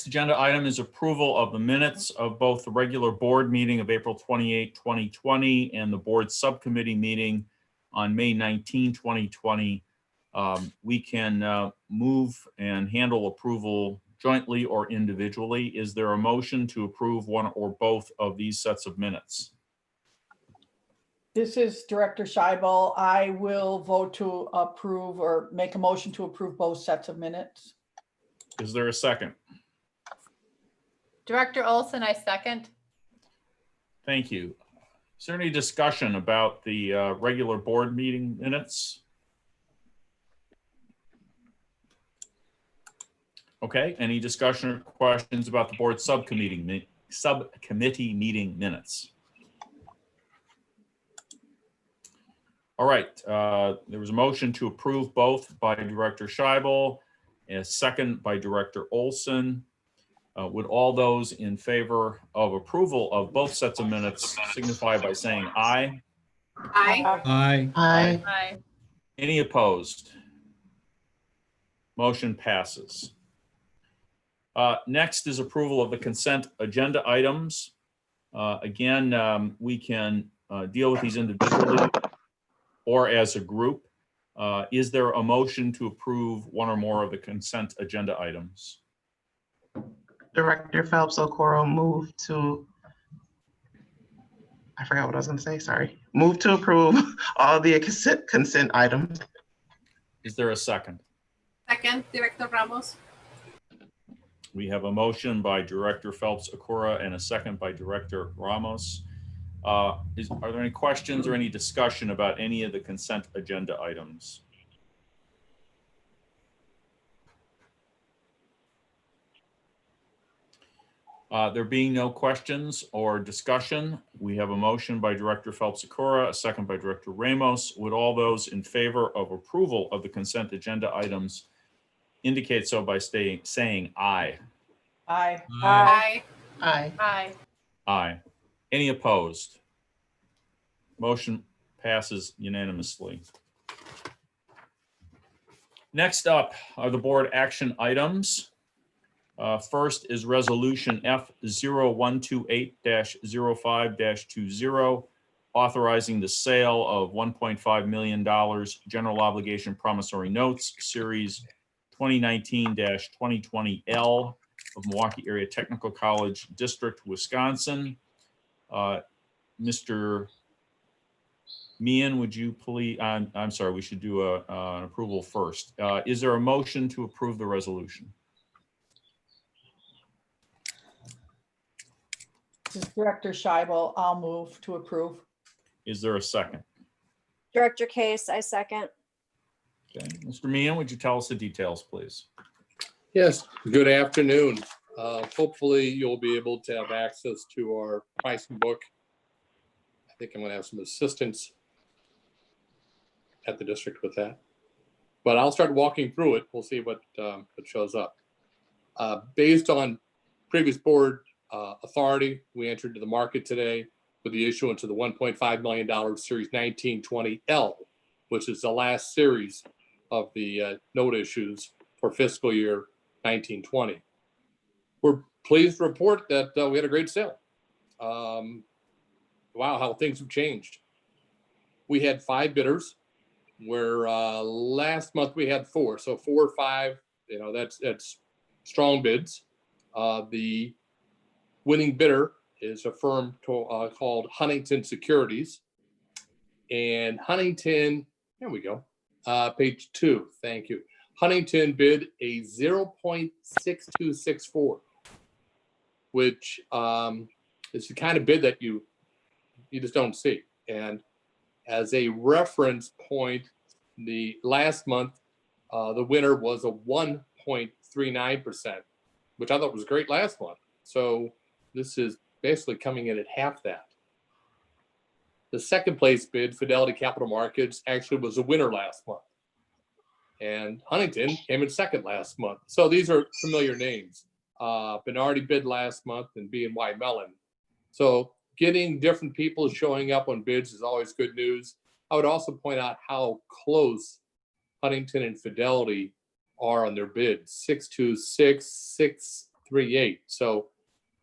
agenda item is approval of the minutes of both the regular board meeting of April 28, 2020 and the board subcommittee meeting on May 19, 2020. We can move and handle approval jointly or individually. Is there a motion to approve one or both of these sets of minutes? This is Director Scheibel. I will vote to approve or make a motion to approve both sets of minutes. Is there a second? Director Olson, I second. Thank you. Is there any discussion about the regular board meeting minutes? Okay, any discussion or questions about the board subcommittee meeting minutes? All right, there was a motion to approve both by Director Scheibel and a second by Director Olson. Would all those in favor of approval of both sets of minutes signify by saying aye? Aye. Aye. Aye. Aye. Any opposed? Motion passes. Next is approval of the consent agenda items. Again, we can deal with these individually or as a group. Is there a motion to approve one or more of the consent agenda items? Director Phelps Okoro move to, I forgot what I was going to say, sorry. Move to approve all the consent items. Is there a second? Second, Director Ramos. We have a motion by Director Phelps Okoro and a second by Director Ramos. Are there any questions or any discussion about any of the consent agenda items? There being no questions or discussion, we have a motion by Director Phelps Okoro, a second by Director Ramos. Would all those in favor of approval of the consent agenda items indicate so by saying aye? Aye. Aye. Aye. Aye. Aye. Any opposed? Motion passes unanimously. Next up are the board action items. First is resolution F0128-05-20, authorizing the sale of $1.5 million general obligation promissory notes, series 2019-2020L of Milwaukee Area Technical College District, Wisconsin. Mr. Meehan, would you please, I'm sorry, we should do an approval first. Is there a motion to approve the resolution? This is Director Scheibel. I'll move to approve. Is there a second? Director Case, I second. Okay, Mr. Meehan, would you tell us the details, please? Yes, good afternoon. Hopefully you'll be able to have access to our pricing book. I think I'm going to have some assistance at the district with that, but I'll start walking through it. We'll see what shows up. Based on previous board authority, we entered into the market today with the issuance of the $1.5 million Series 1920L, which is the last series of the note issues for fiscal year 1920. We're pleased to report that we had a great sale. Wow, how things have changed. We had 5 bidders, where last month we had 4. So 4 or 5, you know, that's strong bids. The winning bidder is a firm called Huntington Securities. And Huntington, there we go, page 2, thank you. Huntington bid a 0.6264, which is the kind of bid that you just don't see. And as a reference point, the last month, the winner was a 1.39%, which I thought was great last month. So this is basically coming in at half that. The second place bid, Fidelity Capital Markets, actually was a winner last month. And Huntington came in second last month. So these are familiar names. Bernardi bid last month and B&Y Mellon. So getting different people showing up on bids is always good news. I would also point out how close Huntington and Fidelity are on their bids. 626, 1.38. So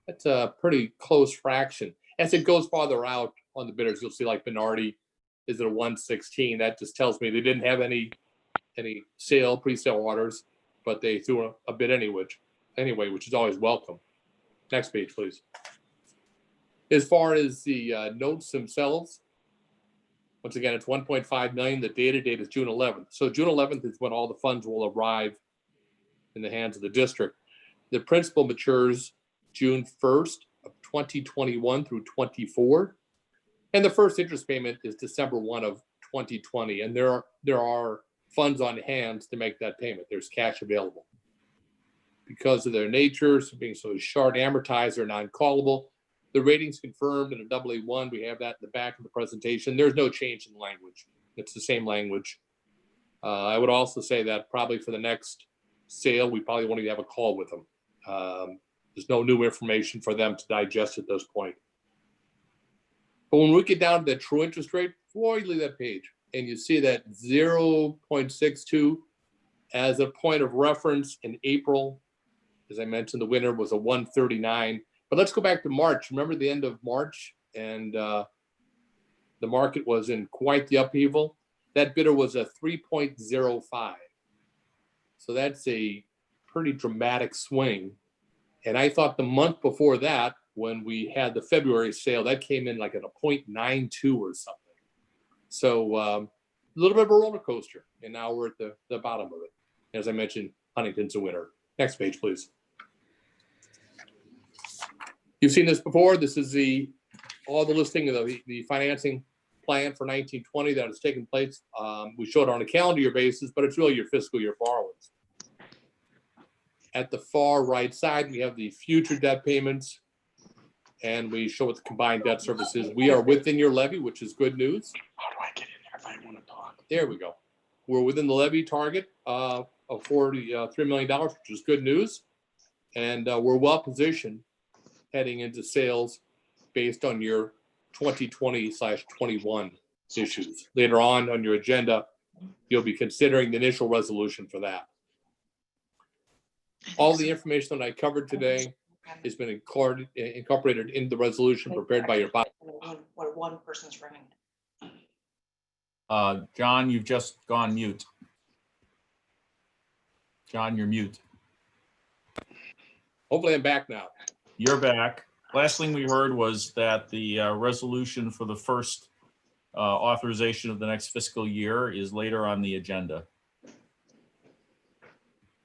that's a pretty close fraction. As it goes farther out on the bidders, you'll see like Minardi is at a 116. That just tells me they didn't have any pre-sale orders, but they threw a bid anyway, which is always welcome. Next page, please. As far as the notes themselves, once again, it's 1.5 million. The date is June 11th. So June 11th is when all the funds will arrive in the hands of the district. The principal matures June 1st of 2021 through 24. And the first interest payment is December 1 of 2020. And there are funds on hand to make that payment. There's cash available. Because of their nature, so being so short, amortized, or non-callable, the rating's confirmed in a AA1. We have that in the back of the presentation. There's no change in the language. It's the same language. I would also say that probably for the next sale, we probably won't even have a call with them. There's no new information for them to digest at this point. But when we get down to the true interest rate, before you leave that page, and you see that 0.62 as a point of reference in April, as I mentioned, the winner was a 139. But let's go back to March. Remember the end of March, and the market was in quite the upheaval. That bidder was a 3.05. So that's a pretty dramatic swing. And I thought the month before that, when we had the February sale, that came in like at a 0.92 or something. So a little bit of a roller coaster. And now we're at the bottom of it. As I mentioned, Huntington's a winner. Next page, please. You've seen this before. This is all the listing of the financing plan for 1920 that has taken place. We show it on a calendar year basis, but it's really your fiscal year borrowings. At the far right side, we have the future debt payments, and we show what the combined debt service is. We are within your levy, which is good news. How do I get in there if I want to talk? There we go. We're within the levy target of $43 million, which is good news. And we're well positioned heading into sales based on your 2020/21 issues. Later on your agenda, you'll be considering the initial resolution for that. All the information that I covered today has been incorporated in the resolution prepared by your body. What one person's running. John, you've just gone mute. John, you're mute. Hopefully I'm back now. You're back. Last thing we heard was that the resolution for the first authorization of the next fiscal year is later on the agenda.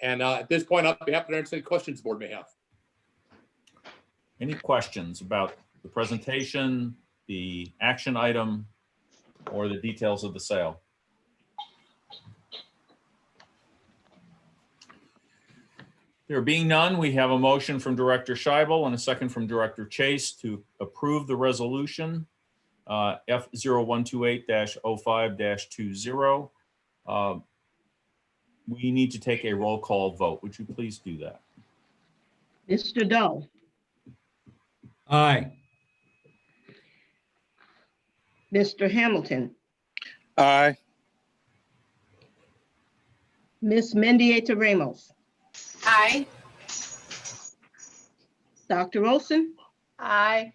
And at this point, I'll be happy to answer any questions the board may have. Any questions about the presentation, the action item, or the details of the sale? There being none, we have a motion from Director Scheibel and a second from Director Chase to approve the resolution F0128-05-20. We need to take a roll call vote. Would you please do that? Mr. Dahl, Aye. Mr. Hamilton, Aye. Ms. Mendieta Ramos, Aye. Dr. Olson, Aye.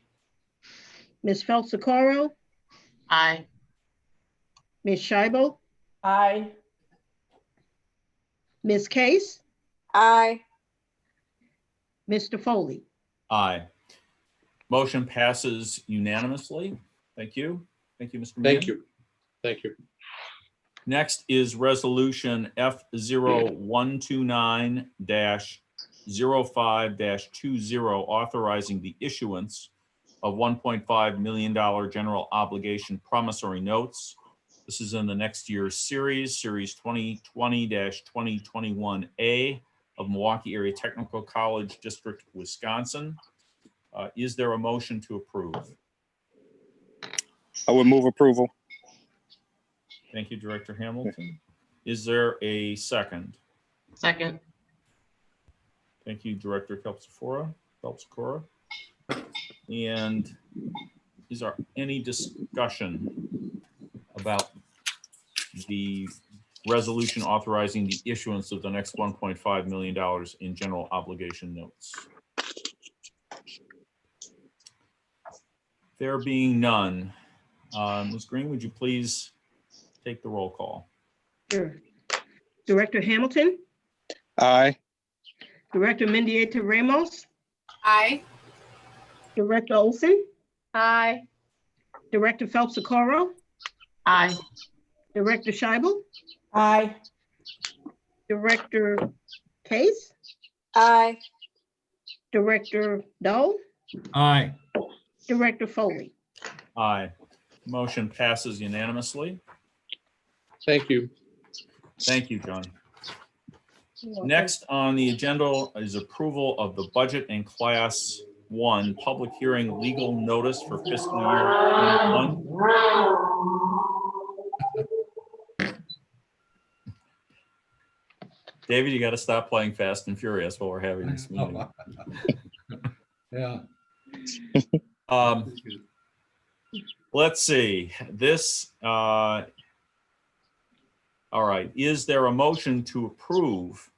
Ms. Felsicaro, Aye. Ms. Scheibel, Aye. Ms. Case, Aye. Mr. Foley. Aye. Motion passes unanimously. Thank you. Thank you, Mr. Meehan. Thank you. Thank you. Next is resolution F0129-05-20, authorizing the issuance of $1.5 million general obligation promissory notes. This is in the next year's series 2020-2021A of Milwaukee Area Technical College District, Wisconsin. Is there a motion to approve? I would move approval. Thank you, Director Hamilton. Is there a second? Second. Thank you, Director Phelps-Cora. And is there any discussion about the resolution authorizing the issuance of the next $1.5 million in general obligation notes? There being none, Ms. Green, would you please take the roll call? Sure. Director Hamilton, Aye. Director Mendieta Ramos, Aye. Director Olson, Aye. Director Phelps Socorro, Aye. Director Scheibel, Aye. Director Case, Aye. Director Dole, Aye. Director Foley. Aye. Motion passes unanimously. Thank you. Thank you, John. Next on the agenda is approval of the budget and Class 1 public hearing legal notice for fiscal year 21. David, you got to stop playing Fast and Furious while we're having this meeting. Yeah. Let's see, this, all right, is there a motion to approve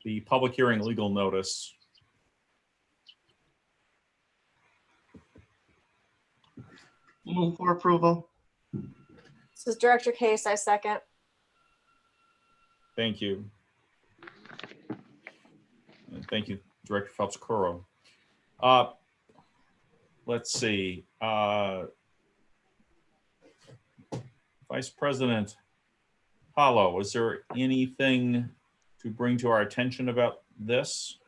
the public hearing legal notice? Move for approval. This is Director Case, I second. Thank you. And thank you, Director Phelps Socorro. Let's see, Vice President Hollow, is there anything to bring to our attention about this?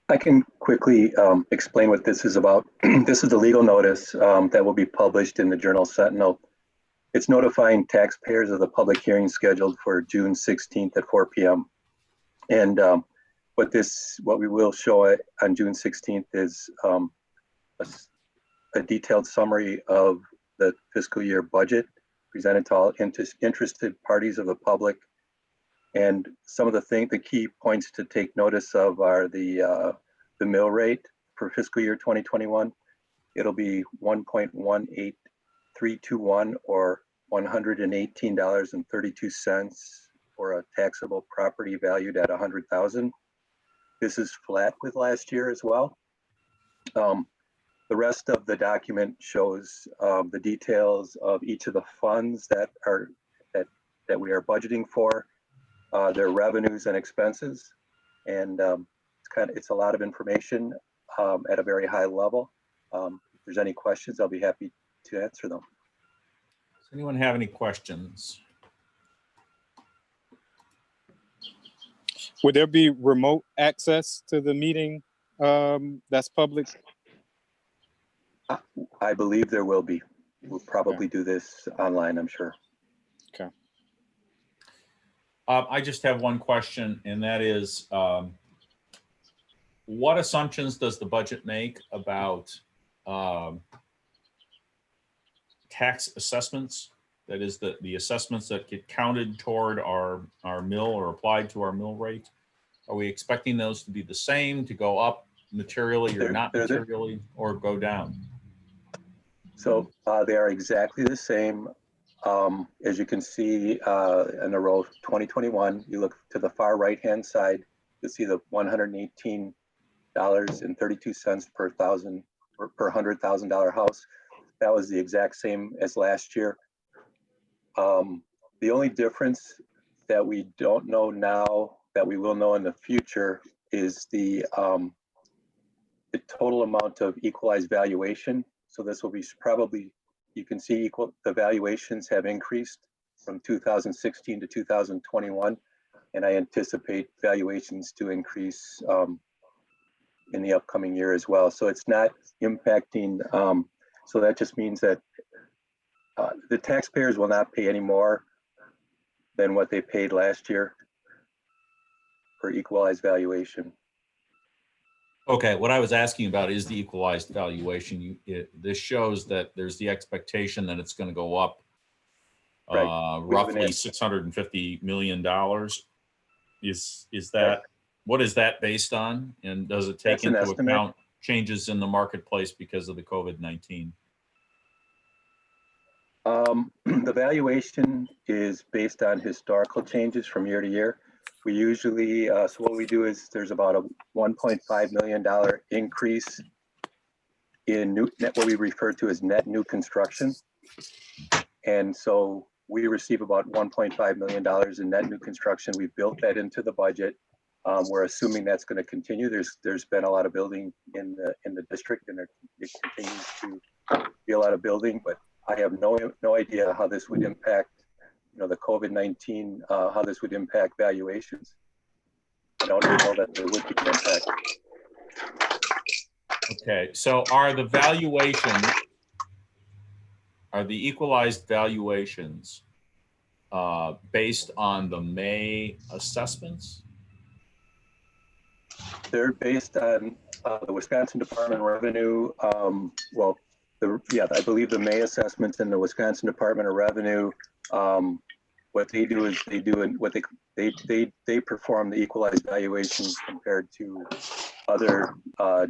I can quickly explain what this is about. This is the legal notice that will be published in the Journal Sentinel. It's notifying taxpayers of the public hearing scheduled for June 16th at 4 p.m. And what we will show on June 16th is a detailed summary of the fiscal year budget presented to all interested parties of the public. And some of the key points to take notice of are the mill rate for fiscal year 2021. It'll be 1.18321 or $118.32 for a taxable property valued at 100,000. This is flat with last year as well. The rest of the document shows the details of each of the funds that we are budgeting for, their revenues and expenses, and it's a lot of information at a very high level. If there's any questions, I'll be happy to answer them. Does anyone have any questions? Would there be remote access to the meeting that's public? I believe there will be. We'll probably do this online, I'm sure. Okay. I just have one question, and that is, what assumptions does the budget make about tax assessments? That is the assessments that get counted toward our mill or applied to our mill rate. Are we expecting those to be the same, to go up materially or not materially, or go down? So they are exactly the same. As you can see in the row 2021, you look to the far right-hand side, you'll see the $118.32 per $100,000 house. That was the exact same as last year. The only difference that we don't know now that we will know in the future is the total amount of equalized valuation. So this will be probably, you can see the valuations have increased from 2016 to 2021. And I anticipate valuations to increase in the upcoming year as well. So it's not impacting, so that just means that the taxpayers will not pay any more than what they paid last year for equalized valuation. Okay, what I was asking about is the equalized valuation. This shows that there's the expectation that it's going to go up roughly $650 million. Is that, what is that based on? And does it take into account changes in the marketplace because of the COVID-19? The valuation is based on historical changes from year to year. We usually, so what we do is there's about a $1.5 million increase in what we refer to as net new construction. And so we receive about $1.5 million in net new construction. We've built that into the budget. We're assuming that's going to continue. There's been a lot of building in the district, and it continues to be a lot of building. But I have no idea how this would impact, the COVID-19, how this would impact valuations. I don't know that there would be an impact. Okay, so are the equalized valuations based on the May assessments? They're based on the Wisconsin Department of Revenue. I believe the May assessments in the Wisconsin Department of Revenue. What they do is they perform the equalized valuations compared to other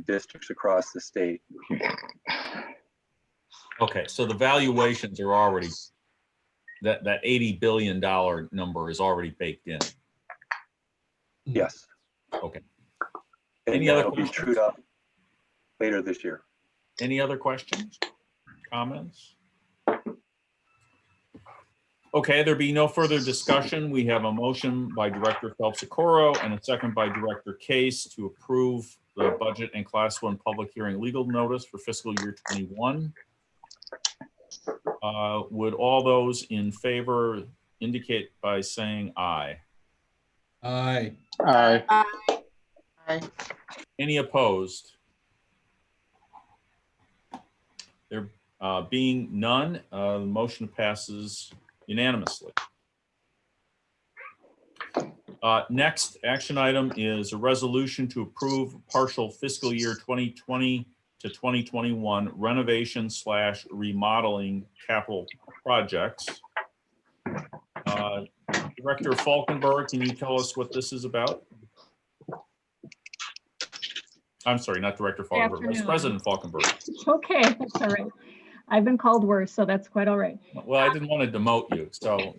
districts across the state. Okay, so the valuations are already, that $80 billion number is already baked in. Yes. Okay. And Any other that'll be questions? trued up later this year. Any other questions, comments? Okay, there be no further discussion. We have a motion by Director Phelps-Okoro and a second by Director Case to approve the budget and class 1 public hearing legal notice for fiscal year 21. Would all those in favor indicate by saying aye? Aye. Aye. Aye. Any opposed? There being none, the motion passes unanimously. Next action item is a resolution to approve partial fiscal year 2020 to 2021 renovation / remodeling capital projects. Director Falkenberg, can you tell us what this is about? I'm sorry, not Director Falkenberg, Vice President Falkenberg. Okay, that's all right. I've been called worse, so that's quite all right. Well, I didn't want to demote you, so,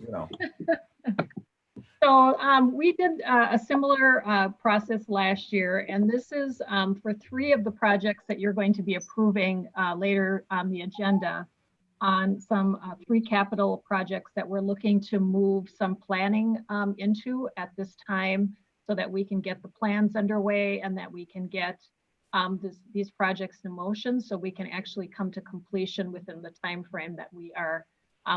So we did a similar process last year, and this is for 3 of the projects that you're going to be approving later on the agenda on some 3 capital projects that we're looking to move some planning into at this time so that we can get the plans underway and that we can get these projects in motion so we can actually come to completion within the time frame that we are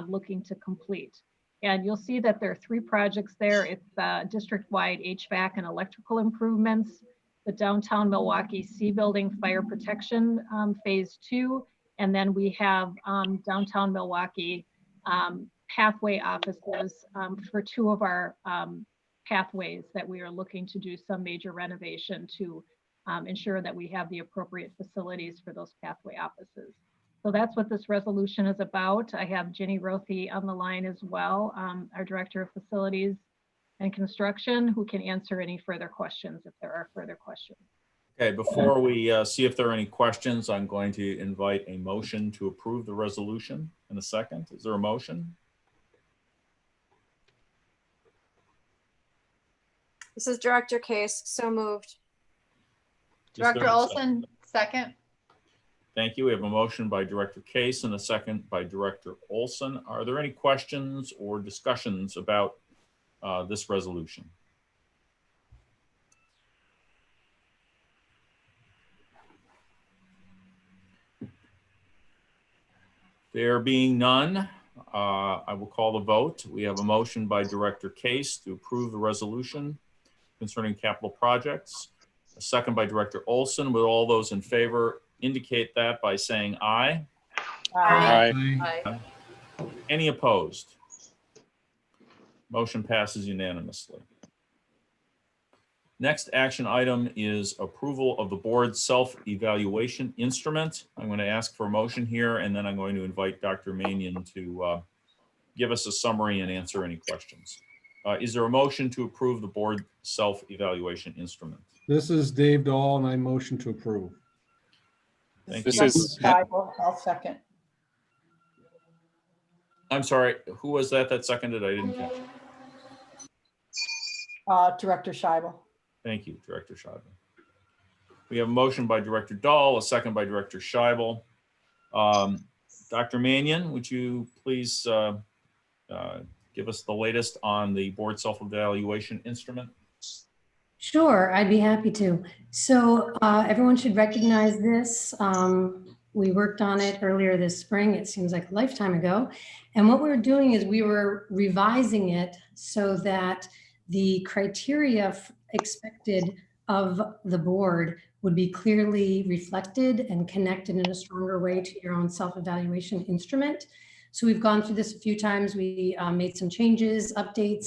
looking to complete. And you'll see that there are 3 projects there. It's district-wide HVAC and electrical improvements, the downtown Milwaukee C building fire protection phase 2, and then we have downtown Milwaukee pathway offices for 2 of our pathways that we are looking to do some major renovation to ensure that we have the appropriate facilities for those pathway offices. So that's what this resolution is about. I have Jenny Rothy on the line as well, our Director of Facilities and Construction, who can answer any further questions if there are further questions. okay, before we see if there are any questions, I'm going to invite a motion to approve the resolution in a second. Is there a motion? This is Director Case, so moved. Is there Director a Olson, second. Thank you. We have a motion by Director Case and a second by Director Olson. Are there any questions or discussions about this resolution? There being none, I will call the vote. We have a motion by Director Case to approve the resolution concerning capital projects. A second by Director Olson. With all those in favor, indicate that by saying aye. Aye. Aye. Any opposed? Motion passes unanimously. Next action item is approval of the board's self-evaluation instrument. I'm going to ask for a motion here, and then I'm going to invite Dr. Manion to give us a summary and answer any questions. Is there a motion to approve the board self-evaluation instrument? This is Dave Dahl, and I motion to approve. Thank This you. is- I'll second. I'm sorry, who was that seconded? I didn't catch it. Director Scheibel. Thank you, Director Scheibe. We have a motion by Director Dahl, a second by Director Scheibel. Dr. Mannion, would you please give us the latest on the board self-evaluation instrument? Sure, I'd be happy to. So everyone should recognize this. We worked on it earlier this spring. It seems like a lifetime ago. And what we were doing is we were revising it so that the criteria expected of the board would be clearly reflected and connected in a stronger way to your own self-evaluation instrument. So we've gone through this a few times. We made some changes, updates,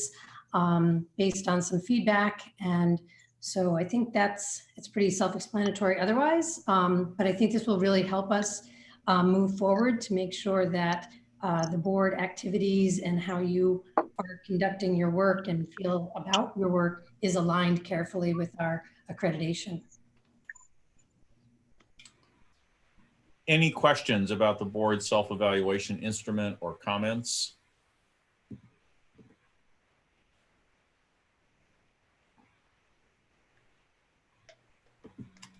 based on some feedback. And so I think it's pretty self-explanatory otherwise, but I think this will really help us move forward to make sure that the board activities and how you are conducting your work and feel about your work is aligned carefully with our accreditation. Any questions about the board self-evaluation instrument or comments?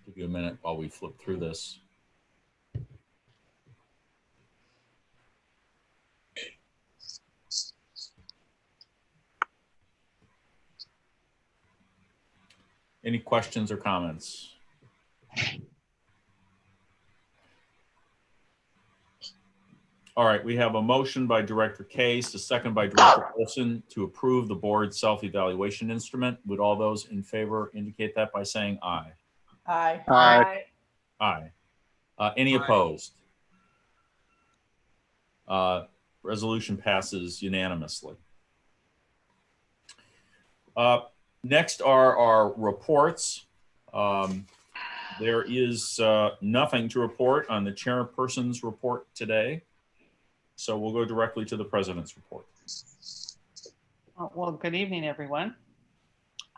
Give you a minute while we flip through this. Any questions or comments? All right, we have a motion by Director Case, a second by Director Olson to approve the board self-evaluation instrument. Would all those in favor indicate that by saying aye? Aye. Aye. Aye. Any opposed? Resolution passes unanimously. Next are our reports. There is nothing to report on the chairperson's report today. So we'll go directly to the president's report. Well, good evening, everyone.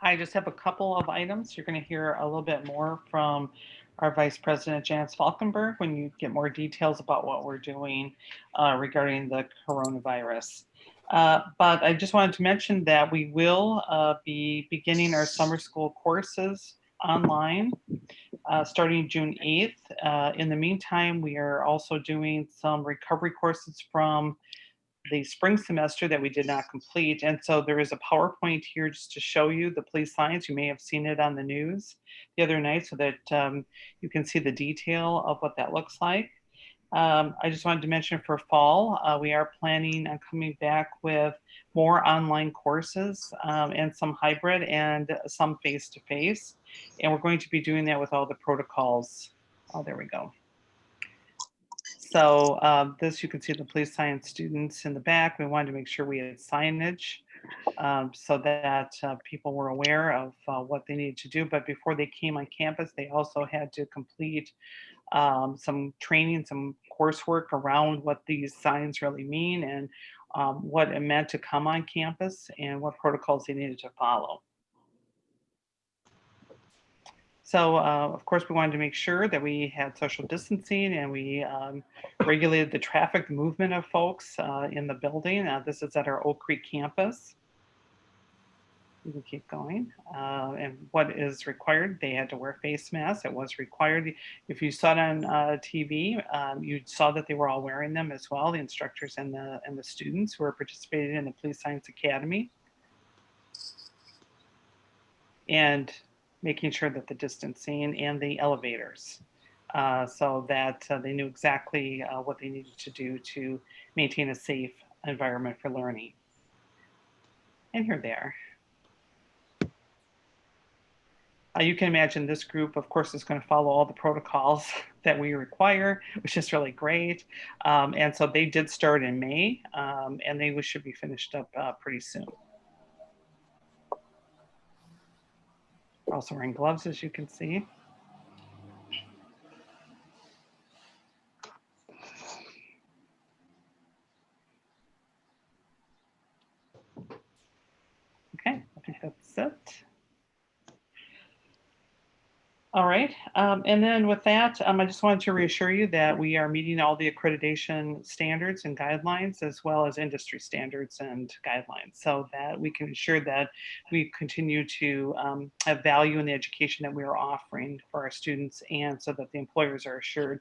I just have a couple of items. You're going to hear a little bit more from our Vice President, Janice Falkenberg, when you get more details about what we're doing regarding the coronavirus. But I just wanted to mention that we will be beginning our summer school courses online starting June 8th. In the meantime, we are also doing some recovery courses from the spring semester that we did not complete. And so there is a PowerPoint here just to show you the police science. You may have seen it on the news the other night so that you can see the detail of what that looks like. I just wanted to mention for fall, we are planning on coming back with more online courses and some hybrid and some face-to-face. And we're going to be doing that with all the protocols. Oh, there we go. So this, you can see the police science students in the back. We wanted to make sure we had signage so that people were aware of what they needed to do. But before they came on campus, they also had to complete some training, some coursework around what these signs really mean and what it meant to come on campus and what protocols they needed to follow. So, of course, we wanted to make sure that we had social distancing and we regulated the traffic movement of folks in the building. This is at our Oak Creek campus. We can keep going. And what is required, they had to wear face masks. It was required. If you saw it on TV, you saw that they were all wearing them as well, the instructors and the students who are participating in the Police Science Academy. And making sure that the distancing and the elevators so that they knew exactly what they needed to do to maintain a safe environment for learning. And here they are. You can imagine this group, of course, is going to follow all the protocols that we require, which is really great. And so they did start in May, and they should be finished up pretty soon. Also wearing gloves, as you can see. Okay, I think that's it. All right. And then with that, I just wanted to reassure you that we are meeting all the accreditation standards and guidelines, as well as industry standards and guidelines, so that we can ensure that we continue to have value in the education that we are offering for our students, and so that the employers are assured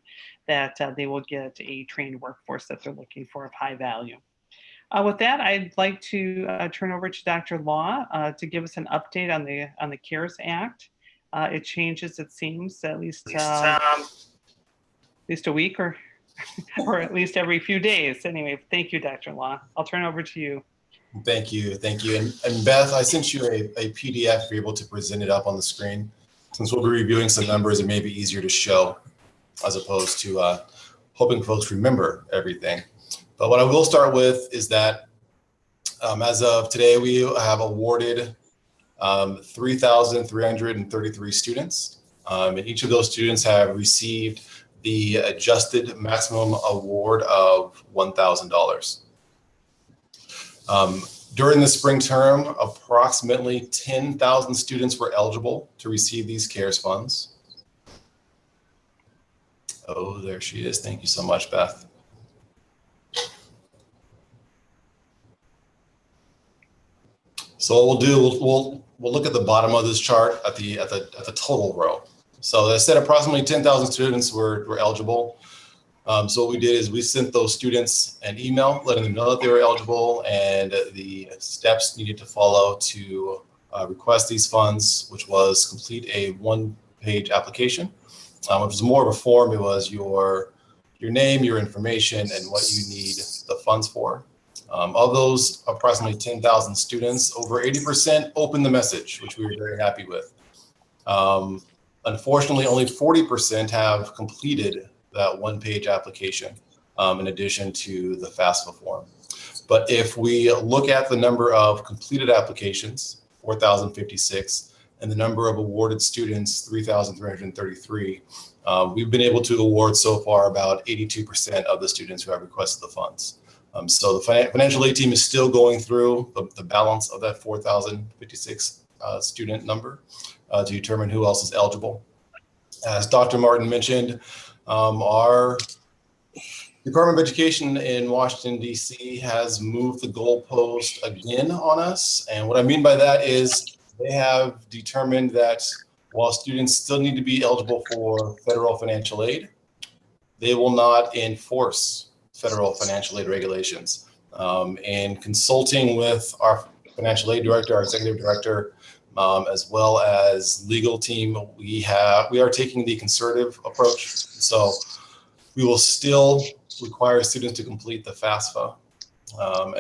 that they will get a trained workforce that they're looking for of high value. With that, I'd like to turn over to Dr. Law to give us an update on the CARES Act. It changes, it seems, at least a week or or at least every few days. Anyway, thank you, Dr. Law. I'll turn it over to you. Thank you. And Beth, I sent you a PDF if you're able to present it up on the screen. Since we'll be reviewing some numbers, it may be easier to show as opposed to hoping folks remember everything. But what I will start with is that as of today, we have awarded 3,333 students, and each of those students have received the adjusted maximum award of $1,000. During the spring term, approximately 10,000 students were eligible to receive these CARES funds. Oh, there she is. Thank you so much, Beth. So what we'll do, we'll look at the bottom of this chart at the total row. So as I said, approximately 10,000 students were eligible. So what we did is we sent those students an email letting them know that they were eligible and the steps needed to follow to request these funds, which was complete a one-page application, which was more of a form. It was your name, your information, and what you need the funds for. Of those approximately 10,000 students, over 80% opened the message, which we were very happy with. Unfortunately, only 40% have completed that one-page application, in addition to the FAFSA form. But if we look at the number of completed applications, 4,056, and the number of awarded students, 3,333, we've been able to award so far about 82% of the students who have requested the funds. So the financial aid team is still going through the balance of that 4,056 student number to determine who else is eligible. As Dr. Martin mentioned, our Department of Education in Washington, D.C. has moved the goalpost again on us. And what I mean by that is they have determined that while students still need to be eligible for federal financial aid, they will not enforce federal financial aid regulations. And consulting with our financial aid director, our executive director, as well as legal team, we are taking the conservative approach. So we will still require students to complete the FAFSA.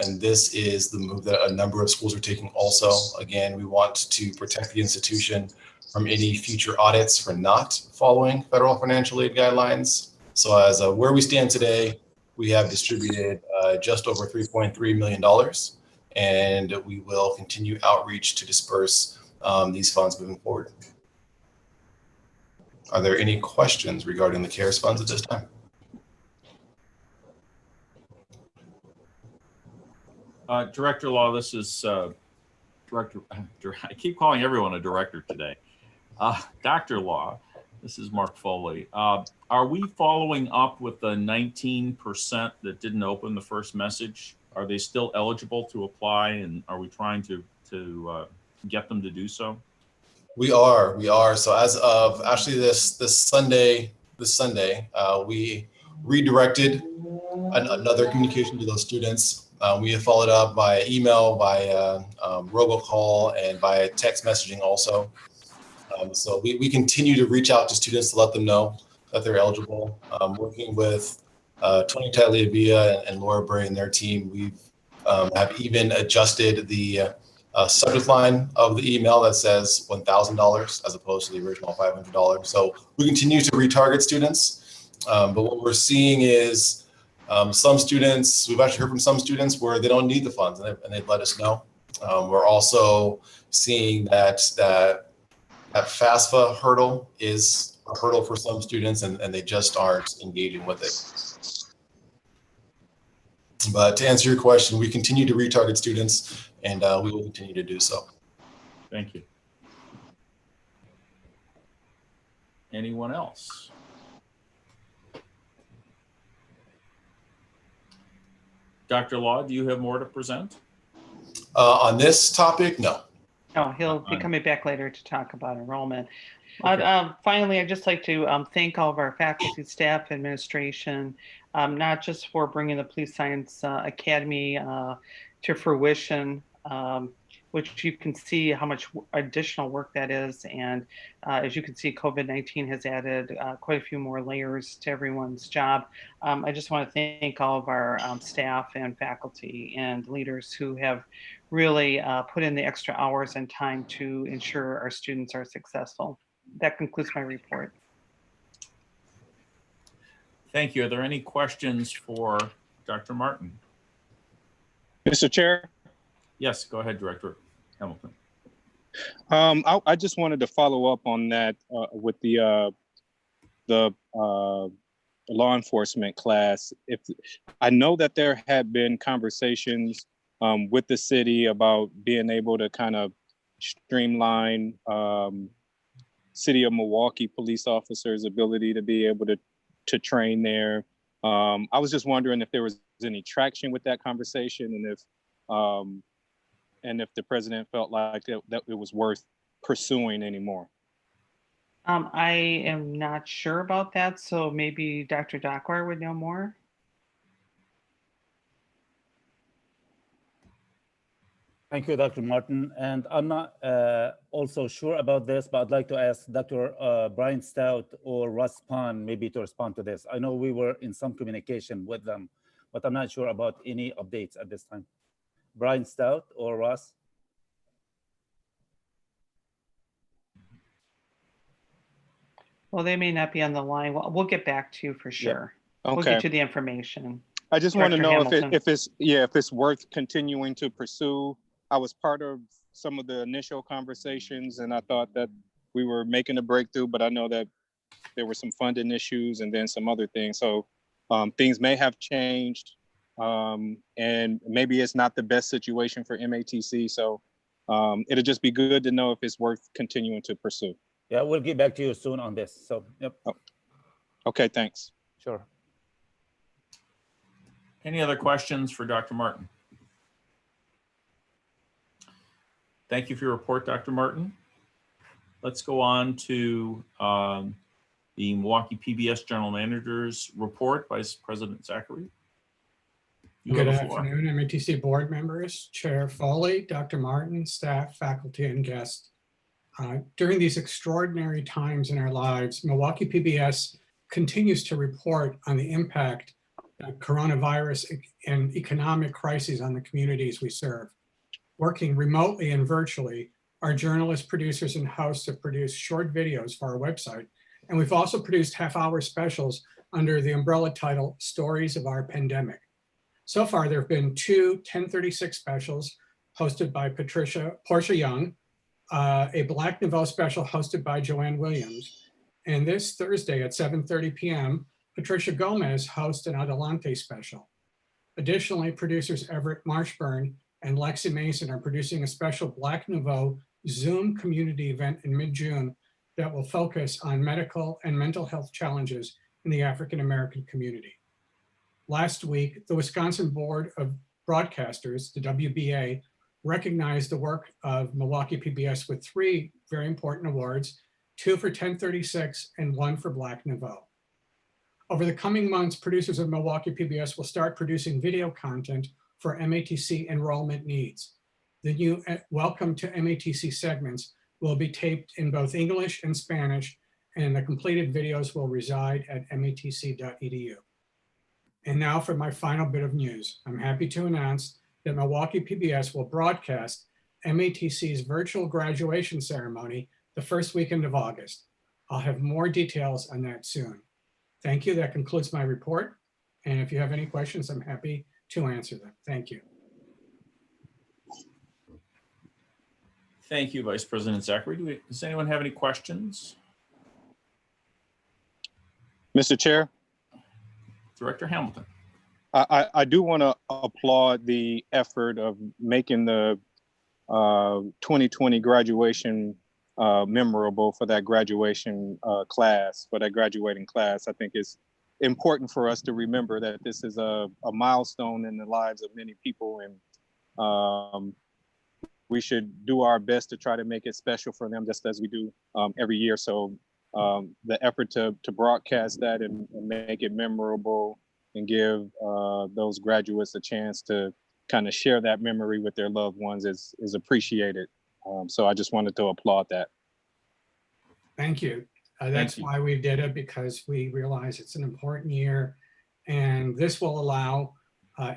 And this is the move that a number of schools are taking also. Again, we want to protect the institution from any future audits for not following federal financial aid guidelines. So as where we stand today, we have distributed just over $3.3 million, and we will continue outreach to disperse these funds moving forward. Are there any questions regarding the CARES funds at this time? Director Law, this is Director, I keep calling everyone a director today. Dr. Law, this is Mark Foley. Are we following up with the 19% that didn't open the first message? Are they still eligible to apply, and are we trying to get them to do so? We are. So as of actually this Sunday, we redirected another communication to those students. We have followed up by email, by robocall, and by text messaging also. So we continue to reach out to students to let them know that they're eligible. Working with Tony Tagliavia and Laura Bray and their team, we have even adjusted the subject line of the email that says $1,000 as opposed to the original $500. So we continue to retarget students. But what we're seeing is some students, we've actually heard from some students where they don't need the funds, and they've let us know. We're also seeing that FAFSA hurdle is a hurdle for some students, and they just aren't engaging with it. But to answer your question, we continue to retarget students, and we will continue to do so. Thank you. Anyone else? Dr. Law, do you have more to present? On this topic, no. No, he'll be Fine. coming back later to talk about enrollment. Okay. Finally, I'd just like to thank all of our faculty, staff, administration, not just for bringing the Police Science Academy to fruition, which you can see how much additional work that is. And as you can see, COVID-19 has added quite a few more layers to everyone's job. I just want to thank all of our staff and faculty and leaders who have really put in the extra hours and time to ensure our students are successful. That concludes my report. Thank you. Are there any questions for Dr. Martin? Mr. Chair, Yes, go ahead, Director Hamilton. I just wanted to follow up on that with the law enforcement class. If I know that there had been conversations with the city about being able to kind of streamline City of Milwaukee police officers' ability to be able to train there. I was just wondering if there was any traction with that conversation, and if the president felt like that it was worth pursuing anymore. I am not sure about that, so maybe Dr. Dockwire would know more. Thank you, Dr. Martin. And I'm not also sure about this, but I'd like to ask Dr. Brian Stout or Russ Pond maybe to respond to this. I know we were in some communication with them, but I'm not sure about any updates at this time. Brian Stout or Russ? Well, they may not be on the line. We'll get back to you for sure. Okay. We'll get you the information. I just want to Director know Hamilton. if it's worth continuing to pursue. I was part of some of the initial conversations, and I thought that we were making a breakthrough, but I know that there were some funding issues and then some other things. So things may have changed, and maybe it's not the best situation for MATC. So it'll just be good to know if it's worth continuing to pursue. Yeah, we'll get back to you soon on this. So, yep. Oh. Okay, thanks. Sure. Any other questions for Dr. Martin? Thank you for your report, Dr. Martin. Let's go on to the Milwaukee PBS General Manager's report. Vice President Zachary. Good afternoon, MATC board members, Chair Foley, Dr. Martin, staff, faculty, and guests. During these extraordinary times in our lives, Milwaukee PBS continues to report on the impact of coronavirus and economic crises on the communities we serve. Working remotely and virtually, our journalists, producers, and hosts have produced short videos for our website, and we've also produced half-hour specials under the umbrella title, Stories of Our Pandemic. So far, there have been 2 1036 specials hosted by Portia Young, a Black Nouveau special hosted by Joanne Williams, and this Thursday at 7:30 p.m., Patricia Gomez hosts an Adelante special. Additionally, producers Everett Marshburn and Lexi Mason are producing a special Black Nouveau Zoom community event in mid-June that will focus on medical and mental health challenges in the African-American community. Last week, the Wisconsin Board of Broadcasters, the WBA, recognized the work of Milwaukee PBS with 3 very important awards, 2 for 1036 and 1 for Black Nouveau. Over the coming months, producers of Milwaukee PBS will start producing video content for MATC enrollment needs. The new Welcome to MATC segments will be taped in both English and Spanish, and the completed videos will reside at matc.edu. And now for my final bit of news. I'm happy to announce that Milwaukee PBS will broadcast MATC's virtual graduation ceremony the first weekend of August. I'll have more details on that soon. Thank you. That concludes my report. And if you have any questions, I'm happy to answer them. Thank you. Thank you, Vice President Zachary. Does anyone have any questions? Mr. Chair? Director Hamilton. I do want to applaud the effort of making the 2020 graduation memorable for that graduation class, for that graduating class. I think it's important for us to remember that this is a milestone in the lives of many people, and we should do our best to try to make it special for them, just as we do every year. So the effort to broadcast that and make it memorable and give those graduates a chance to kind of share that memory with their loved ones is appreciated. So I just wanted to applaud that. Thank you. That's why we did it, because we realize it's an important year, and this will allow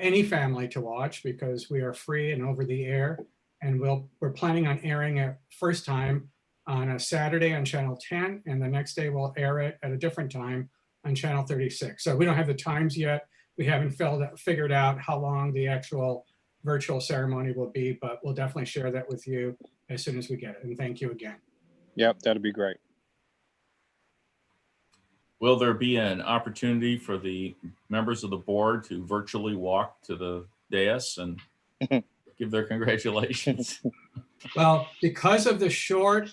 any family to watch because we are free and over the air, and we're planning on airing it first time on a Saturday on Channel 10, and the next day we'll air it at a different time on Channel 36. So we don't have the times yet. We haven't figured out how long the actual virtual ceremony will be, but we'll definitely share that with you as soon as we get it. And thank you again. Yep, that'd be great. Will there be an opportunity for the members of the board to virtually walk to the dais and give their congratulations? Well, because of the short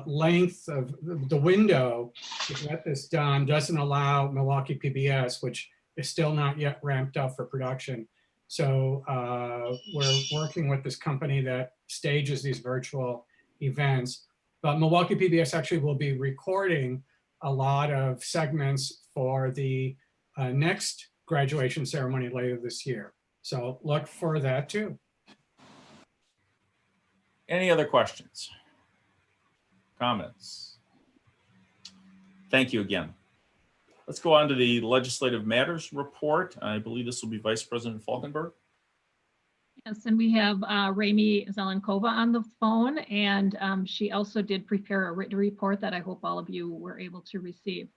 length of the window to get this done doesn't allow Milwaukee PBS, which is still not yet ramped up for production. So we're working with this company that stages these virtual events. But Milwaukee PBS actually will be recording a lot of segments for the next graduation ceremony later this year. So look for that too. Any other questions? Comments? Thank you again. Let's go on to the Legislative Matters Report. I believe this will be Vice President Falkenberg. Yes, and we have Rami Zelenkova on the phone, and she also did prepare a written report that I hope all of you were able to receive.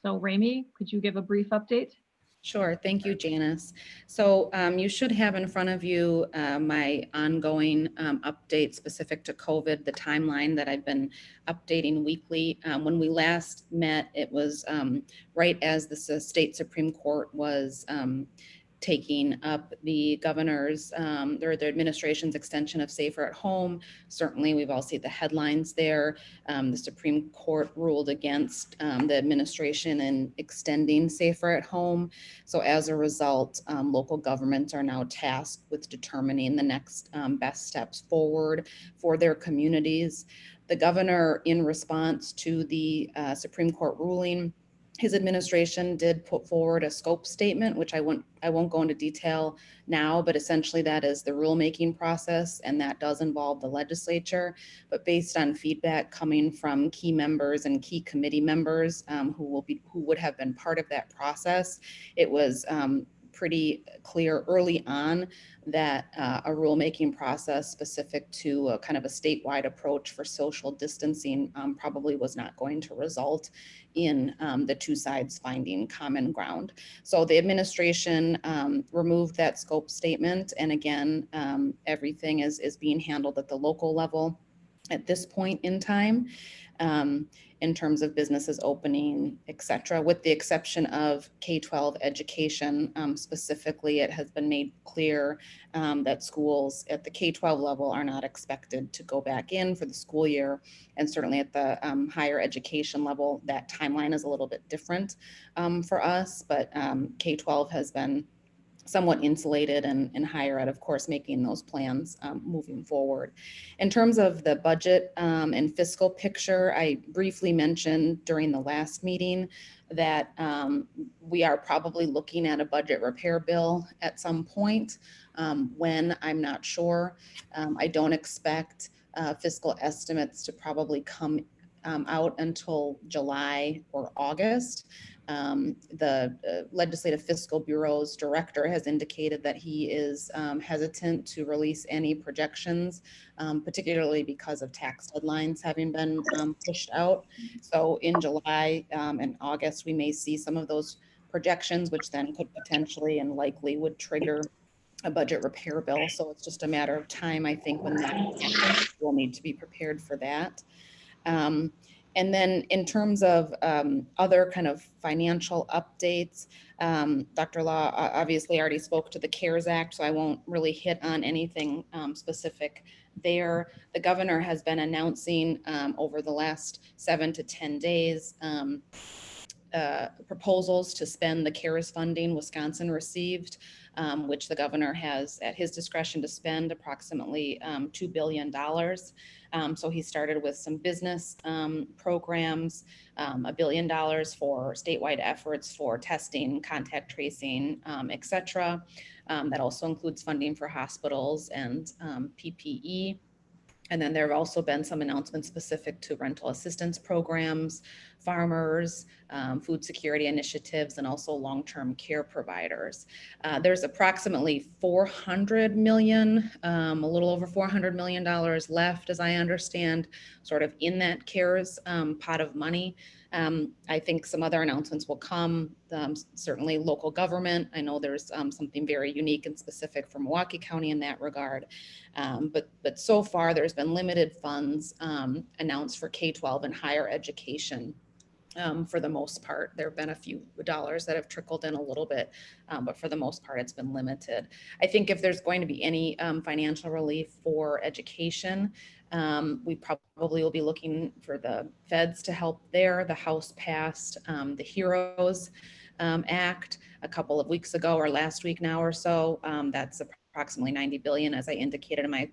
So Rami, could you give a brief update? Sure. Thank you, Janice. So you should have in front of you my ongoing update specific to COVID, the timeline that I've been updating weekly. When we last met, it was right as the state Supreme Court was taking up the governor's or the administration's extension of Safer at Home. Certainly, we've all seen the headlines there. The Supreme Court ruled against the administration in extending Safer at Home. So as a result, local governments are now tasked with determining the next best steps forward for their communities. The governor, in response to the Supreme Court ruling, his administration did put forward a scope statement, which I won't go into detail now, but essentially that is the rulemaking process, and that does involve the legislature. But based on feedback coming from key members and key committee members who would have been part of that process, it was pretty clear early on that a rulemaking process specific to a kind of a statewide approach for social distancing probably was not going to result in the two sides finding common ground. So the administration removed that scope statement. And again, everything is being handled at the local level at this point in time. In terms of businesses opening, et cetera, with the exception of K-12 education. Specifically, it has been made clear that schools at the K-12 level are not expected to go back in for the school year. And certainly at the higher education level, that timeline is a little bit different for us, but K-12 has been somewhat insulated, and higher ed, of course, making those plans moving forward. In terms of the budget and fiscal picture, I briefly mentioned during the last meeting that we are probably looking at a budget repair bill at some point. When, I'm not sure. I don't expect fiscal estimates to probably come out until July or August. The Legislative Fiscal Bureau's director has indicated that he is hesitant to release any projections, particularly because of tax deadlines having been pushed out. So in July and August, we may see some of those projections, which then could potentially and likely would trigger a budget repair bill. So it's just a matter of time, I think, when that happens. We'll need to be prepared for that. And then in terms of other kind of financial updates, Dr. Law obviously already spoke to the CARES Act, so I won't really hit on anything specific there. The governor has been announcing over the last 7 to 10 days proposals to spend the CARES funding Wisconsin received, which the governor has at his discretion to spend approximately $2 billion. So he started with some business programs, $1 billion for statewide efforts for testing, contact tracing, et cetera. That also includes funding for hospitals and PPE. And then there have also been some announcements specific to rental assistance programs, farmers, food security initiatives, and also long-term care providers. There's approximately 400 million, a little over $400 million left, as I understand, sort of in that CARES pot of money. I think some other announcements will come, certainly local government. I know there's something very unique and specific for Milwaukee County in that regard. But so far there's been limited funds announced for K-12 and higher education. For the most part, there have been a few dollars that have trickled in a little bit, but for the most part, it's been limited. I think if there's going to be any financial relief for education, we probably will be looking for the feds to help there. The House passed the HEROES Act a couple of weeks ago, or last week now or so. That's approximately $90 billion, as I indicated in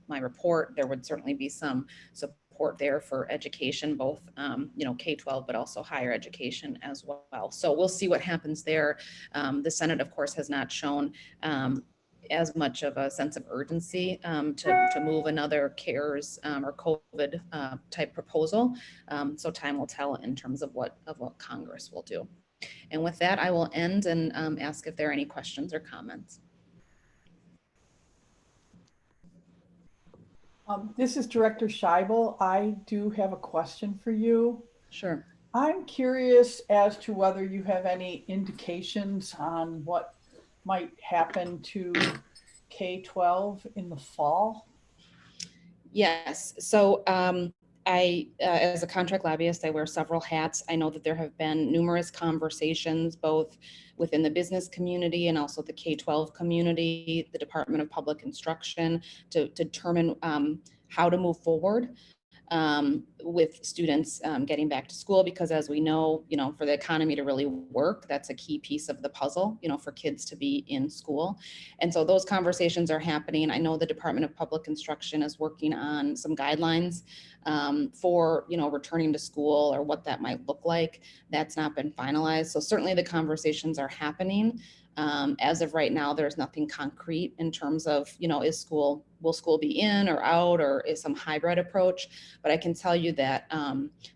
my report. There would certainly be some support there for education, both K-12, but also higher education as well. So we'll see what happens there. The Senate, of course, has not shown as much of a sense of urgency to move another CARES or COVID type proposal. So time will tell in terms of what Congress will do. And with that, I will end and ask if there are any questions or comments. This is Director Scheibel. I do have a question for you. Sure. I'm curious as to whether you have any indications on what might happen to K-12 in the fall. Yes. So I, as a contract lobbyist, I wear several hats. I know that there have been numerous conversations, both within the business community and also the K-12 community, the Department of Public Instruction, to determine how to move forward with students getting back to school, because as we know, for the economy to really work, that's a key piece of the puzzle, for kids to be in school. And so those conversations are happening. I know the Department of Public Instruction is working on some guidelines for, returning to school or what that might look like. That's not been finalized. So certainly the conversations are happening. As of right now, there's nothing concrete in terms of, will school be in or out, or is some hybrid approach? But I can tell you that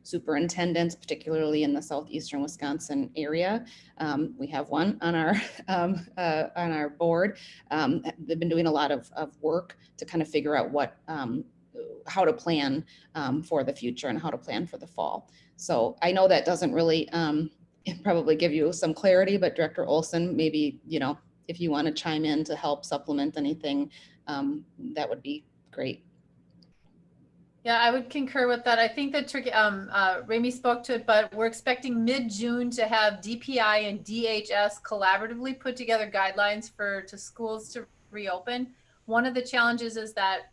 superintendents, particularly in the southeastern Wisconsin area, we have one on our board. They've been doing a lot of work to kind of figure out how to plan for the future and how to plan for the fall. So I know that doesn't really probably give you some clarity, but Director Olson, maybe, if you want to chime in to help supplement anything, that would be great. Yeah, I would concur with that. I think that Ramey spoke to it, but we're expecting mid-June to have DPI and DHS collaboratively put together guidelines to schools to reopen. One of the challenges is that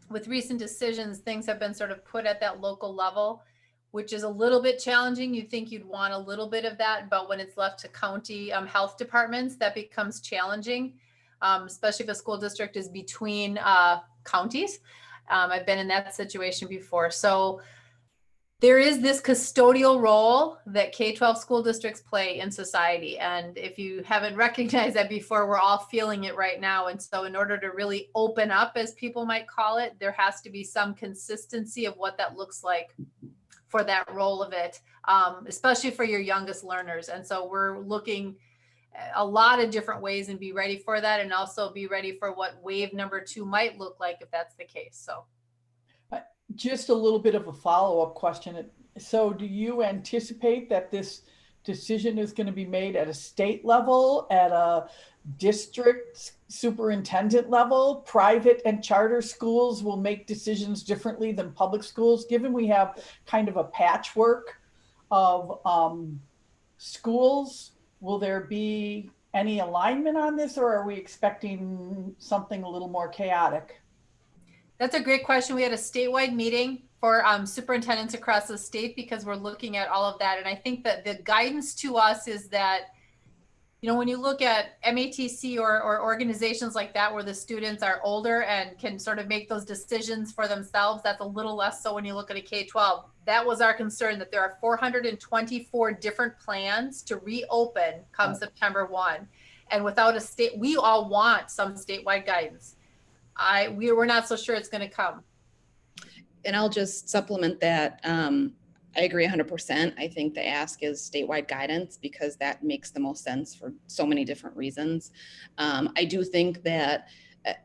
with recent decisions, things have been sort of put at that local level, which is a little bit challenging. You'd think you'd want a little bit of that, but when it's left to county health departments, that becomes challenging, especially if a school district is between counties. I've been in that situation before. So there is this custodial role that K-12 school districts play in society. And if you haven't recognized that before, we're all feeling it right now. And so in order to really open up, as people might call it, there has to be some consistency of what that looks like for that role of it, especially for your youngest learners. And so we're looking at a lot of different ways and be ready for that, and also be ready for what wave number 2 might look like if that's the case. So just a little bit of a follow-up question. So do you anticipate that this decision is going to be made at a state level, at a district superintendent level? Private and charter schools will make decisions differently than public schools, given we have kind of a patchwork of schools. Will there be any alignment on this, or are we expecting something a little more chaotic? That's a great question. We had a statewide meeting for superintendents across the state because we're looking at all of that. And I think that the guidance to us is that, you know, when you look at MATC or organizations like that where the students are older and can sort of make those decisions for themselves, that's a little less so when you look at a K-12. That was our concern, that there are 424 different plans to reopen come September 1. And without a state, we all want some statewide guidance. We're not so sure it's going to come. And I'll just supplement that. I agree 100%. I think the ask is statewide guidance because that makes the most sense for so many different reasons. I do think that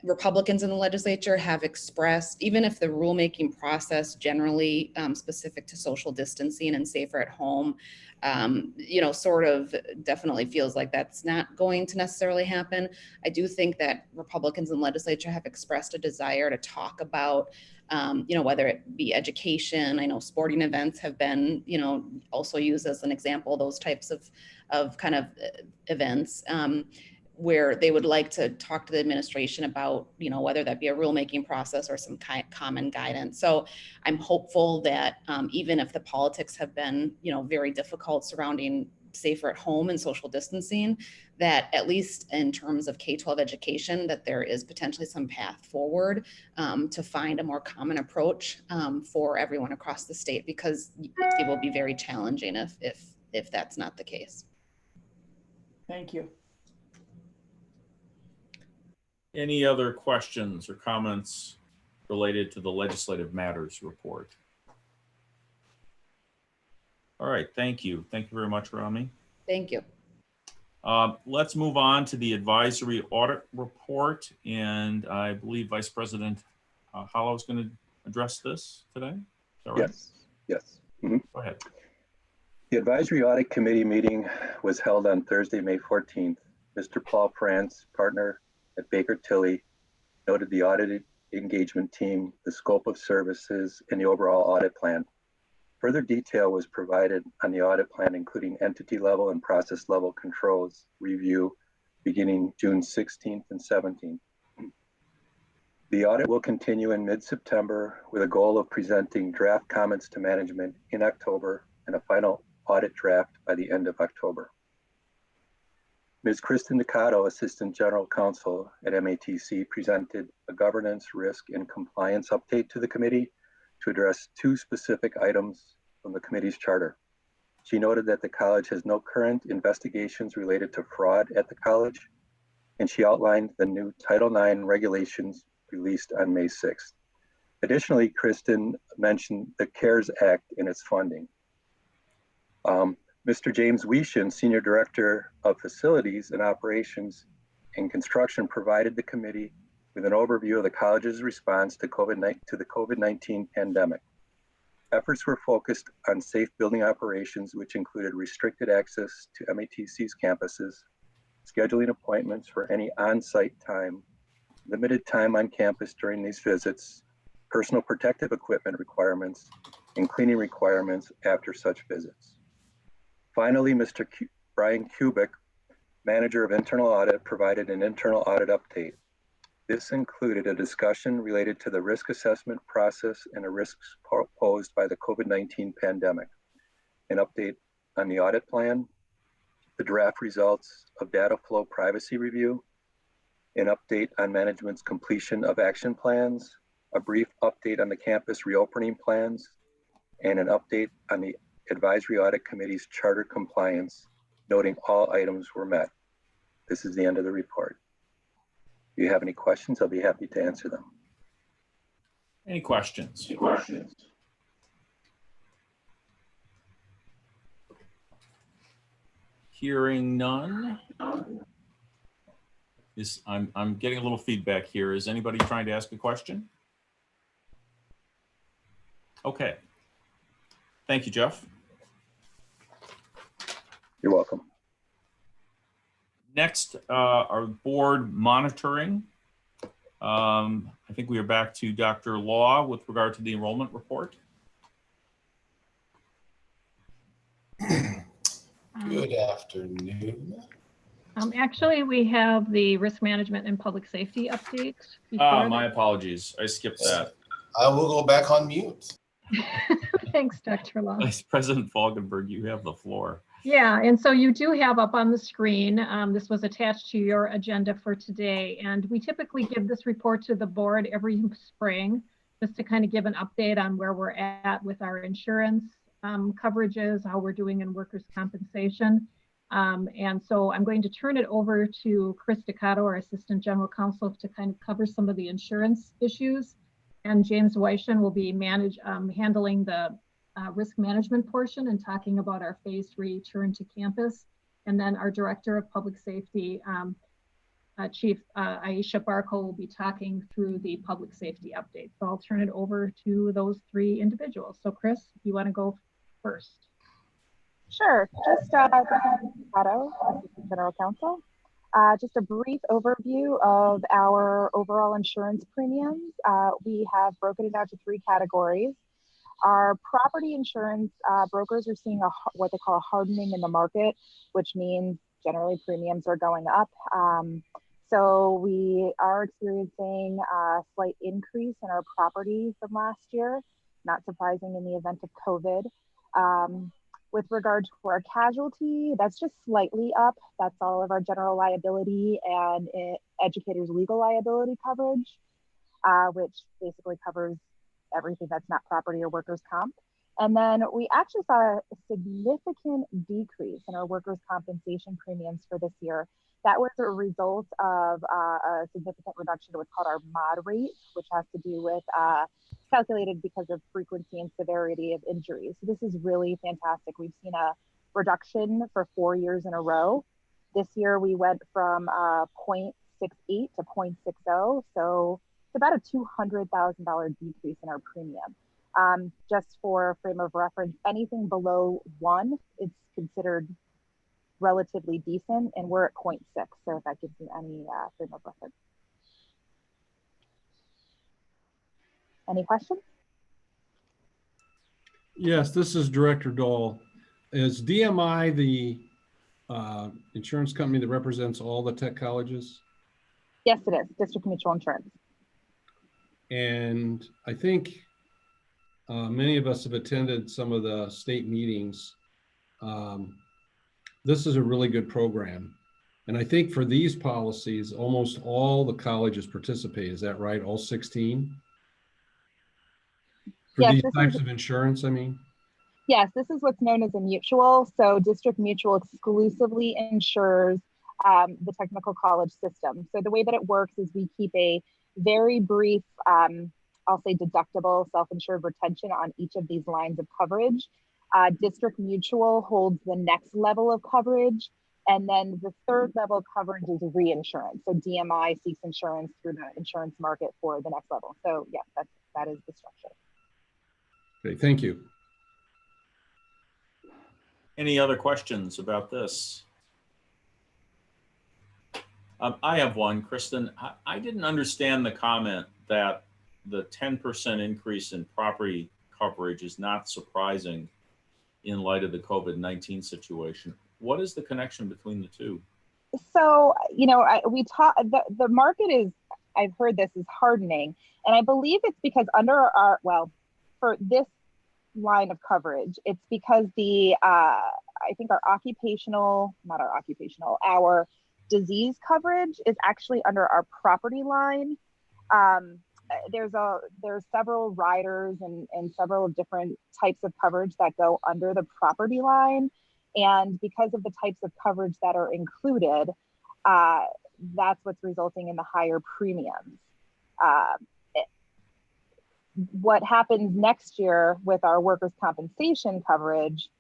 Republicans in the legislature have expressed, even if the rulemaking process generally specific to social distancing and safer at home, you know, sort of definitely feels like that's not going to necessarily happen. I do think that Republicans in the legislature have expressed a desire to talk about you know, whether it be education. I know sporting events have been, you know, also used as an example, those types of kind of events where they would like to talk to the administration about, you know, whether that be a rulemaking process or some common guidance. So I'm hopeful that even if the politics have been, you know, very difficult surrounding safer at home and social distancing, that at least in terms of K-12 education, that there is potentially some path forward to find a more common approach for everyone across the state, because it will be very challenging if that's not the case. Thank you. Any other questions or comments related to the legislative matters report? All right, thank you. Thank you very much, Rami. Thank you. Let's move on to the advisory audit report. And I believe Vice President Hollow is going to address this today. Is that right? Yes, yes. Mm-hmm. Go ahead. The advisory audit committee meeting was held on Thursday, May 14th. Mr. Paul France, partner at Baker Tilly, noted the audited engagement team, the scope of services, and the overall audit plan. Further detail was provided on the audit plan, including entity level and process level controls review beginning June 16th and 17th. The audit will continue in mid-September with a goal of presenting draft comments to management in October and a final audit draft by the end of October. Ms. Kristen Ducato, Assistant General Counsel at MATC, presented a governance, risk, and compliance update to the committee to address two specific items from the committee's charter. She noted that the college has no current investigations related to fraud at the college, and she outlined the new Title IX regulations released on May 6th. Additionally, Kristen mentioned the CARES Act and its funding. Mr. James Wieschen, Senior Director of Facilities and Operations and Construction, provided the committee with an overview of the college's response to the COVID-19 pandemic. Efforts were focused on safe building operations, which included restricted access to MATC's campuses, scheduling appointments for any on-site time, limited time on campus during these visits, personal protective equipment requirements, and cleaning requirements after such visits. Finally, Mr. Brian Kubik, Manager of Internal Audit, provided an internal audit update. This included a discussion related to the risk assessment process and the risks posed by the COVID-19 pandemic, an update on the audit plan, the draft results of data flow privacy review, an update on management's completion of action plans, a brief update on the campus reopening plans, and an update on the Advisory Audit Committee's charter compliance, noting all items were met. This is the end of the report. If you have any questions, I'll be happy to answer them. Any questions? Hearing none. I'm getting a little feedback here. Is anybody trying to ask a question? Okay. Thank you, Jeff. You're welcome. Next, our board monitoring. I think we are back to Dr. Law with regard to the enrollment report. Good afternoon. Actually, we have the risk management and public safety update. before My apologies. I skipped that. I will go back on mute. Thanks, Dr. Long. Vice President Falkenberg, you have the floor. Yeah, and so you do have up on the screen, this was attached to your agenda for today, and we typically give this report to the board every spring, just to kind of give an update on where we're at with our insurance coverages, how we're doing in workers' compensation. And so I'm going to turn it over to Chris Ducato, our Assistant General Counsel, to kind of cover some of the insurance issues. And James Weishen will be handling the risk management portion and talking about our phased return to campus. And then our Director of Public Safety, Chief Aisha Barko, will be talking through the public safety update. So I'll turn it over to those three individuals. So Chris, if you want to go first. Sure, just General Counsel. Just a brief overview of our overall insurance premiums. We have broken it out to 3 categories. Our property insurance brokers are seeing what they call a hardening in the market, which means generally premiums are going up. So we are experiencing a slight increase in our property from last year, not surprising in the event of COVID. With regard to our casualty, that's just slightly up. That's all of our general liability and educators' legal liability coverage, which basically covers everything that's not property or workers' comp. And then we actually saw a significant decrease in our workers' compensation premiums for this year. That was a result of a significant reduction to what's called our MOD rate, which has to do with calculated because of frequency and severity of injuries. So this is really fantastic. We've seen a reduction for 4 years in a row. This year we went from 0.68 to 0.60. So it's about a $200,000 decrease in our premium. Just for frame of reference, anything below 1, it's considered relatively decent, and we're at 0.6. So if that gives you any frame of reference. Any questions? Yes, this is Director Dahl. Is DMI the insurance company that represents all the tech colleges? Yes, it is. District Mutual Insurance. And I think many of us have attended some of the state meetings. This is a really good program. And I think for these policies, almost all the colleges participate. Is that right? All 16? For yes, these types of insurance, I mean? Yes, this is what's known as a mutual. So District Mutual exclusively insures the technical college system. So the way that it works is we keep a very brief, I'll say deductible self-insured retention on each of these lines of coverage. District Mutual holds the next level of coverage. And then the third level of coverage is reinsurance. So DMI seeks insurance through the insurance market for the next level. So yes, that is the structure. Okay, thank you. Any other questions about this? I have one, Kristen. I didn't understand the comment that the 10% increase in property coverage is not surprising in light of the COVID-19 situation. What is the connection between the two? So, you know, the market is, I've heard this, is hardening. And I believe it's because for this line of coverage, it's because I think our disease coverage is actually under our property line. There's several riders and several different types of coverage that go under the property line. And because of the types of coverage that are included, that's what's resulting in the higher premiums. What happens next year with our workers' compensation coverage,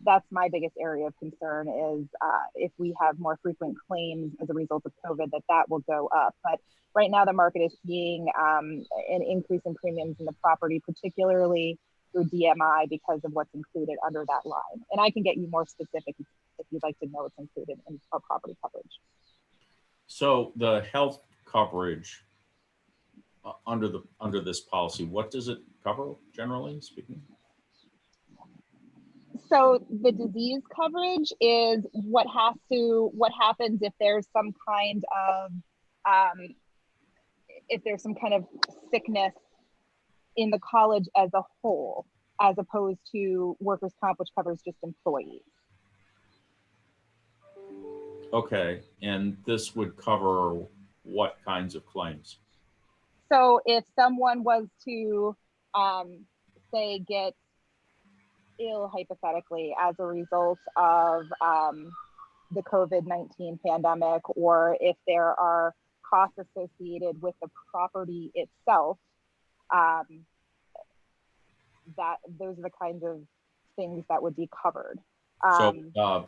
that's my biggest area of concern is if we have more frequent claims as a result of COVID, that will go up. But right now the market is seeing an increase in premiums in the property, particularly through DMI because of what's included under that line. And I can get you more specific if you'd like to know what's included in our property coverage. So the health coverage under this policy, what does it cover, generally speaking? So the disease coverage is what happens if there's some kind of sickness in the college as a whole, as opposed to workers' comp, which covers just employees. Okay, and this would cover what kinds of claims? So if someone was to, say, get ill hypothetically as a result of the COVID-19 pandemic, or if there are costs associated with the property itself, those are the kinds of things that would be covered. So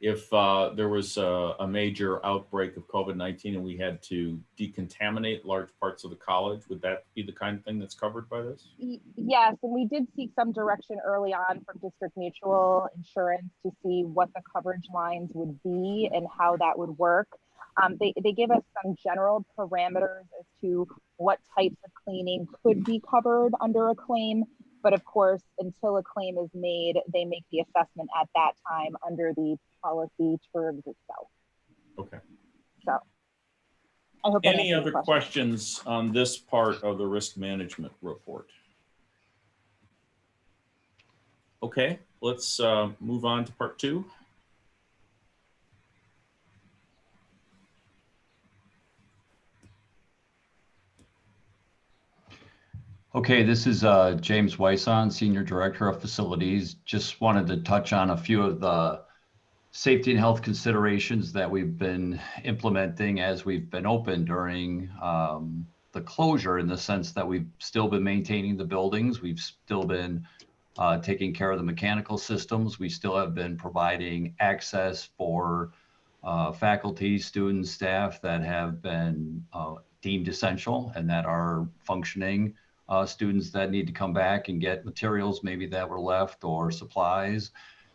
if there was a major outbreak of COVID-19 and we had to decontaminate large parts of the college, would that be the kind of thing that's covered by this? Yes, and we did seek some direction early on from District Mutual Insurance to see what the coverage lines would be and how that would work. They give us some general parameters as to what types of cleaning could be covered under a claim. But of course, until a claim is made, they make the assessment at that time under the policy terms itself. Okay. So I hope that Any answers other your question. questions on this part of the risk management report? Okay, let's move on to part 2. Okay, this is James Wyson, Senior Director of Facilities. Just wanted to touch on a few of the safety and health considerations that we've been implementing as we've been open during the closure, in the sense that we've still been maintaining the buildings. We've still been taking care of the mechanical systems. We still have been providing access for faculty, students, staff that have been deemed essential and that are functioning. Students that need to come back and get materials maybe that were left, or supplies.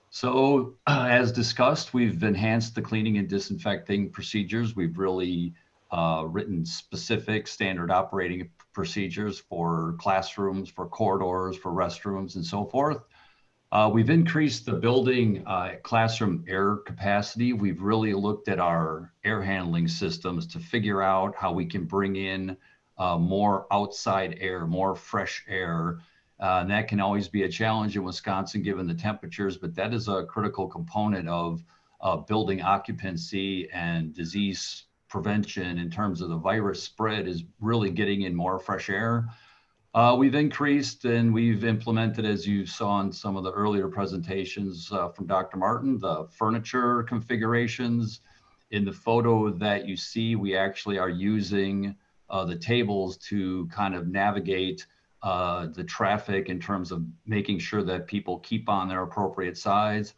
So as discussed, we've enhanced the cleaning and disinfecting procedures. We've really written specific standard operating procedures for classrooms, for corridors, for restrooms, and so forth. We've increased the building classroom air capacity. We've really looked at our air handling systems to figure out how we can bring in more outside air, more fresh air. And that can always be a challenge in Wisconsin given the temperatures, but that is a critical component of building occupancy and disease prevention in terms of the virus spread, is really getting in more fresh air. We've increased and we've implemented, as you saw in some of the earlier presentations from Dr. Martin, the furniture configurations. In the photo that you see, we actually are using the tables to kind of navigate the traffic in terms of making sure that people keep on their appropriate sides.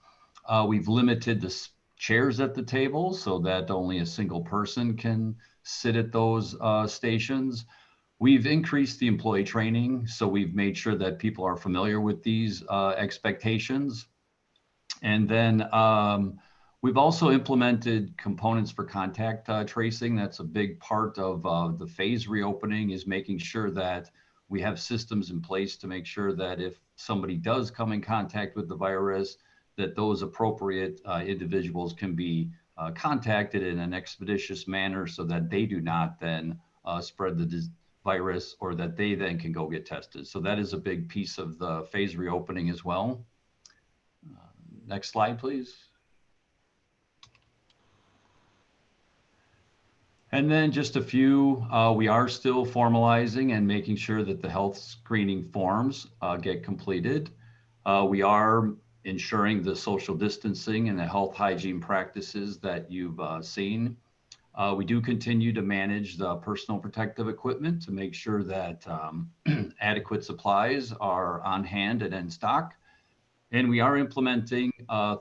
We've limited the chairs at the table so that only a single person can sit at those stations. We've increased the employee training, so we've made sure that people are familiar with these expectations. And then we've also implemented components for contact tracing. That's a big part of the phase reopening, is making sure that we have systems in place to make sure that if somebody does come in contact with the virus, that those appropriate individuals can be contacted in an expeditious manner so that they do not then spread the virus, or that they then can go get tested. So that is a big piece of the phase reopening as well. Next slide, please. And then just a few, we are still formalizing and making sure that the health screening forms get completed. We are ensuring the social distancing and the health hygiene practices that you've seen. We do continue to manage the personal protective equipment to make sure that adequate supplies are on hand and in stock. And we are implementing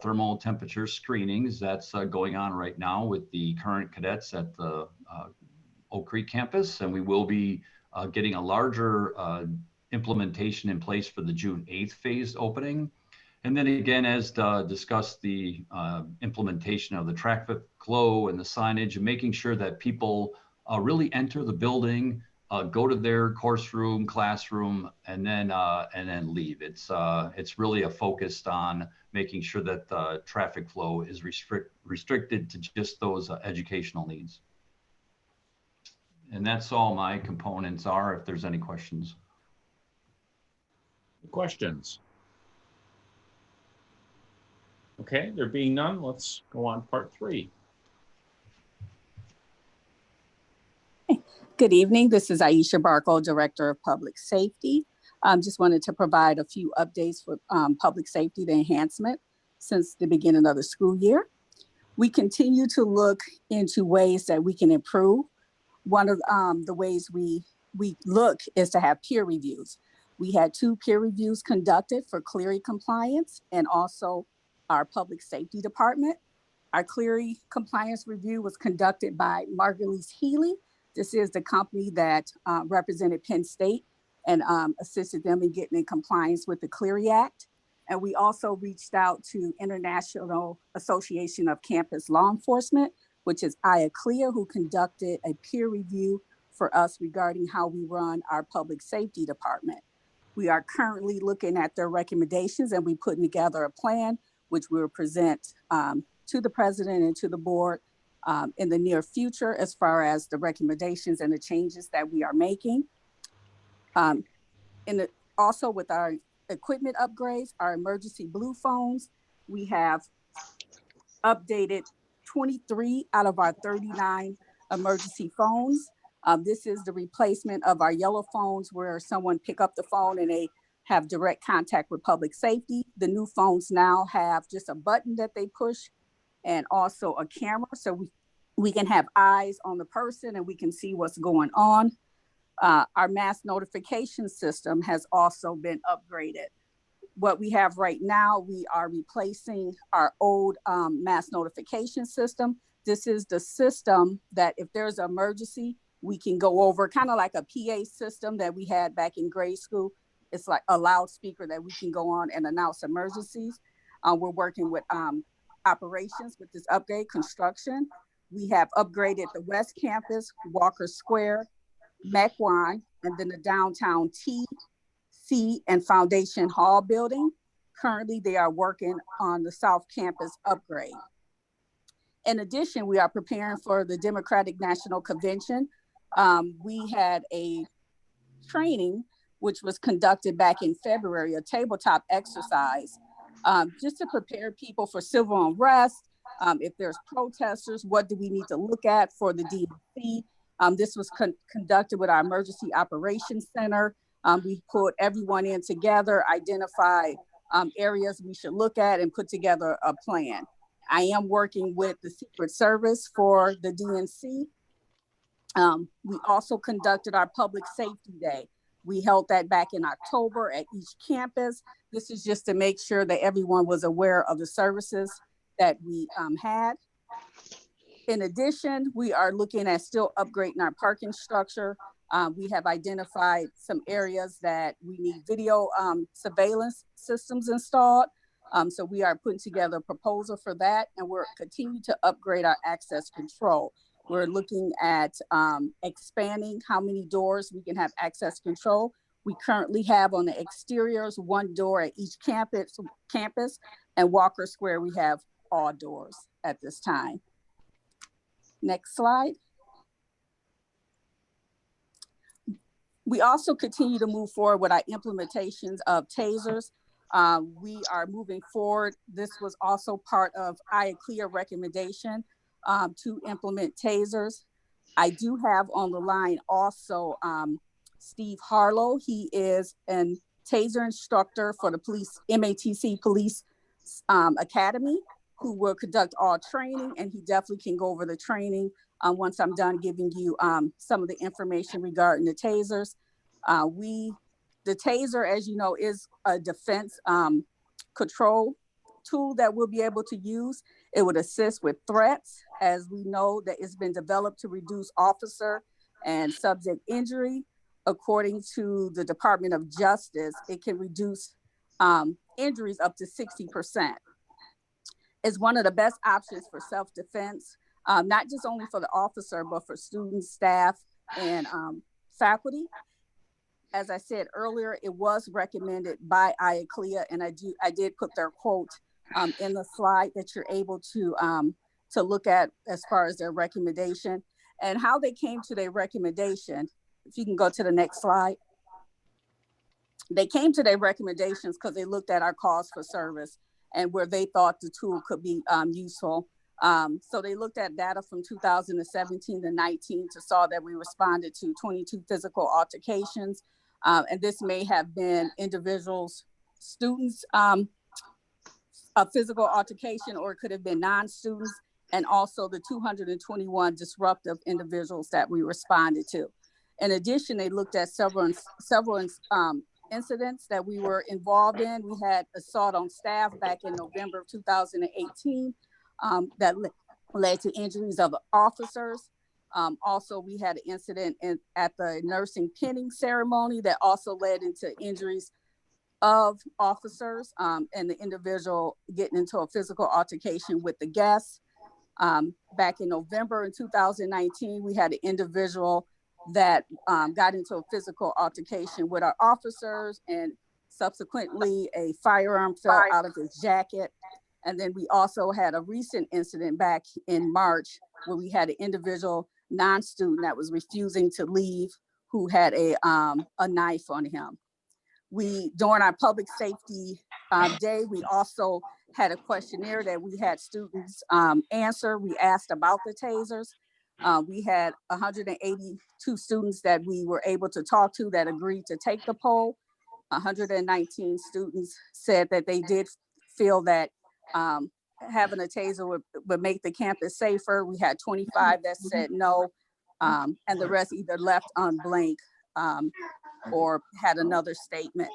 thermal temperature screenings. That's going on right now with the current cadets at the Oak Creek campus. And we will be getting a larger implementation in place for the June 8th phase opening. And then again, as discussed, the implementation of the traffic flow and the signage, and making sure that people really enter the building go to their course room, classroom, and then leave. It's really a focused on making sure that the traffic flow is restricted to just those educational needs. And that's all my components are, if there's any questions. Questions? Okay, there being none, let's go on part 3. Good evening. This is Aisha Barco, Director of Public Safety. Just wanted to provide a few updates for public safety, the enhancement since the beginning of the school year. We continue to look into ways that we can improve. One of the ways we look is to have peer reviews. We had 2 peer reviews conducted for Clery compliance and also our public safety department. Our Clery compliance review was conducted by Margulies Healy. This is the company that represented Penn State and assisted them in getting in compliance with the Clery Act. And we also reached out to International Association of Campus Law Enforcement, which is IACLEA, who conducted a peer review for us regarding how we run our public safety department. We are currently looking at their recommendations, and we're putting together a plan, which we will present to the president and to the board in the near future as far as the recommendations and the changes that we are making. Also with our equipment upgrades, our emergency blue phones, we have updated 23 out of our 39 emergency phones. This is the replacement of our yellow phones where someone pick up the phone and they have direct contact with public safety. The new phones now have just a button that they push and also a camera, so we can have eyes on the person and we can see what's going on. Our mass notification system has also been upgraded. What we have right now, we are replacing our old mass notification system. This is the system that if there's an emergency, we can go over, kind of like a PA system that we had back in grade school. It's like a loudspeaker that we can go on and announce emergencies. We're working with operations with this upgrade construction. We have upgraded the West Campus, Walker Square, Mequon, and then the downtown T, C, and Foundation Hall building. Currently, they are working on the South Campus upgrade. In addition, we are preparing for the Democratic National Convention. We had a training which was conducted back in February, a tabletop exercise, just to prepare people for civil unrest. If there's protesters, what do we need to look at for the DNC? This was conducted with our Emergency Operations Center. We put everyone in together, identify areas we should look at and put together a plan. I am working with the Secret Service for the DNC. We also conducted our Public Safety Day. We held that back in October at each campus. This is just to make sure that everyone was aware of the services that we had. In addition, we are looking at still upgrading our parking structure. We have identified some areas that we need video surveillance systems installed. So we are putting together a proposal for that, and we're continuing to upgrade our access control. We're looking at expanding how many doors we can have access control. We currently have on the exteriors 1 door at each campus, and Walker Square, we have all doors at this time. Next slide. We also continue to move forward with our implementations of tasers. We are moving forward. This was also part of IACLEA recommendation to implement tasers. I do have on the line also Steve Harlow. He is a Taser instructor for the police, MATC Police Academy, who will conduct all training, and he definitely can go over the training once I'm done giving you some of the information regarding the tasers. The taser, as you know, is a defense control tool that we'll be able to use. It would assist with threats, as we know that it's been developed to reduce officer and subject injury. According to the Department of Justice, it can reduce injuries up to 60%. It's one of the best options for self-defense, not just only for the officer, but for students, staff, and faculty. As I said earlier, it was recommended by IACLEA, and I did put their quote in the slide that you're able to look at as far as their recommendation and how they came to their recommendation. If you can go to the next slide. They came to their recommendations because they looked at our cost for service and where they thought the tool could be useful. So they looked at data from 2017 to 19 to saw that we responded to 22 physical altercations. And this may have been individuals, students, a physical altercation, or it could have been non-students, and also the 221 disruptive individuals that we responded to. In addition, they looked at several incidents that we were involved in. We had assault on staff back in November of 2018 that led to injuries of officers. Also, we had an incident at the nursing pinning ceremony that also led into injuries of officers and the individual getting into a physical altercation with the guests. Back in November in 2019, we had an individual that got into a physical altercation with our officers, and subsequently a firearm fell out of his jacket. And then we also had a recent incident back in March where we had an individual non-student that was refusing to leave who had a knife on him. During our public safety day, we also had a questionnaire that we had students answer. We asked about the tasers. We had 182 students that we were able to talk to that agreed to take the poll. 119 students said that they did feel that having a taser would make the campus safer. We had 25 that said no, and the rest either left on blank or had another statement.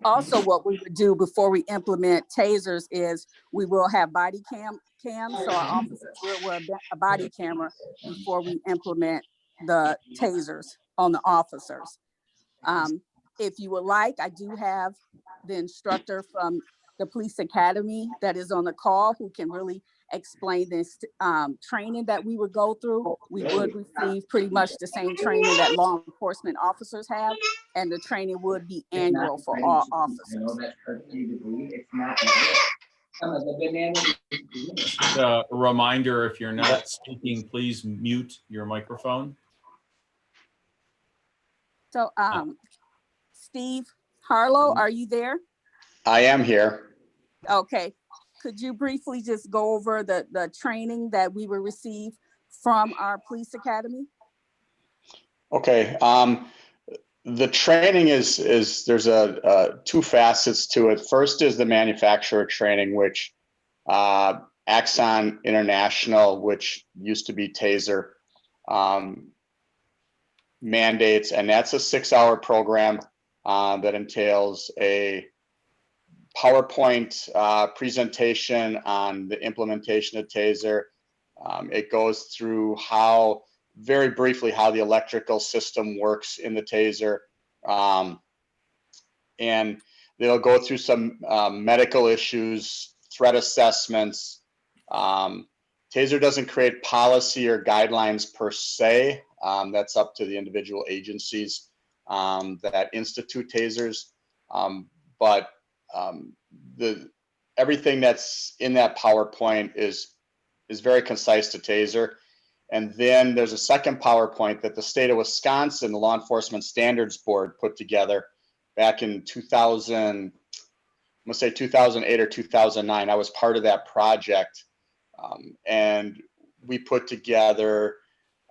Also, what we would do before we implement tasers is we will have body cams, so our officers will wear a body camera before we implement the tasers on the officers. If you would like, I do have the instructor from the police academy that is on the call who can really explain this training that we would go through. We would receive pretty much the same training that law enforcement officers have, and the training would be annual for all officers. A reminder, if you're not speaking, please mute your microphone. So Steve Harlow, are you there? I am here. Okay. Could you briefly just go over the training that we will receive from our police academy? Okay. The training is there's two facets to it. First is the manufacturer training, which Axon International, which used to be Taser, mandates, and that's a 6-hour program that entails a PowerPoint presentation on the implementation of Taser. It goes through very briefly how the electrical system works in the Taser. And they'll go through some medical issues, threat assessments. Taser doesn't create policy or guidelines per se. That's up to the individual agencies that institute Tasers. But everything that's in that PowerPoint is very concise to Taser. And then there's a second PowerPoint that the state of Wisconsin, the Law Enforcement Standards Board, put together back in 2008 or 2009. I was part of that project. And we put together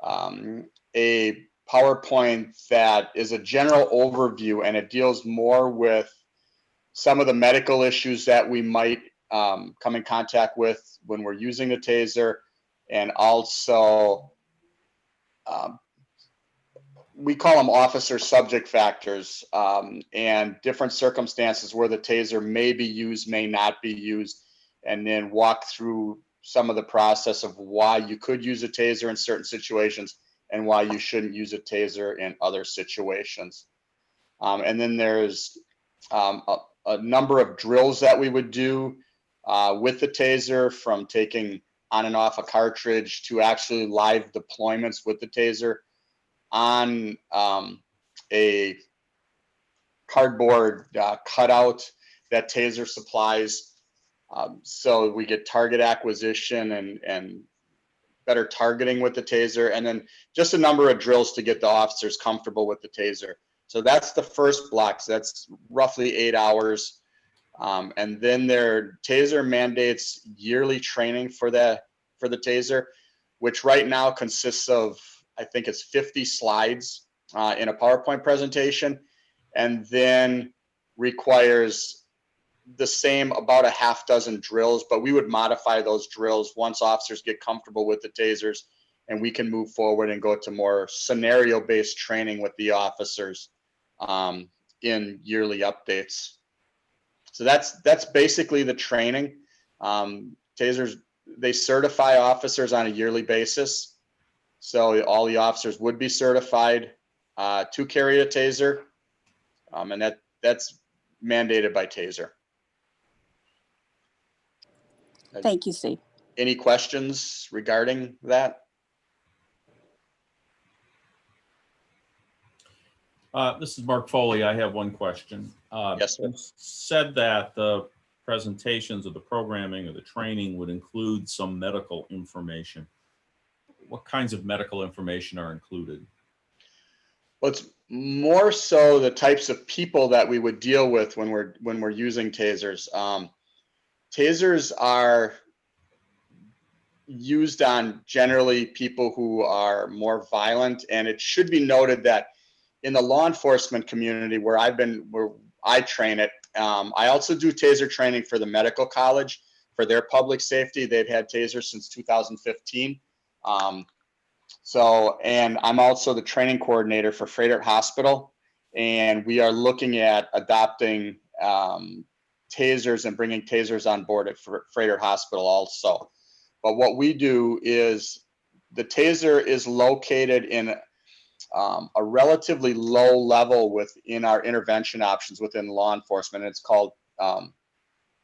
a PowerPoint that is a general overview, and it deals more with some of the medical issues that we might come in contact with when we're using the Taser, and also we call them officer subject factors, and different circumstances where the Taser may be used, may not be used, and then walk through some of the process of why you could use a Taser in certain situations and why you shouldn't use a Taser in other situations. And then there's a number of drills that we would do with the Taser, from taking on and off a cartridge to actually live deployments with the Taser. on a cardboard cutout that Taser supplies. So we get target acquisition and better targeting with the Taser, and then just a number of drills to get the officers comfortable with the Taser. So that's the first block. So that's roughly 8 hours. And then their Taser mandates yearly training for the Taser, which right now consists of, I think it's 50 slides in a PowerPoint presentation, and then requires the same about a half dozen drills, but we would modify those drills once officers get comfortable with the Tasers, and we can move forward and go to more scenario-based training with the officers in yearly updates. So that's basically the training. Tasers, they certify officers on a yearly basis. So all the officers would be certified to carry a Taser, and that's mandated by Taser. Thank you, Steve. Any questions regarding that? This is Mark Foley. I have one question. Yes, sir. You said that the presentations of the programming or the training would include some medical information. What kinds of medical information are included? Well, it's more so the types of people that we would deal with when we're using Tasers. Tasers are used on generally people who are more violent, and it should be noted that in the law enforcement community where I train it, I also do Taser training for the medical college for their public safety. They've had Tasers since 2015. And I'm also the training coordinator for Freighter Hospital, and we are looking at adopting Tasers and bringing Tasers on board at Freighter Hospital also. But what we do is the Taser is located in a relatively low level within our intervention options within law enforcement. It's called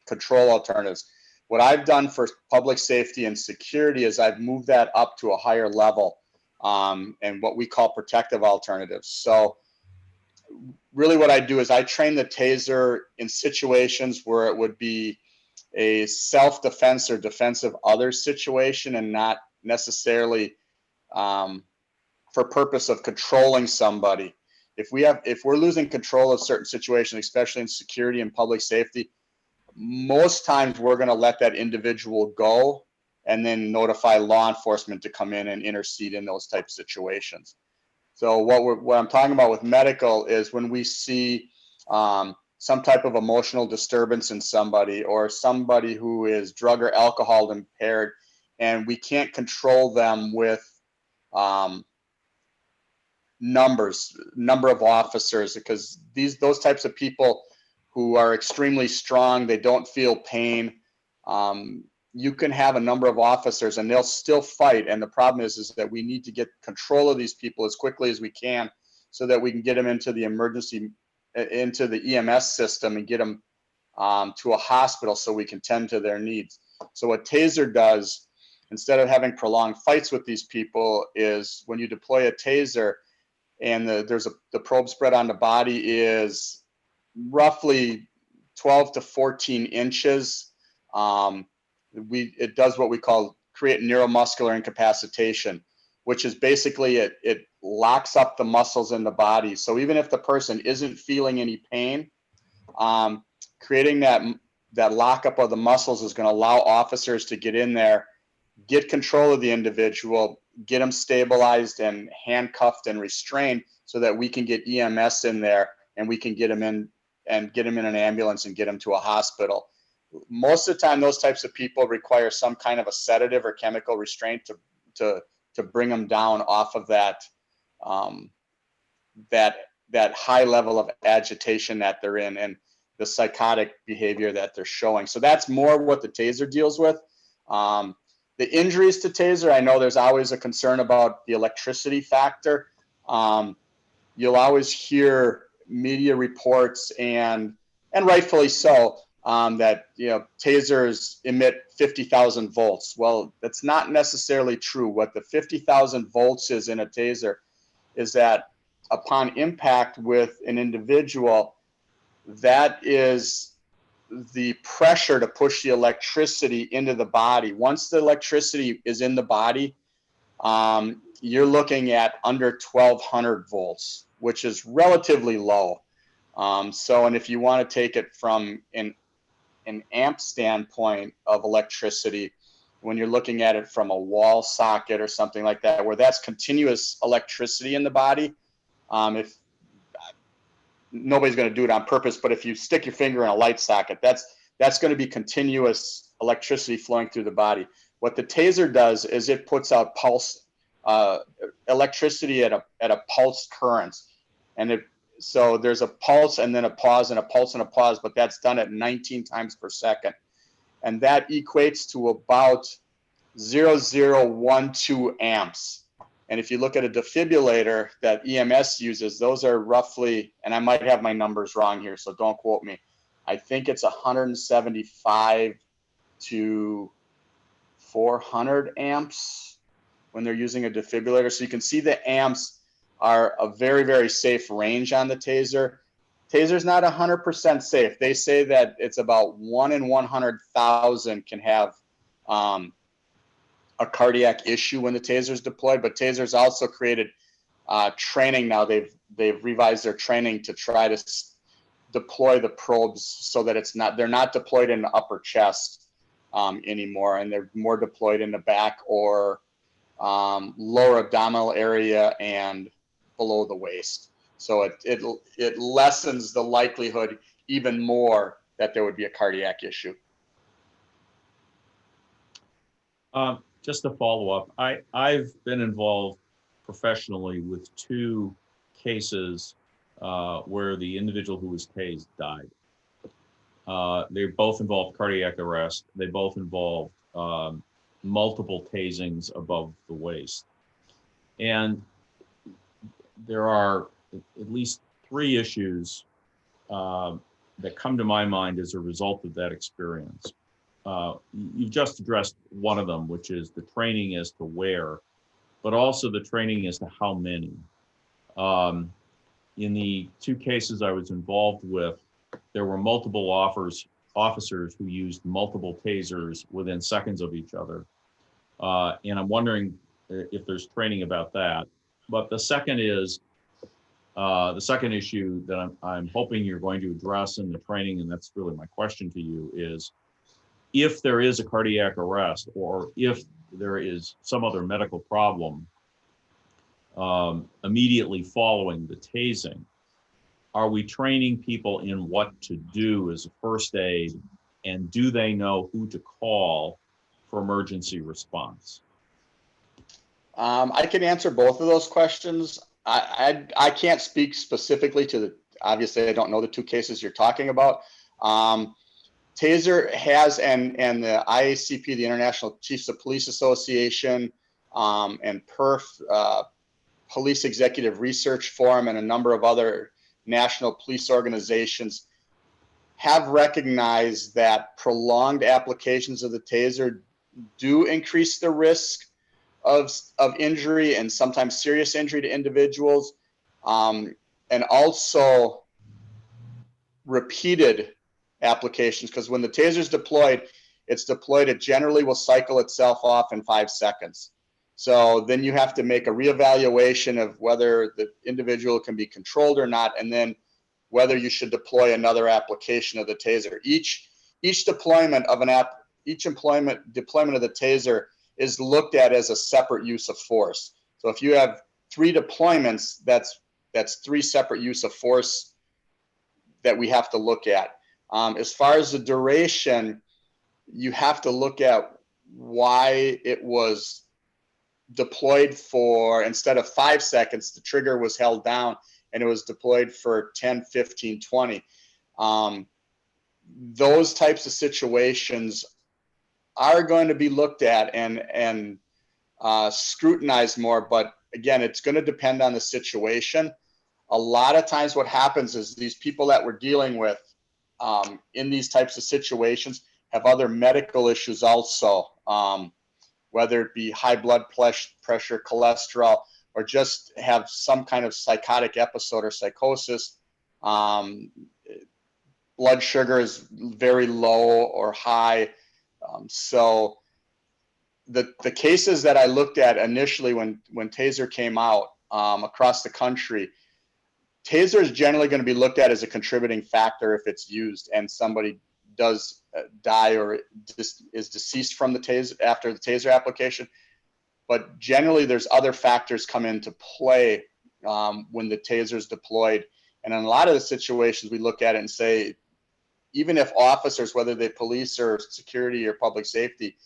control alternatives. What I've done for public safety and security is I've moved that up to a higher level and what we call protective alternatives. So really what I do is I train the Taser in situations where it would be a self-defense or defense of others situation, and not necessarily for purpose of controlling somebody. If we're losing control of certain situations, especially in security and public safety, most times we're going to let that individual go and then notify law enforcement to come in and intercede in those type of situations. So what I'm talking about with medical is when we see some type of emotional disturbance in somebody, or somebody who is drug or alcohol impaired, and we can't control them with number of officers, because those types of people who are extremely strong, they don't feel pain. You can have a number of officers and they'll still fight. And the problem is that we need to get control of these people as quickly as we can so that we can get them into the EMS system and get them to a hospital so we can tend to their needs. So what Taser does, instead of having prolonged fights with these people, is when you deploy a Taser and the probe spread on the body is roughly 12 to 14 inches. It does what we call create neuromuscular incapacitation, which is basically it locks up the muscles in the body. So even if the person isn't feeling any pain, creating that lockup of the muscles is going to allow officers to get in there, get control of the individual, get them stabilized and handcuffed and restrained so that we can get EMS in there and we can get them in and get them in an ambulance and get them to a hospital. Most of the time, those types of people require some kind of a sedative or chemical restraint to bring them down off of that high level of agitation that they're in and the psychotic behavior that they're showing. So that's more what the Taser deals with. The injuries to Taser, I know there's always a concern about the electricity factor. You'll always hear media reports, and rightfully so, that Tasers emit 50,000 volts. Well, that's not necessarily true. What the 50,000 volts is in a Taser is that upon impact with an individual, that is the pressure to push the electricity into the body. Once the electricity is in the body, you're looking at under 1200 volts, which is relatively low. And if you want to take it from an amp standpoint of electricity, when you're looking at it from a wall socket or something like that, where that's continuous electricity in the body, if nobody's going to do it on purpose, but if you stick your finger in a light socket, that's going to be continuous electricity flowing through the body. What the taser does is it puts out pulse electricity at a pulse current, and so there's a pulse and then a pause and a pulse and a pause, but that's done at 19 times per second, and that equates to about 0.0012 amps. And if you look at a defibrillator that EMS uses, those are roughly, and I might have my numbers wrong here, so don't quote me, I think it's 175 to 400 amps when they're using a defibrillator. So you can see the amps are a very, very safe range on the taser. Taser's not 100% safe. They say that it's about 1 in 100,000 can have a cardiac issue when the taser's deployed, but Taser's also created training now. They've revised their training to try to deploy the probes so that they're not deployed in the upper chest anymore, and they're more deployed in the back or lower abdominal area and below the waist. So it lessens the likelihood even more that there would be a cardiac issue. Just to follow up, I've been involved professionally with 2 cases where the individual who was tased died. They both involved cardiac arrest. They both involved multiple tasings above the waist. And there are at least 3 issues that come to my mind as a result of that experience. You've just addressed one of them, which is the training as to where, but also the training as to how many. In the 2 cases I was involved with, there were multiple officers who used multiple tasers within seconds of each other. And I'm wondering if there's training about that. But the second is, the second issue that I'm hoping you're going to address in the training, and that's really my question to you, is if there is a cardiac arrest or if there is some other medical problem immediately following the tasing, are we training people in what to do as a first aid, and do they know who to call for emergency response? I can answer both of those questions. I can't speak specifically to obviously I don't know the 2 cases you're talking about. Taser has, and the IACP, the International Chiefs of Police Association, and PERF, Police Executive Research Forum, and a number of other national police organizations have recognized that prolonged applications of the taser do increase the risk of injury and sometimes serious injury to individuals, and also repeated applications, because when the taser is deployed, it generally will cycle itself off in 5 seconds. So then you have to make a reevaluation of whether the individual can be controlled or not, and then whether you should deploy another application of the taser. Each deployment of deployment of the taser is looked at as a separate use of force. So if you have 3 deployments, that's 3 separate use of force that we have to look at. As far as the duration, you have to look at why it was deployed for, instead of 5 seconds, the trigger was held down and it was deployed for 10, 15, 20. Those types of situations are going to be looked at and scrutinized more, but again, it's going to depend on the situation. A lot of times what happens is these people that we're dealing with in these types of situations have other medical issues also, whether it be high blood pressure, cholesterol, or just have some kind of psychotic episode or psychosis. Blood sugar is very low or high. So the cases that I looked at initially when Taser came out across the country, Taser is generally going to be looked at as a contributing factor if it's used and somebody does die or is deceased from the Taser after the Taser application. But generally, there's other factors come into play when the Taser is deployed. And in a lot of the situations, we look at it and say, even if officers, whether they police or security or public safety,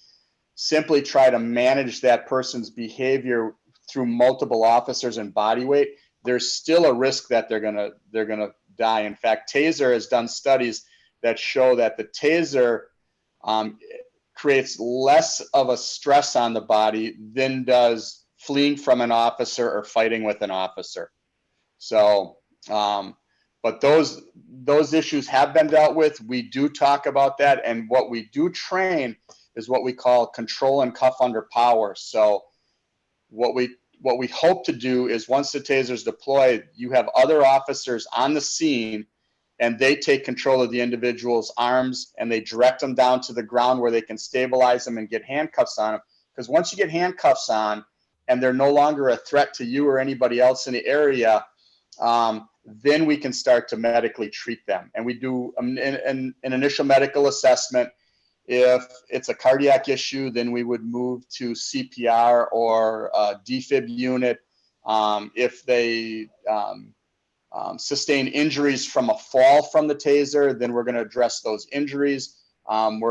simply try to manage that person's behavior through multiple officers and body weight, there's still a risk that they're gonna die. In fact, Taser has done studies that show that the Taser creates less of a stress on the body than does fleeing from an officer or fighting with an officer. So, but those issues have been dealt with. We do talk about that, and what we do train is what we call control and cuff under power. So what we hope to do is once the Taser is deployed, you have other officers on the scene and they take control of the individual's arms and they direct them down to the ground where they can stabilize them and get handcuffs on them. Because once you get handcuffs on and they're no longer a threat to you or anybody else in the area, then we can start to medically treat them. And we do an initial medical assessment. If it's a cardiac issue, then we would move to CPR or a defib unit. If they sustain injuries from a fall from the Taser, then we're going to address those injuries. I'm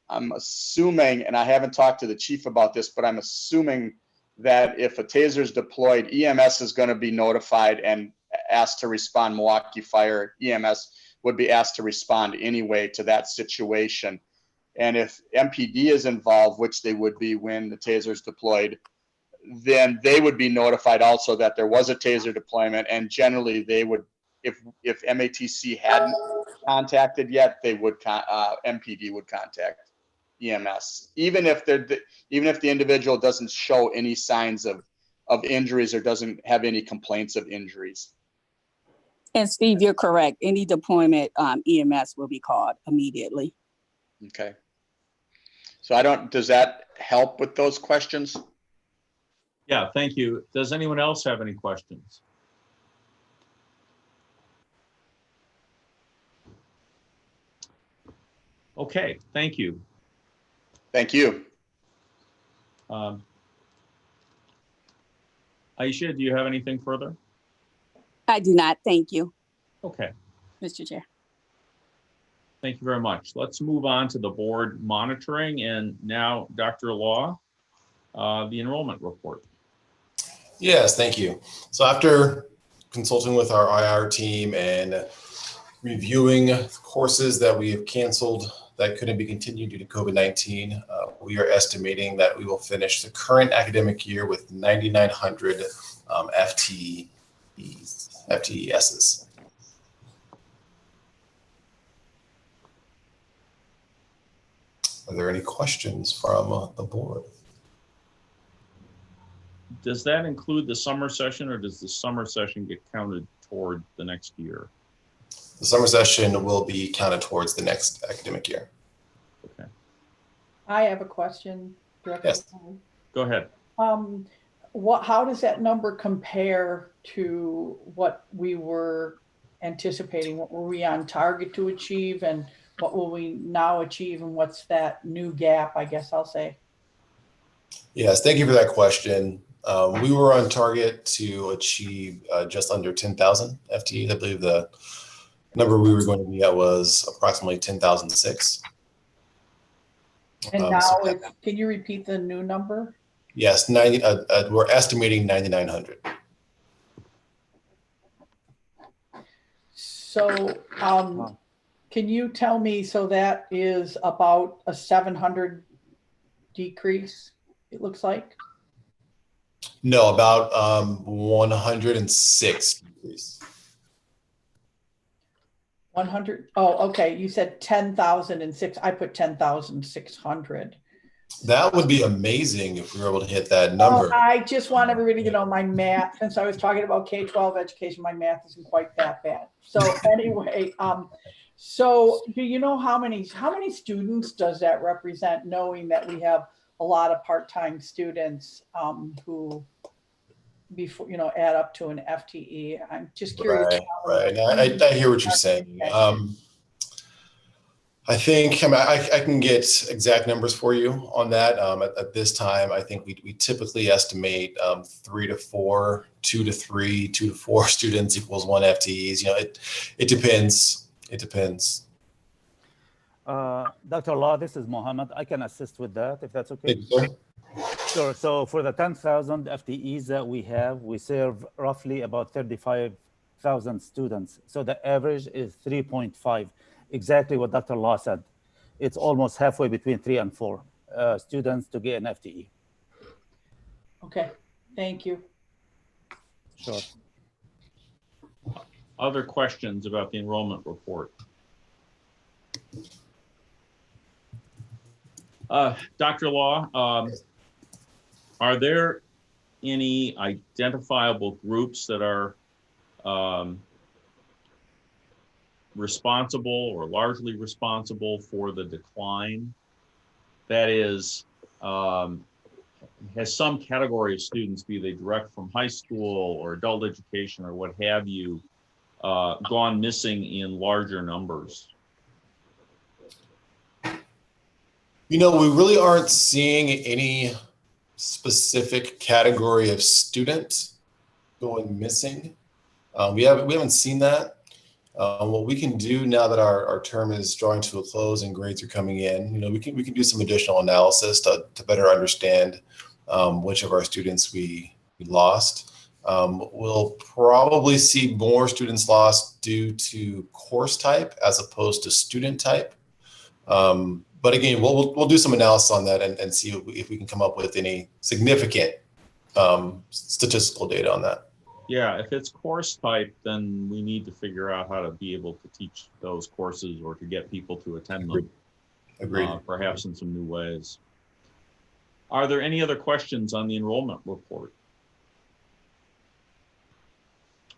assuming, and I haven't talked to the chief about this, but I'm assuming that if a Taser is deployed, EMS is going to be notified and asked to respond. Milwaukee Fire EMS would be asked to respond anyway to that situation. And if MPD is involved, which they would be when the Taser is deployed, then they would be notified also that there was a Taser deployment. And generally they would, if MATC hadn't contacted yet, they would, MPD would contact EMS, even if the individual doesn't show any signs of injuries or doesn't have any complaints of injuries. And Steve, you're correct. Any deployment, EMS will be called immediately. Okay. So does that help with those questions? Yeah, thank you. Does anyone else have any questions? Okay, thank you. Thank you. Aisha, do you have anything further? I do not. Thank you. Okay. Mr. Chair. Thank you very much. Let's move on to the board monitoring. And now, Dr. Law, the enrollment report. Yes, thank you. So after consulting with our IR team and reviewing courses that we have canceled that couldn't be continued due to COVID-19, we are estimating that we will finish the current academic year with 9,900 FTESs. Are there any questions from the board? Does that include the summer session, or does the summer session get counted toward the next year? The summer session will be counted towards the next academic year. Okay. I have a question, Director. Yes. Go ahead. How does that number compare to what we were anticipating? What were we on target to achieve, and what will we now achieve, and what's that new gap, I guess I'll say? Yes, thank you for that question. We were on target to achieve just under 10,000 FTEs. I believe the number we were going to be at was approximately 10,006. And now, can you repeat the new number? Yes, we're estimating 9,900. So can you tell me, so that is about a 700 decrease, it looks like? No, about 106 decrease. 100, oh, okay, you said 10,006, I put 10,600. That would be amazing if we were able to hit that Oh, number. I just want everybody to know my math, since I was talking about K-12 education, my math isn't quite that bad. So anyway, so do you know how many students does that represent, knowing that we have a lot of part-time students who before, add up to an FTE? I'm just curious. Right. I hear what you're saying. I think I can get exact numbers for you on that. At this time, I think we typically estimate 3 to 4, 2 to 3, 2 to 4 students equals 1 FTEs. It depends. It depends. Dr. Law, this is Mohammed. I can assist with that if that's okay. Thank you, sir. Sure. So for the 10,000 FTEs that we have, we serve roughly about 35,000 students. So the average is 3.5. Exactly what Dr. Law said. It's almost halfway between 3 and 4 students to get an FTE. Okay, thank you. Sure. Other questions about the enrollment report? Dr. Law, are there any identifiable groups that are responsible or largely responsible for the decline? That is, has some category of students, be they direct from high school or adult education or what have you, gone missing in larger numbers? We really aren't seeing any specific category of student going missing. We haven't seen that. What we can do now that our term is drawing to a close and grades are coming in, we can do some additional analysis to better understand which of our students we lost. We'll probably see more students lost due to course type as opposed to student type. But again, we'll do some analysis on that and see if we can come up with any significant statistical data on that. Yeah, if it's course type, then we need to figure out how to be able to teach those courses or to get people to attend them. Agreed. Perhaps in some new ways. Are there any other questions on the enrollment report?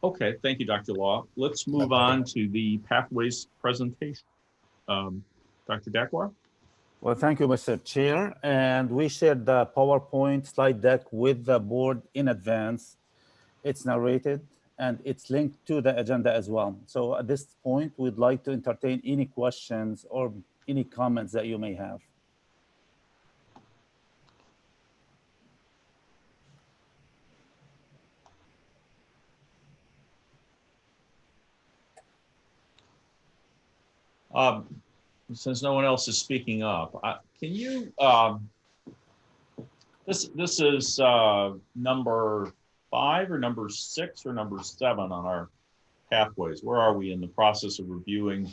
Okay, thank you, Dr. Law. Let's move on to the pathways presentation. Dr. Dakwar? Well, thank you, Mr. Chair. And we shared the PowerPoint slide deck with the board in advance. It's narrated and it's linked to the agenda as well. So at this point, we'd like to entertain any questions or any comments that you may have. Since no one else is speaking up, can you, this is number 5 or number 6 or number 7 on our pathways? Where are we in the process of reviewing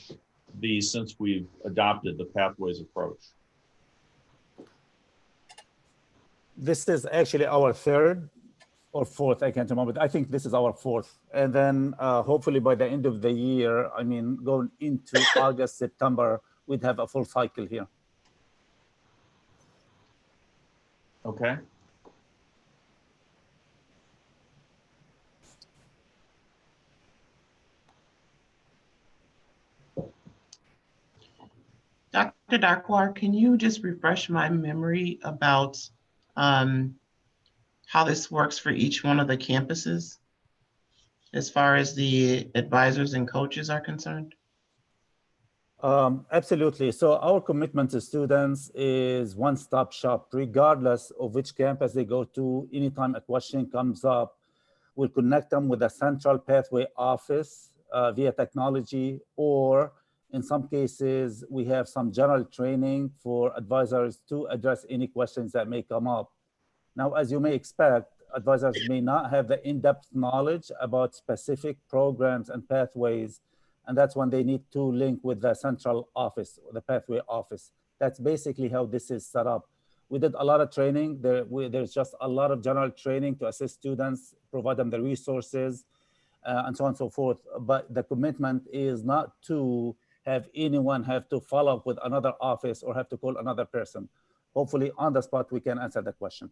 these since we've adopted the pathways approach? This is actually our 3rd or 4th, I can't remember. I think this is our 4th. And then hopefully by the end of the year, I mean, going into August, September, we'd have a full cycle here. Okay. Dr. Dakwar, can you just refresh my memory about how this works for each one of the campuses as far as the advisors and coaches are concerned? Absolutely. So our commitment to students is one-stop shop, regardless of which campus they go to. Anytime a question comes up, we'll connect them with a central pathway office via technology, or in some cases, we have some general training for advisors to address any questions that may come up. Now, as you may expect, advisors may not have the in-depth knowledge about specific programs and pathways, and that's when they need to link with the central office, or the pathway office. That's basically how this is set up. We did a lot of training. There's just a lot of general training to assist students, provide them the resources, and so on and so forth. But the commitment is not to have anyone have to follow up with another office or have to call another person. hopefully on the spot we can answer the question.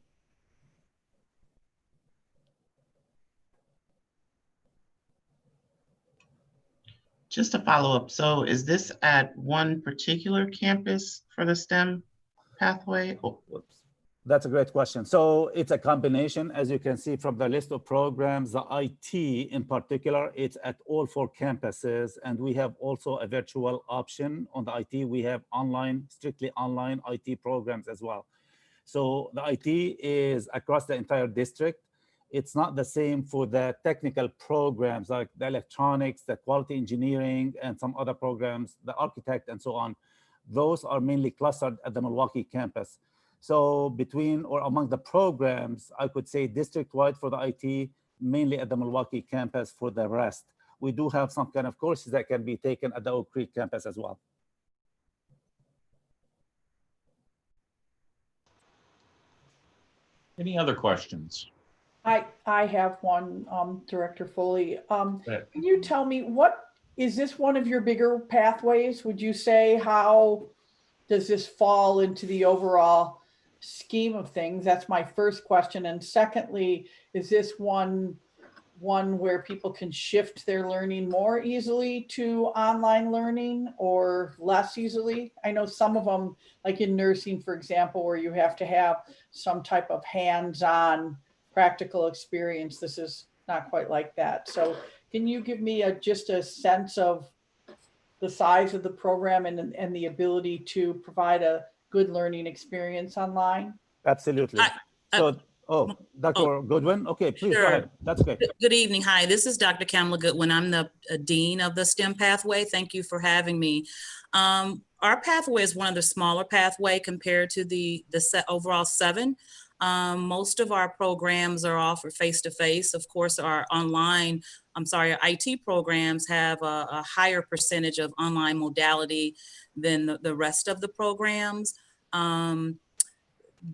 Just to follow up, so is this at one particular campus for the STEM pathway? Oh, whoops. That's a great question. So it's a combination, as you can see from the list of programs, the IT in particular, it's at all 4 campuses. And we have also a virtual option on the IT. We have online, strictly online IT programs as well. So the IT is across the entire district. It's not the same for the technical programs like the electronics, the quality engineering, and some other programs, the architect and so on. Those are mainly clustered at the Milwaukee campus. So between or among the programs, I could say district-wide for the IT, mainly at the Milwaukee campus for the rest. We do have some kind of courses that can be taken at the Oak Creek campus as well. Any other questions? I have one, Director Foley. Can you tell me, is this one of your bigger pathways? Would you say, how does this fall into the overall scheme of things? That's my first question. And secondly, is this one where people can shift their learning more easily to online learning or less easily? I know some of them, like in nursing, for example, where you have to have some type of hands-on practical experience. This is not quite like that. So can you give me just a sense of the size of the program and the ability to provide a good learning experience online? Absolutely. Dr. Goodwin. Okay, please go ahead. That's great. Good evening. Hi, this is Dr. Kamala Goodwin. I'm the Dean of the STEM pathway. Thank you for having me. Our pathway is one of the smaller pathway compared to the overall 7. Most of our programs are offered face-to-face. Of course, our IT programs have a higher percentage of online modality than the rest of the programs.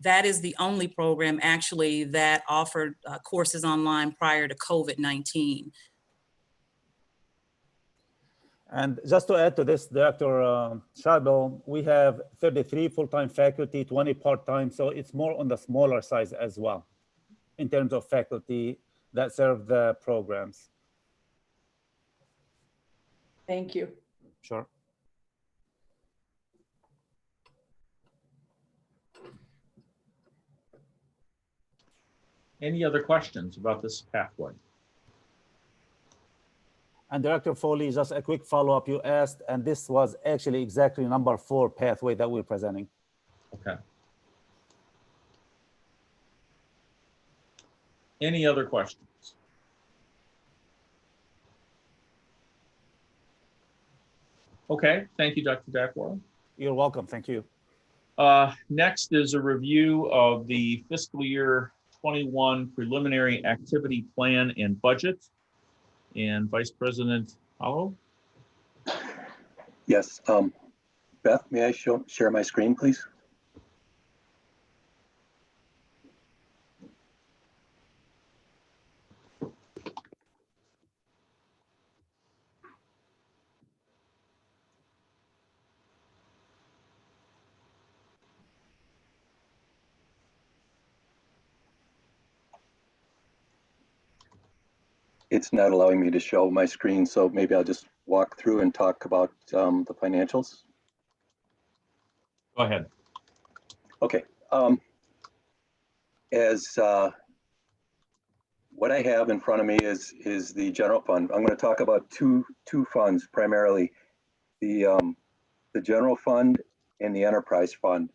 That is the only program actually that offered courses online prior to COVID-19. And just to add to this, Dr. Shadel, we have 33 full-time faculty, 20 part-time, so it's more on the smaller size as well in terms of faculty that serve the programs. Thank you. Sure. Any other questions about this pathway? And Director Foley, just a quick follow-up you asked, and this was actually exactly number 4 pathway that we're presenting. Okay. Any other questions? Okay, thank you, Dr. Dackwell. You're welcome, thank you. Next is a review of the fiscal year 21 preliminary activity plan and budget. And Vice President Hollow? Yes. Beth, may I share my screen, please? It's not allowing me to show my screen, so maybe I'll just walk through and talk about the financials. Go ahead. Okay. What I have in front of me is the general fund. I'm going to talk about two funds primarily, the general fund and the enterprise fund.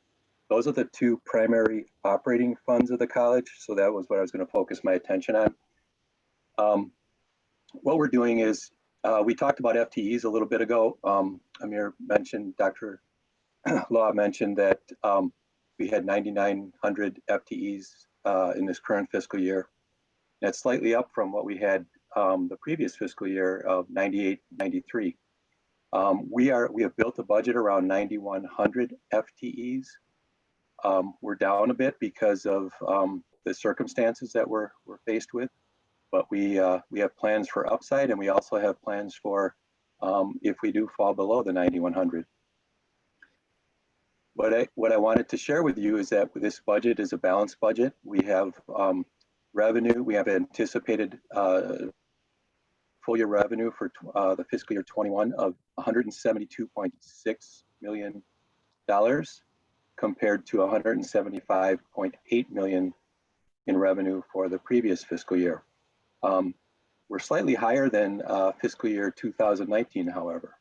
Those are the 2 primary operating funds of the college. So that was what I was going to focus my attention on. What we're doing is, we talked about FTEs a little bit ago. Amir mentioned, Dr. Law mentioned that we had 9,900 FTEs in this current fiscal year. That's slightly up from what we had the previous fiscal year of 93. We have built a budget around 9,100 FTEs. We're down a bit because of the circumstances that we're faced with. But we have plans for upside, and we also have plans for if we do fall below the 9,100. what I wanted to share with you is that this budget is a balanced budget. We have revenue. We have anticipated full year revenue for the fiscal year 21 of $172.6 million compared to $175.8 million in revenue for the previous fiscal year. We're slightly higher than fiscal year 2019, however.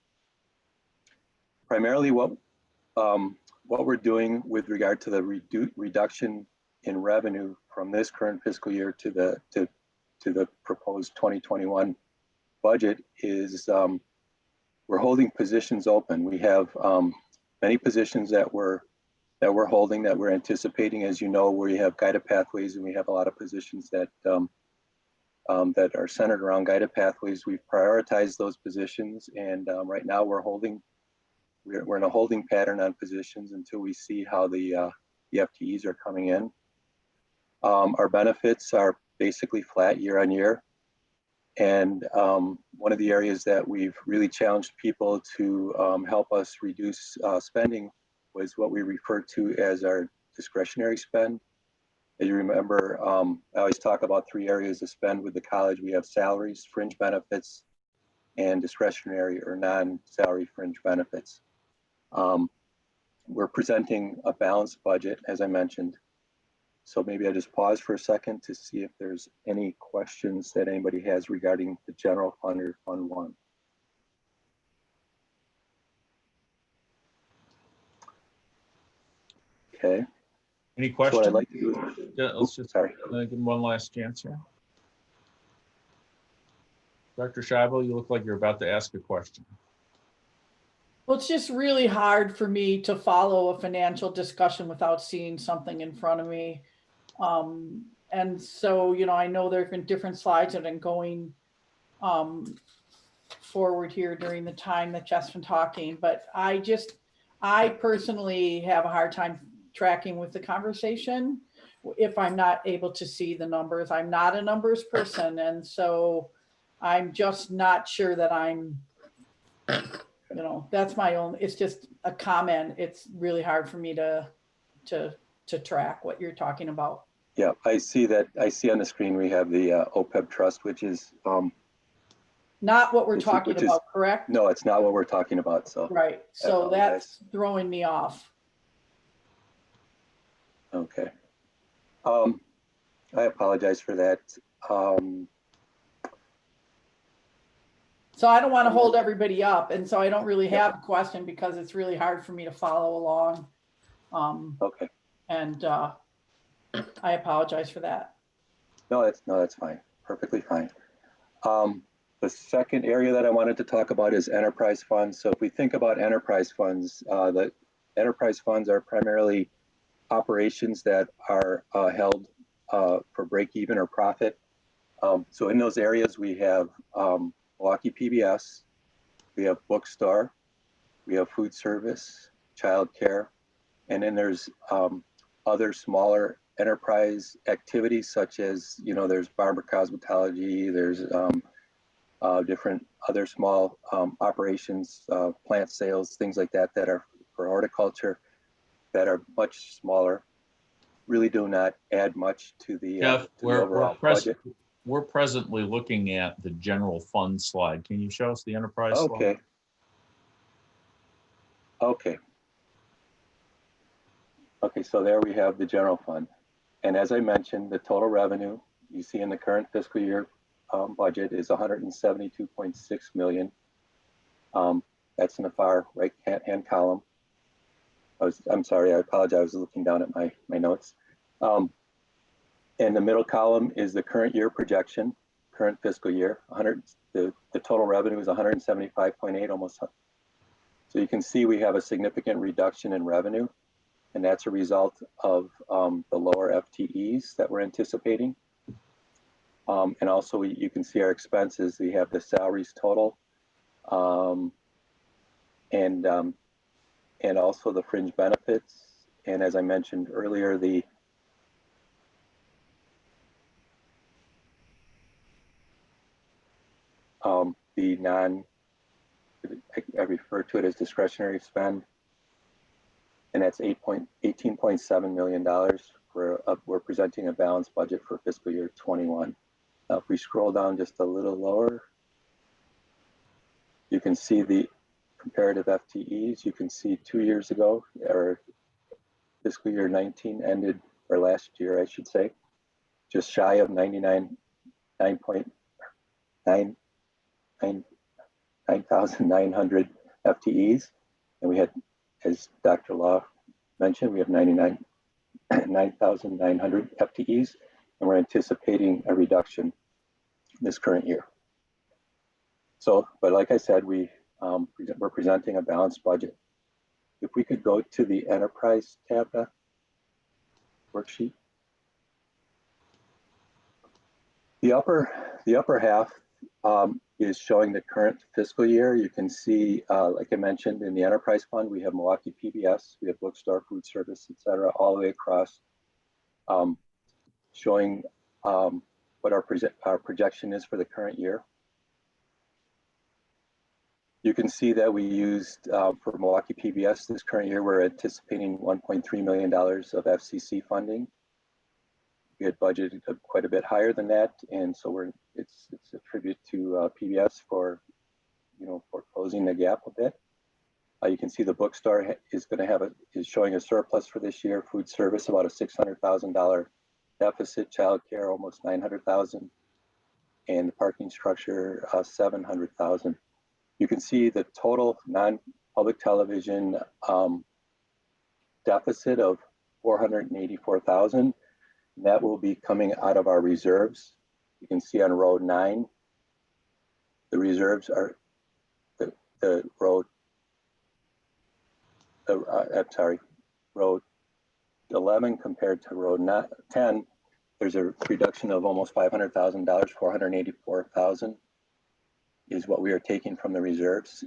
Primarily what we're doing with regard to the reduction in revenue from this current fiscal year to the proposed 2021 budget is we're holding positions open. We have many positions that we're holding, that we're anticipating. As you know, we have guided pathways, and we have a lot of positions that that are centered around guided pathways. We've prioritized those positions, and right now we're in a holding pattern on positions until we see how the FTEs are coming in. Our benefits are basically flat year on year. And one of the areas that we've really challenged people to help us reduce spending was what we refer to as our discretionary spend. As you remember, I always talk about 3 areas of spend with the college. We have salaries, fringe benefits, and discretionary or non-salary fringe benefits. We're presenting a balanced budget, as I mentioned. So maybe I just pause for a second to see if there's any questions that anybody has regarding the general fund or Fund 1. Okay. Any questions? So what I'd like to do is, Yeah, let's just give him one last chance here. Dr. Scheibel, you look like you're about to ask a question. Well, it's just really hard for me to follow a financial discussion without seeing something in front of me. And so, you know, I know there have been different slides that have been going forward here during the time that Jeff's been talking, but I personally have a hard time tracking with the conversation if I'm not able to see the numbers. I'm not a numbers person, and so I'm just not sure that I'm, you know, that's my own, it's just a comment. It's really hard for me to track what you're talking about. Yeah, I see that. I see on the screen we have the Opeb Trust, which is not what we're talking about, correct? No, it's not what we're talking about. So right. So that's throwing me off. Okay. I apologize for that. So I don't want to hold everybody up, and so I don't really have a question because it's really hard for me to follow along. Okay. And I apologize for that. No, that's fine. Perfectly fine. The second area that I wanted to talk about is enterprise funds. So if we think about enterprise funds, the enterprise funds are primarily operations that are held for break even or profit. So in those areas, we have Milwaukee PBS, we have bookstore, we have food service, childcare, and then there's other smaller enterprise activities such as, you know, there's barber cosmetology, there's different other small operations, plant sales, things like that, that are for horticulture, that are much smaller, really do not add much to the, overall budget. We're presently looking at the general fund slide. Can you show us the enterprise slide? Okay. Okay. Okay, so there we have the general fund. And as I mentioned, the total revenue you see in the current fiscal year budget is $172.6 million. That's in the far right hand column. I'm sorry, I apologize. I was looking down at my notes. And the middle column is the current year projection, current fiscal year. The total revenue is 175.8 almost. So you can see we have a significant reduction in revenue, and that's a result of the lower FTEs that we're anticipating. And also you can see our expenses. We have the salaries total, and also the fringe benefits. And as I mentioned earlier, the I refer to it as discretionary spend. and that's $18.7 million. We're presenting a balanced budget for fiscal year 21. Now, if we scroll down just a little lower, you can see the comparative FTEs. You can see 2 years ago, or fiscal year 19 ended, or last year, I should say, just shy of 9,900 FTEs. And we had, as Dr. Law mentioned, we have 9,900 FTEs, and we're anticipating a reduction this current year. So, but like I said, we're presenting a balanced budget. If we could go to the enterprise tab, worksheet. The upper half is showing the current fiscal year. You can see, like I mentioned, in the enterprise fund, we have Milwaukee PBS, we have bookstore, food service, et cetera, all the way across, showing what our projection is for the current year. You can see that we used, for Milwaukee PBS this current year, we're anticipating $1.3 million of FCC funding. We had budgeted quite a bit higher than that, and so it's a tribute to PBS for closing the gap a bit. You can see the bookstore is showing a surplus for this year. Food service about a $600,000 deficit. Childcare almost $900,000, and the parking structure $700,000. You can see the total non-public television deficit of $484,000. That will be coming out of our reserves. You can see on row 9, the reserves are row 11 compared to row 10. There's a reduction of almost $500,000. $484,000 is what we are taking from the reserves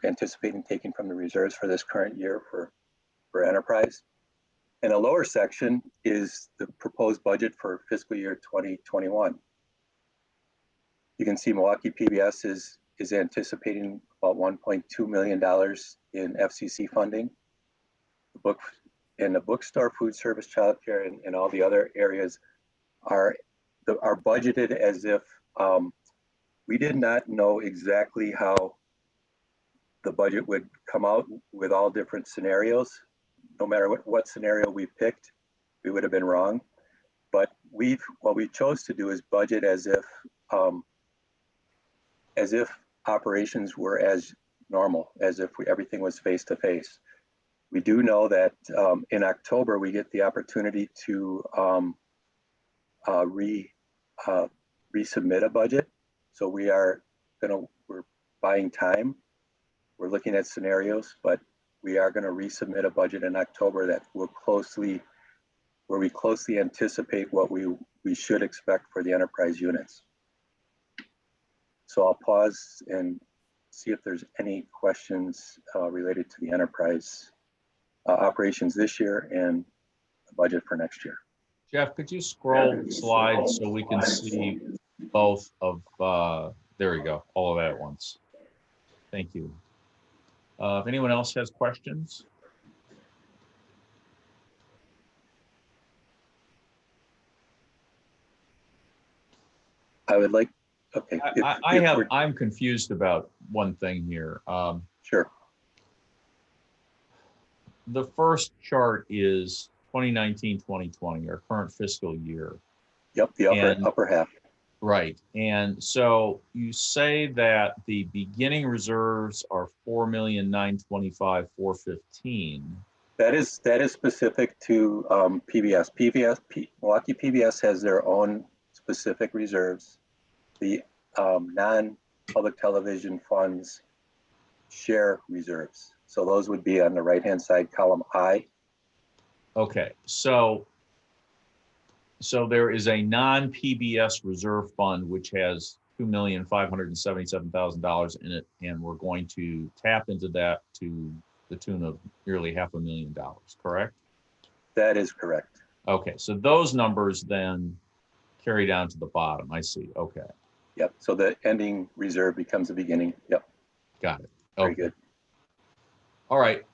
anticipating taking from the reserves for this current year for enterprise. And the lower section is the proposed budget for fiscal year 2021. You can see Milwaukee PBS is anticipating about $1.2 million in FCC funding. The bookstore, food service, childcare, and all the other areas are budgeted as if we did not know exactly how the budget would come out with all different scenarios. No matter what scenario we picked, we would have been wrong. But what we chose to do is budget as if operations were as normal, as if everything was face to face. We do know that in October we get the opportunity to resubmit a budget. So we're buying time. We're looking at scenarios, but we are going to resubmit a budget in October that will where we closely anticipate what we should expect for the enterprise units. So I'll pause and see if there's any questions related to the enterprise operations this year and the budget for next year. Jeff, could you scroll the slides so we can see both of, there we go, all of that at once. Thank you. If anyone else has questions? I would like, okay. I'm confused about one thing here. Sure. The first chart is 2019-2020, our current fiscal year. Yep, the upper half. Right, and so you say that the beginning reserves are $4,925,415. That is specific to PBS. Milwaukee PBS has their own specific reserves. The non-public television funds share reserves. So those would be on the right-hand side, column I. Okay, so there is a non-PBS reserve fund which has $2,577,000 in it, and we're going to tap into that to the tune of nearly $500,000, correct? That is correct. Okay, so those numbers then carry down to the bottom. I see. Okay. Yep. So the ending reserve becomes the beginning. Yep. Got it. Okay. Very good. All right.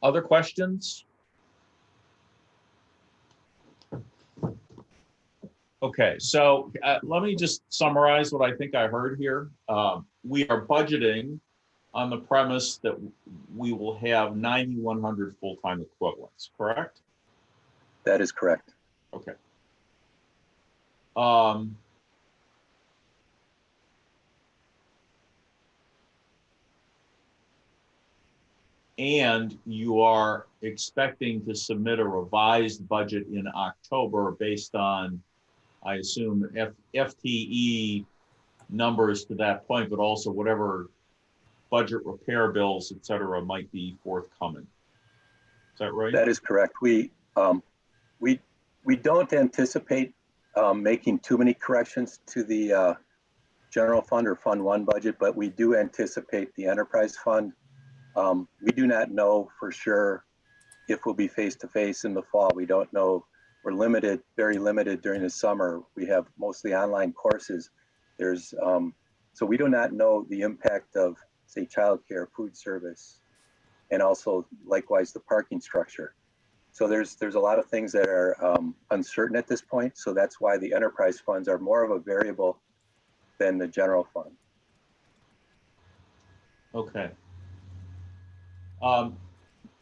Other questions? Okay, so let me just summarize what I think I heard here. We are budgeting on the premise that we will have 9,100 full-time equivalents, correct? That is correct. Okay. And you are expecting to submit a revised budget in October based on, I assume, FTE numbers to that point, but also whatever budget repair bills, et cetera, might be forthcoming. Is that right? That is correct. We don't anticipate making too many corrections to the general fund or Fund 1 budget, but we do anticipate the enterprise fund. We do not know for sure if we'll be face-to-face in the fall. We don't know. We're limited, very limited during the summer. We have mostly online courses. There's so we do not know the impact of, say, childcare, food service, and also likewise the parking structure. So there's a lot of things that are uncertain at this point. So that's why the enterprise funds are more of a variable than the general fund. Okay.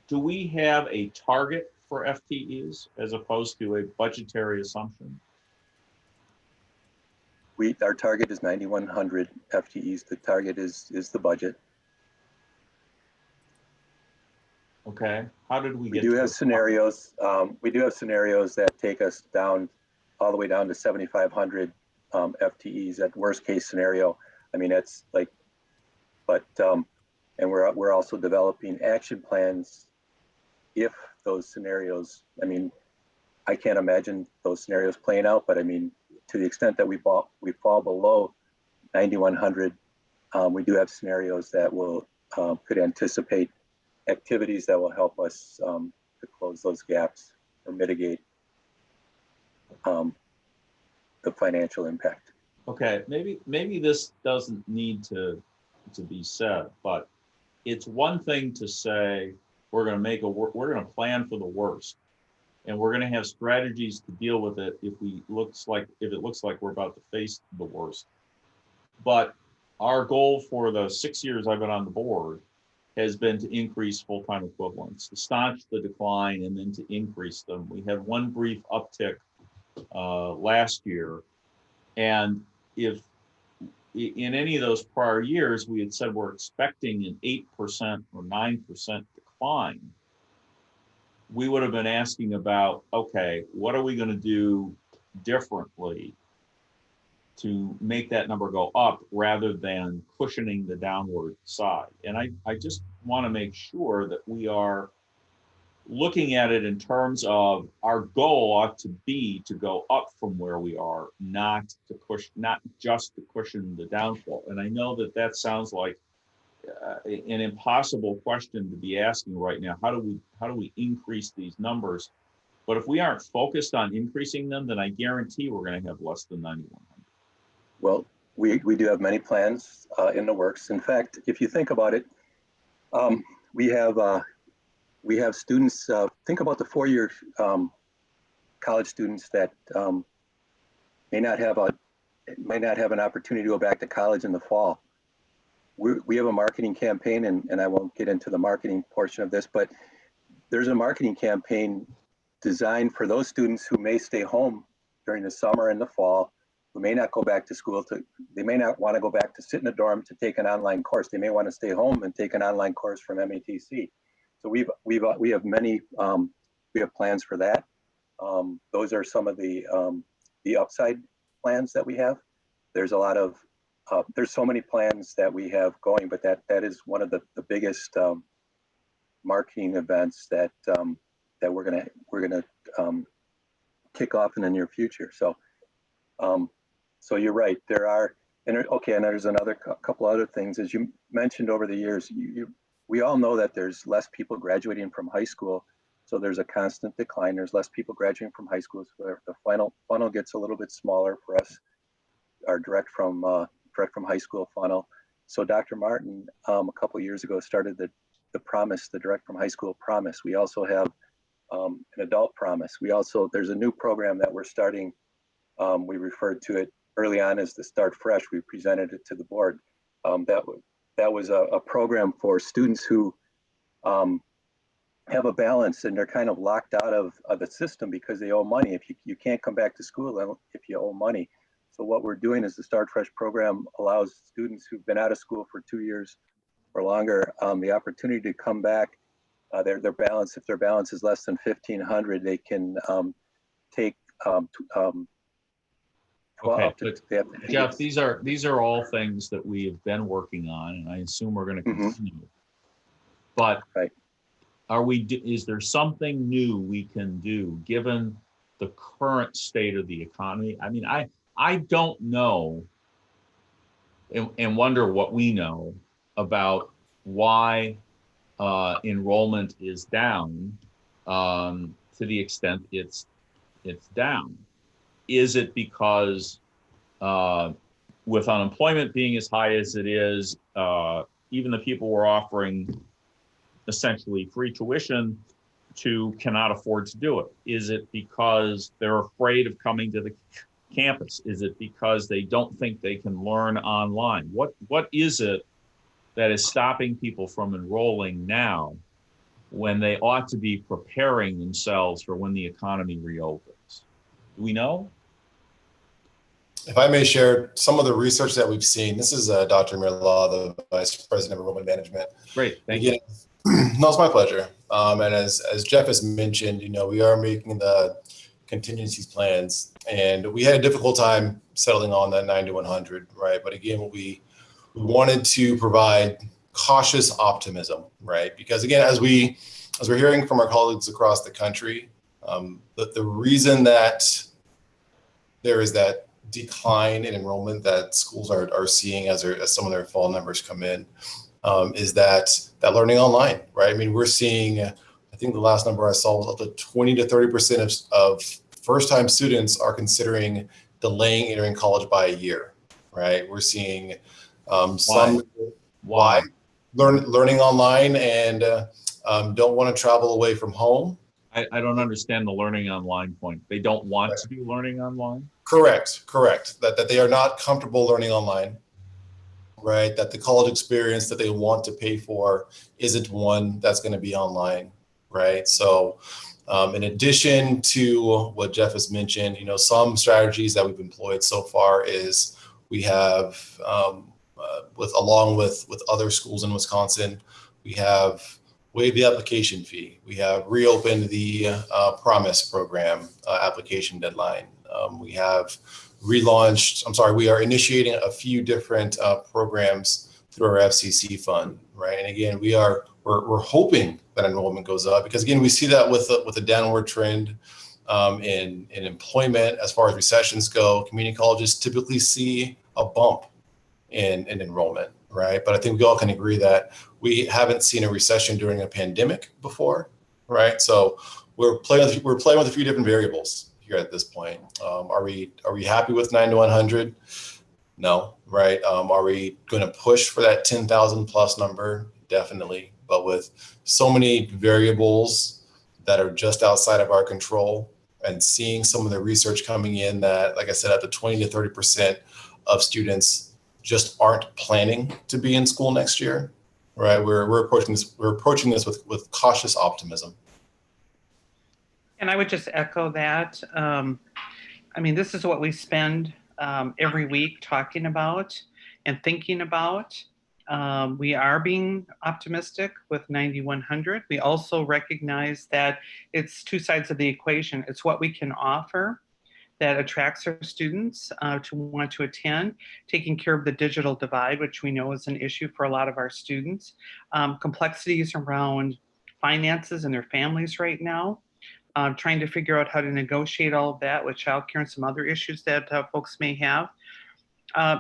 Do we have a target for FTEs as opposed to a budgetary assumption? Our target is 9,100 FTEs. The target is the budget. Okay. How did we get? We do have scenarios. We do have scenarios that take us down, all the way down to 7,500 FTEs at worst case scenario. I mean, that's like, but and we're also developing action plans if those scenarios. I mean, I can't imagine those scenarios playing out, but I mean, to the extent that we fall below 9,100, we do have scenarios that will could anticipate activities that will help us to close those gaps or mitigate the financial impact. Okay, maybe this doesn't need to be said, but it's one thing to say we're going to plan for the worst, and we're going to have strategies to deal with it if it looks like we're about to face the worst. But our goal for the 6 years I've been on the board has been to increase full-time equivalents, to staunch the decline and then to increase them. We had one brief uptick last year, and if in any of those prior years we had said we're expecting an 8% or 9% decline, we would have been asking about, okay, what are we going to do differently to make that number go up rather than cushioning the downward side? And I just want to make sure that we are looking at it in terms of our goal ought to be to go up from where we are, not just to cushion the downfall. And I know that sounds like an impossible question to be asking right now. How do we increase these numbers? But if we aren't focused on increasing them, then I guarantee we're going to have less than 9,100. Well, we do have many plans in the works. In fact, if you think about it, we have students. Think about the four-year college students that may not have an opportunity to go back to college in the fall. We have a marketing campaign, and I won't get into the marketing portion of this, but there's a marketing campaign designed for those students who may stay home during the summer and the fall, who may not go back to school. They may not want to go back to sit in a dorm to take an online course. They may want to stay home and take an online course from MATC. So we have plans for that. Those are some of the upside plans that we have. There's a lot of there's so many plans that we have going, but that is one of the biggest marketing events that we're gonna kick off in the near future. So so you're right. There are and there's another couple other things, as you mentioned over the years. We all know that there's less people graduating from high school, so there's a constant decline. There's less people graduating from high school, so the funnel gets a little bit smaller for us. Our direct from high school funnel. So Dr. Martin, a couple of years ago, started the promise, the direct from high school promise. We also have an adult promise. There's a new program that we're starting We referred to it early on as the Start Fresh. We presented it to the board. That was a program for students who have a balance and they're kind of locked out of the system because they owe money. If you can't come back to school if you owe money. So what we're doing is the Start Fresh program allows students who've been out of school for 2 years or longer the opportunity to come back. Their balance, if their balance is less than $1,500, they can take Okay, but Jeff, these are all things that we have been working on, and I assume we're going to continue. But is there something new we can do given the current state of the economy? I mean, I don't know and wonder what we know about why enrollment is down to the extent it's down. Is it because with unemployment being as high as it is, even the people we're offering essentially free tuition to cannot afford to do it? Is it because they're afraid of coming to the campus? Is it because they don't think they can learn online? What is it that is stopping people from enrolling now when they ought to be preparing themselves for when the economy reopens? Do we know? If I may share some of the research that we've seen, this is Dr. Mirlaw, the Vice President of Enrollment Management. Great, thank you. No, it's my pleasure. And as Jeff has mentioned, we are making the contingencies plans, and we had a difficult time settling on that 90 to 100, right? But again, we wanted to provide cautious optimism, right? Because again, as we're hearing from our colleagues across the country, the reason that there is that decline in enrollment that schools are seeing as some of their fall numbers come in is that learning online, right? I mean, we're seeing, I think the last number I saw was up to 20 to 30% of first-time students are considering delaying entering college by a year, right? We're seeing why learning online and don't want to travel away from home. I don't understand the learning online point. They don't want to do learning online? Correct. That they are not comfortable learning online, right? That the college experience that they want to pay for isn't one that's going to be online, right? So in addition to what Jeff has mentioned, some strategies that we've employed so far is we have, along with other schools in Wisconsin, we have waived the application fee. We have reopened the Promise program application deadline. We have we are initiating a few different programs through our FCC fund, right? And again, we're hoping that enrollment goes up because again, we see that with a downward trend in employment as far as recessions go. Community colleges typically see a bump in enrollment, right? But I think we all can agree that we haven't seen a recession during a pandemic before, right? So we're playing with a few different variables here at this point. Are we happy with 90 to 100? No, right? Are we going to push for that 10,000 plus number? Definitely. But with so many variables that are just outside of our control and seeing some of the research coming in that, like I said, up to 20 to 30% of students just aren't planning to be in school next year, right? We're approaching this with cautious optimism. And I would just echo that. I mean, this is what we spend every week talking about and thinking about. We are being optimistic with 9100. We also recognize that it's two sides of the equation. It's what we can offer that attracts our students to want to attend, taking care of the digital divide, which we know is an issue for a lot of our students, complexities around finances and their families right now, trying to figure out how to negotiate all of that with childcare and some other issues that folks may have.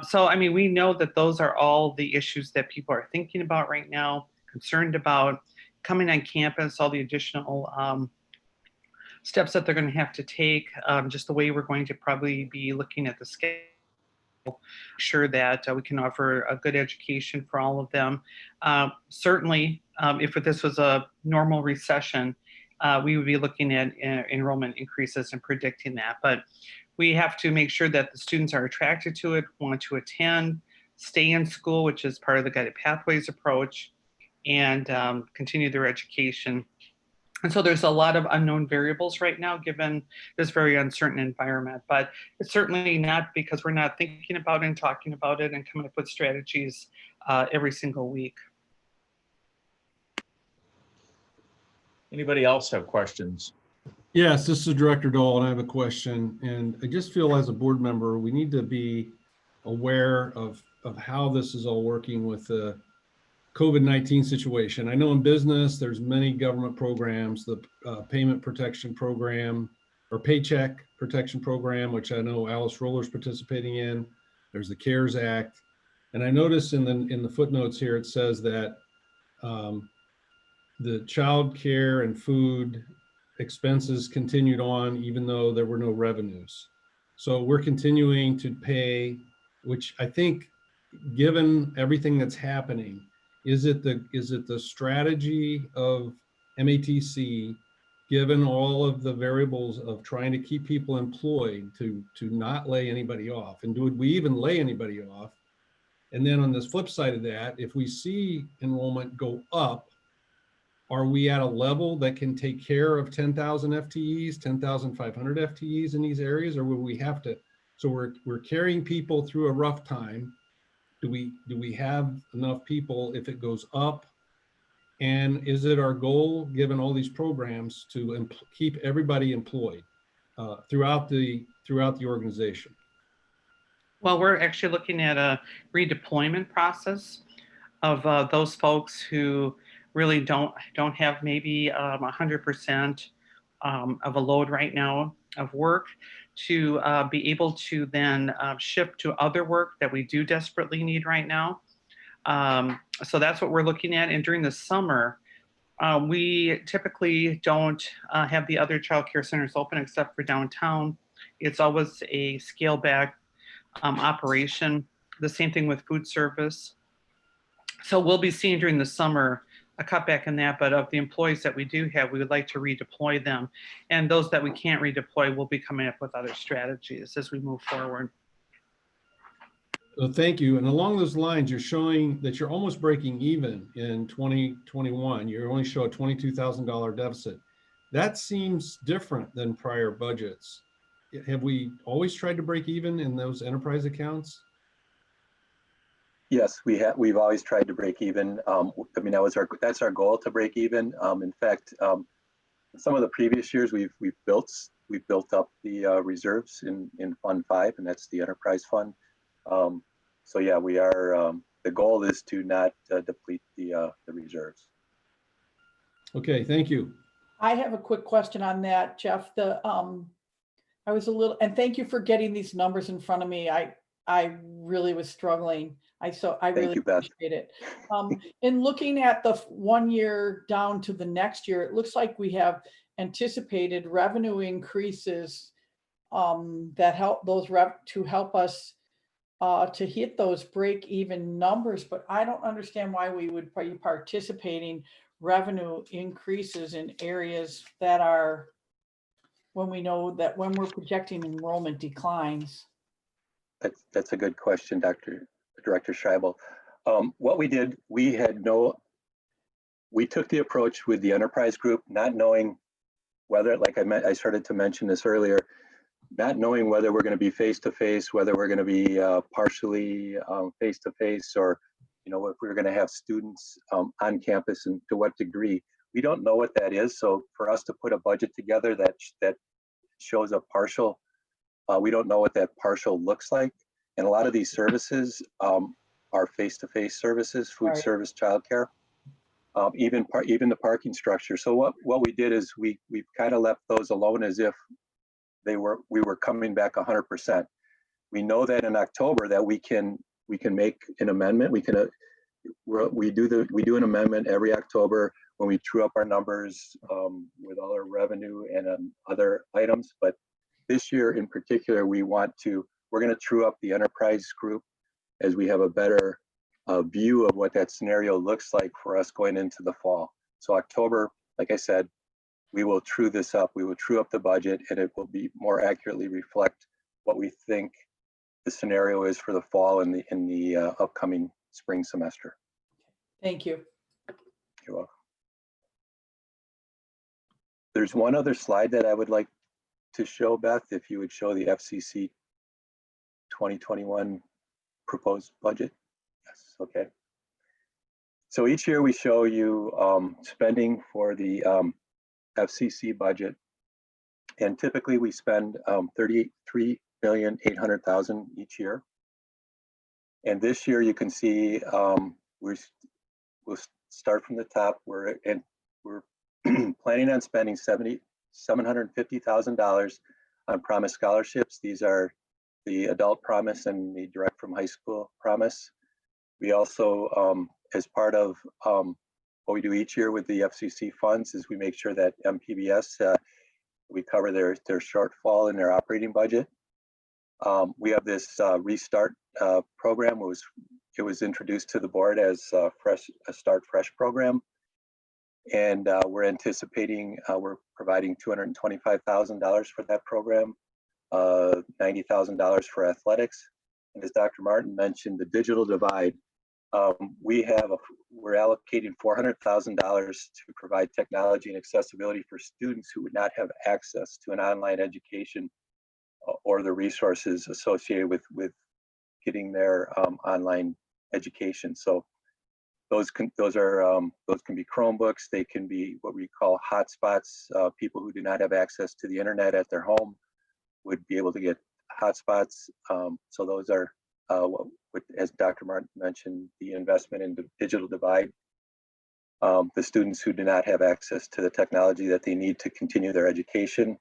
So, I mean, we know that those are all the issues that people are thinking about right now, concerned about coming on campus, all the additional steps that they're going to have to take, just the way we're going to probably be looking at the schedule, sure that we can offer a good education for all of them. Certainly, if this was a normal recession, we would be looking at enrollment increases and predicting that. But We have to make sure that the students are attracted to it, want to attend, stay in school, which is part of the guided pathways approach, and continue their education. And so there's a lot of unknown variables right now, given this very uncertain environment, but it's certainly not because we're not thinking about it and talking about it and coming up with strategies every single week. Anybody else have questions? Yes, this is Director Dahl, and I have a question. And I just feel as a board member, we need to be aware of how this is all working with the COVID-19 situation. I know in business, there's many government programs, the payment protection program or paycheck protection program, which I know Alice Roller's participating in. There's the CARES Act. And I noticed in the footnotes here, it says that the child care and food expenses continued on even though there were no revenues. So we're continuing to pay, which I think, given everything that's happening, is it the strategy of MATC, given all of the variables of trying to keep people employed, to not lay anybody off? And would we even lay anybody off? And then on this flip side of that, if we see enrollment go up, are we at a level that can take care of 10,000 FTEs, 10,500 FTEs in these areas, or will we have to? So we're carrying people through a rough time. Do we have enough people if it goes up? And is it our goal, given all these programs, to keep everybody employed throughout the organization? Well, we're actually looking at a redeployment process of those folks who really don't have maybe 100% of a load right now of work, to be able to then shift to other work that we do desperately need right now. So that's what we're looking at. And during the summer, we typically don't have the other child care centers open except for downtown. It's always a scale back operation. The same thing with food service. So we'll be seeing during the summer a cutback in that, but of the employees that we do have, we would like to redeploy them. And those that we can't redeploy, we'll be coming up with other strategies as we move forward. Well, thank you. And along those lines, you're showing that you're almost breaking even in 2021. You only show a $22,000 deficit. That seems different than prior budgets. Have we always tried to break even in those enterprise accounts? Yes, we've always tried to break even. I mean, that's our goal, to break even. In fact, some of the previous years we've built up the reserves in Fund 5, and that's the enterprise fund. So yeah, we are. The goal is to not deplete the reserves. Okay, thank you. I have a quick question on that, Jeff. I was a little, and thank you for getting these numbers in front of me. I really was struggling. I really appreciate it. In looking at the 1 year down to the next year, it looks like we have anticipated revenue increases that help help us to hit those break-even numbers. But I don't understand why we would be participating revenue increases in areas that are, when we know that when we're projecting enrollment declines. That's a good question, Director Scheibel. What we did, we took the approach with the enterprise group, not knowing whether, like I started to mention this earlier, not knowing whether we're going to be face-to-face, whether we're going to be partially face-to-face, or if we're going to have students on campus, and to what degree. We don't know what that is. So for us to put a budget together that shows a partial, we don't know what that partial looks like. And a lot of these services are face-to-face services, food service, childcare, even the parking structure. So what we did is we've kind of left those alone as if we were coming back 100%. We know that in October that we can make an amendment. We do an amendment every October when we true up our numbers with all our revenue and other items. But this year in particular, we're going to true up the enterprise group as we have a better view of what that scenario looks like for us going into the fall. So October, like I said, we will true this up. We will true up the budget, and it will be more accurately reflect what we think the scenario is for the fall and in the upcoming spring semester. Thank you. You're welcome. There's one other slide that I would like to show, Beth, if you would show the FCC 2021 proposed budget. Yes, okay. So each year we show you spending for the FCC budget, and typically we spend $33,800,000 each year. And this year you can see we'll start from the top. We're planning on spending $750,000 on Promise scholarships. These are the adult promise and the direct from high school promise. We also, as part of what we do each year with the FCC funds, is we make sure that MPBS, we cover their shortfall in their operating budget. We have this Restart program. It was introduced to the board as a Start Fresh program. And we're anticipating, we're providing $225,000 for that program, $90,000 for athletics. And as Dr. Martin mentioned, the digital divide, we're allocating $400,000 to provide technology and accessibility for students who would not have access to an online education or the resources associated with getting their online education. So those can be Chromebooks. They can be what we call hotspots. People who do not have access to the internet at their home would be able to get hotspots. So those are, as Dr. Martin mentioned, the investment in the digital divide. The students who do not have access to the technology that they need to continue their education.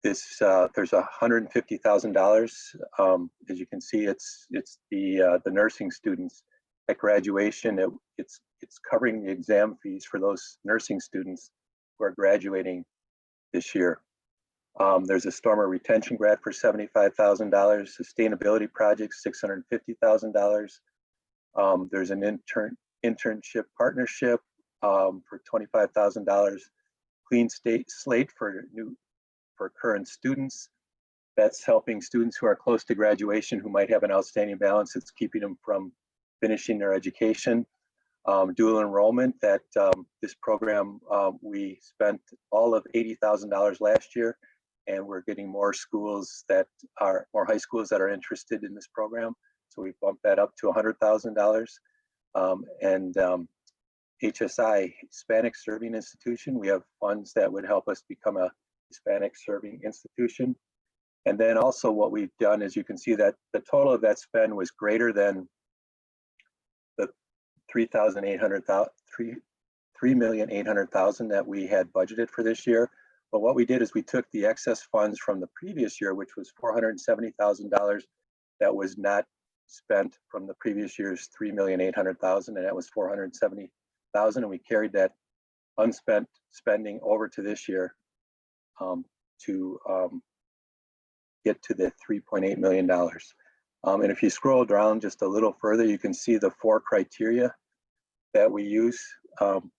There's $150,000. As you can see, it's the nursing students at graduation. It's covering the exam fees for those nursing students who are graduating this year. There's a stormer retention grant for $75,000, sustainability projects, $650,000. There's an internship partnership for $25,000, clean slate for current students. That's helping students who are close to graduation who might have an outstanding balance. It's keeping them from finishing their education. Dual enrollment, that this program, we spent all of $80,000 last year, and we're getting more schools more high schools that are interested in this program. So we bumped that up to $100,000. And HSI, Hispanic Serving Institution, we have funds that would help us become a Hispanic Serving Institution. And then also what we've done is you can see that the total of that spend was greater than the $3,800,000 that we had budgeted for this year. But what we did is we took the excess funds from the previous year, which was $470,000 that was not spent from the previous year's $3,800,000, and that was $470,000, and we carried that unspent spending over to this year to get to the $3.8 million. And if you scroll down just a little further, you can see the 4 criteria that we use to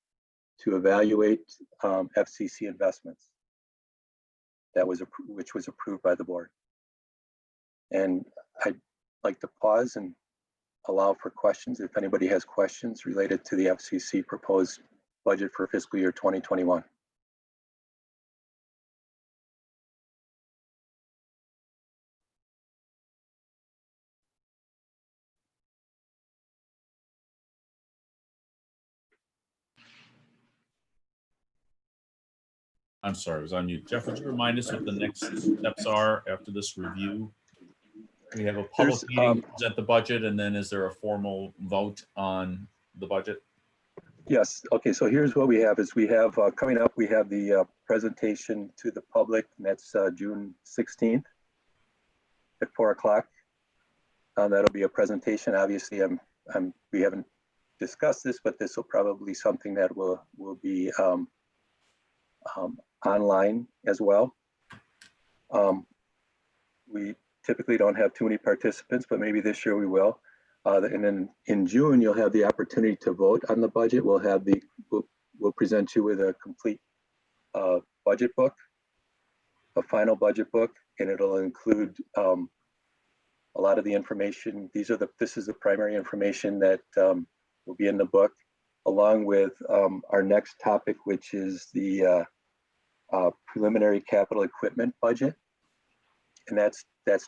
evaluate FCC investments which was approved by the board. And I'd like to pause and allow for questions if anybody has questions related to the FCC proposed budget for fiscal year 2021. I'm sorry, I was on mute. Jeff, would you remind us what the next steps are after this review? We have a public meeting, present the budget, and then is there a formal vote on the budget? Yes. Okay. So here's what we have: is we have coming up. We have the presentation to the public, and that's June 16th at 4 o'clock. That'll be a presentation. Obviously, we haven't discussed this, but this will probably something that will be online as well. We typically don't have too many participants, but maybe this year we will. And then in June, you'll have the opportunity to vote on the budget. We'll present you with a complete budget book a final budget book, and it'll include a lot of the information. This is the primary information that will be in the book, along with our next topic, which is the preliminary capital equipment budget. And that's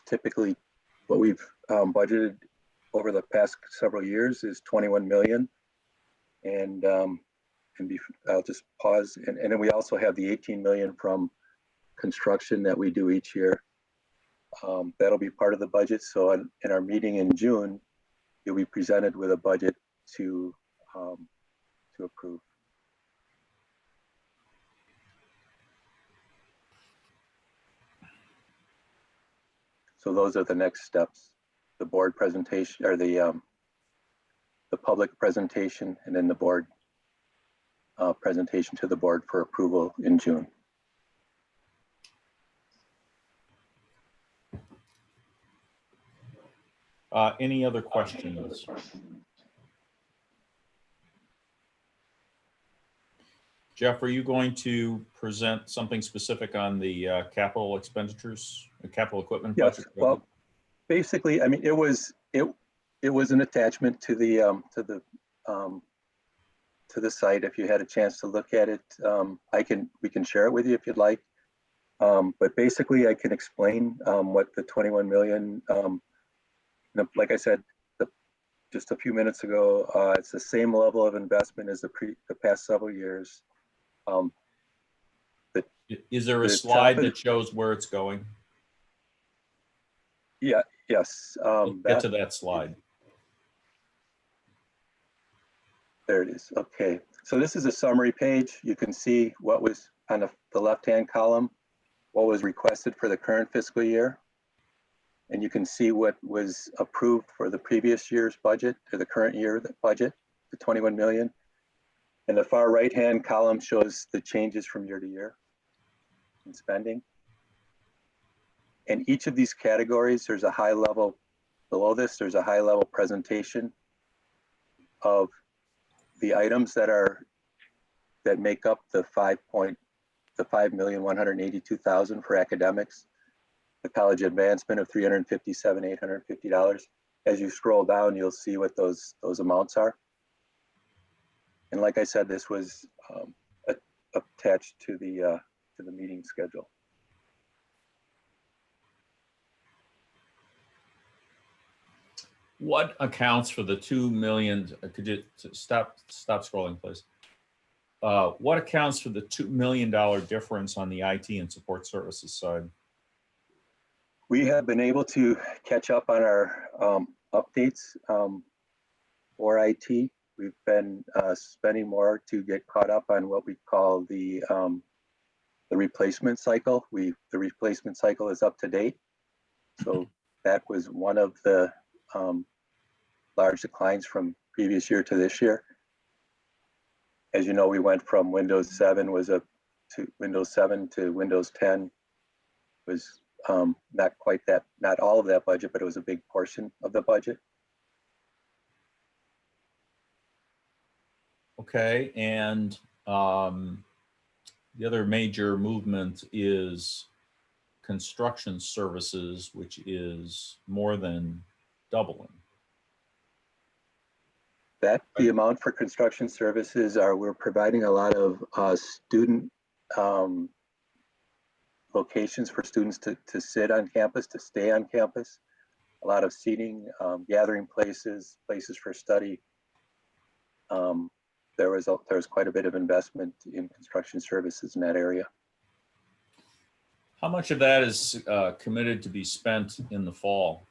typically what we've budgeted over the past several years is 21 million. And I'll just pause. And then we also have the 18 million from construction that we do each year. That'll be part of the budget. So in our meeting in June, you'll be presented with a budget to approve. So those are the next steps: the board presentation, or the public presentation, and then the board presentation to the board for approval in June. Any other questions? Jeff, are you going to present something specific on the capital expenditures, the capital equipment budget? Yes. Well, basically, I mean, it was an attachment to the site. If you had a chance to look at it, we can share it with you if you'd like. But basically, I can explain what the 21 million. Like I said just a few minutes ago, it's the same level of investment as the past several years. Is there a slide that shows where it's going? Yeah. Yes. Get to that slide. There it is. Okay. So this is a summary page. You can see what was on the left-hand column, what was requested for the current fiscal year. And you can see what was approved for the previous year's budget, or the current year budget, the 21 million. And the far right-hand column shows the changes from year to year in spending. And each of these categories, there's a high level, below this, there's a high level presentation of the items that make up the 5,182,000 for academics, the college advancement of $357,850. As you scroll down, you'll see what those amounts are. And like I said, this was attached to the meeting schedule. What accounts for the 2 million? Could you stop scrolling, please? What accounts for the $2 million difference on the IT and support services side? We have been able to catch up on our updates for IT. We've been spending more to get caught up on what we call the replacement cycle. The replacement cycle is up to date. So that was one of the large declines from previous year to this year. As you know, we went from Windows 7 to Windows 10 was not quite that, not all of that budget, but it was a big portion of the budget. Okay, and the other major movement is construction services, which is more than doubling. The amount for construction services we're providing a lot of student locations for students to sit on campus, to stay on campus, a lot of seating, gathering places for study. There was quite a bit of investment in construction services in that area. How much of that is committed to be spent in the fall?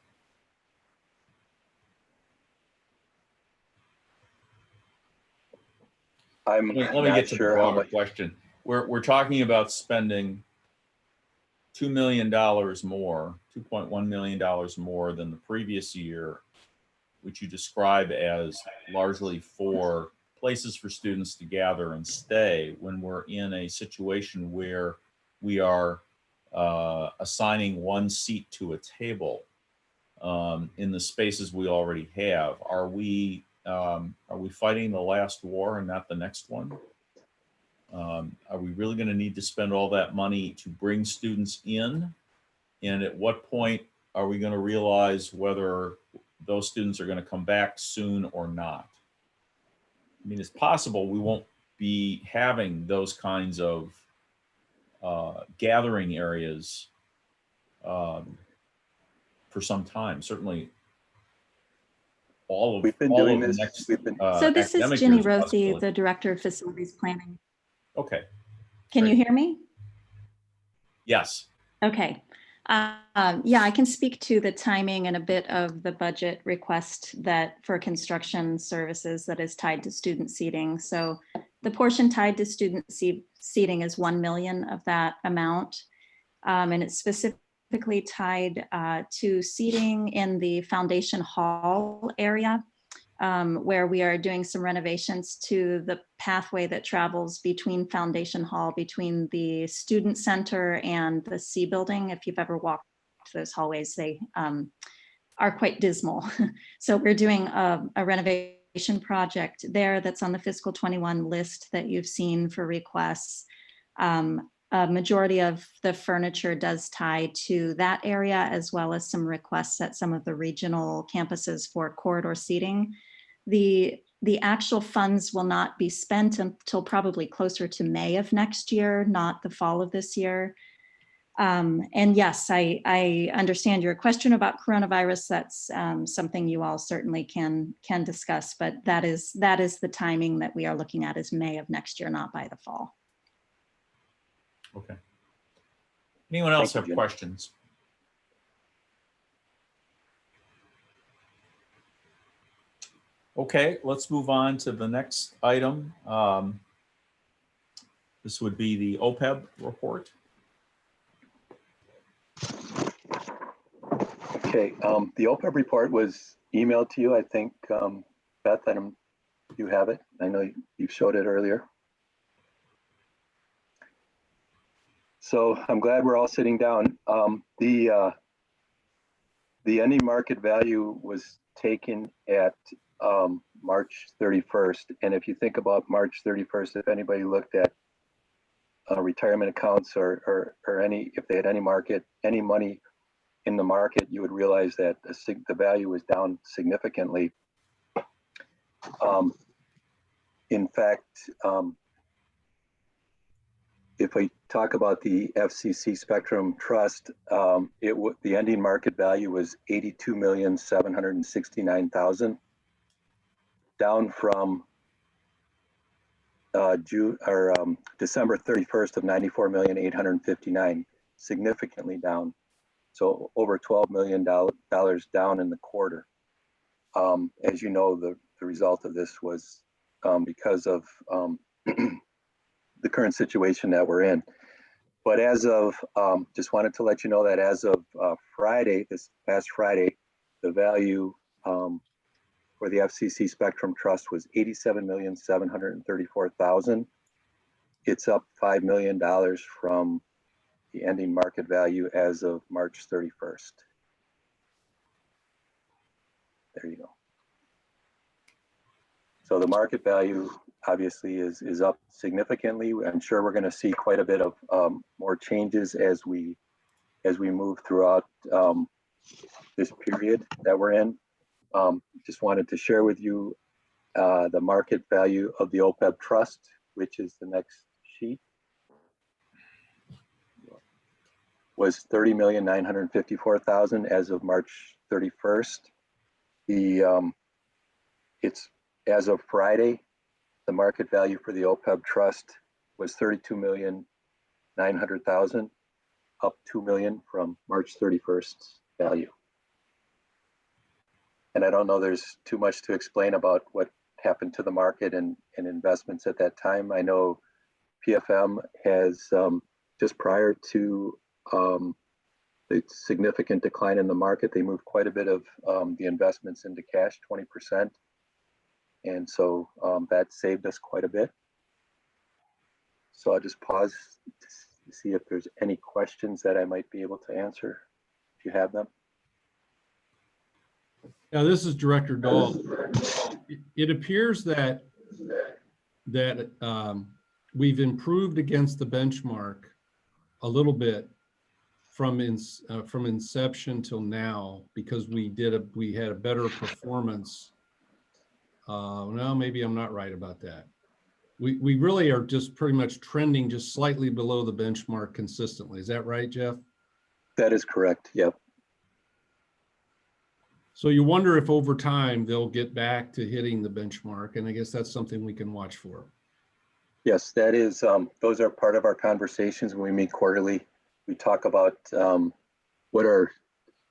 Let me get to the broader question. We're talking about spending $2 million more, $2.1 million more than the previous year, which you describe as largely for places for students to gather and stay, when we're in a situation where we are assigning one seat to a table in the spaces we already have. Are we fighting the last war and not the next one? Are we really going to need to spend all that money to bring students in? And at what point are we going to realize whether those students are going to come back soon or not? I mean, it's possible we won't be having those kinds of gathering areas for some time. Certainly, all of we've been all doing of this. the next. So this is academic Ginny year's Rossi, possibility. the Director of Facilities Planning. Okay. Can Great. you hear me? Yes. Okay. Yeah, I can speak to the timing and a bit of the budget request that for construction services that is tied to student seating. So the portion tied to student seating is 1 million of that amount. And it's specifically tied to seating in the foundation hall area, where we are doing some renovations to the pathway that travels between Foundation Hall, between the Student Center and the C building. If you've ever walked those hallways, they are quite dismal. So we're doing a renovation project there that's on the fiscal 21 list that you've seen for requests. A majority of the furniture does tie to that area, as well as some requests at some of the regional campuses for corridor seating. The actual funds will not be spent until probably closer to May of next year, not the fall of this year. And yes, I understand your question about coronavirus. That's something you all certainly can discuss, but that is the timing that we are looking at, is May of next year, not by the fall. Okay. Anyone else have questions? Okay, let's move on to the next item. This would be the Opeb report. Okay, the Opeb report was emailed to you. I think, Beth, you have it. I know you showed it earlier. So I'm glad we're all sitting down. The ending market value was taken at March 31st. And if you think about March 31st, if anybody looked at retirement accounts or if they had any money in the market, you would realize that the value was down significantly. In fact, if we talk about the FCC Spectrum Trust, the ending market value was $82,769,000, down from December 31st of $94,859,000, significantly down. So over $12 million down in the quarter. As you know, the result of this was because of the current situation that we're in. But as of, just wanted to let you know that as of Friday, this past Friday, the value for the FCC Spectrum Trust was $87,734,000. It's up $5 million from the ending market value as of March 31st. There you go. So the market value obviously is up significantly. I'm sure we're going to see quite a bit of more changes as we move throughout this period that we're in. Just wanted to share with you the market value of the Opeb Trust, which is the next sheet, was $30,954,000 as of March 31st. It's as of Friday, the market value for the Opeb Trust was $32,900,000, up $2 million from March 31st value. And I don't know there's too much to explain about what happened to the market and investments at that time. I know PFM has, just prior to the significant decline in the market, they moved quite a bit of the investments into cash, 20%. And so that saved us quite a bit. So I'll just pause to see if there's any questions that I might be able to answer, if you have them. Yeah, this is Director Dahl. It appears that we've improved against the benchmark a little bit from inception till now, because we had a better performance. No, maybe I'm not right about that. We really are just pretty much trending just slightly below the benchmark consistently. Is that right, Jeff? That is correct. Yep. So you wonder if over time they'll get back to hitting the benchmark, and I guess that's something we can watch for. Yes, that is. Those are part of our conversations when we meet quarterly. We talk about what are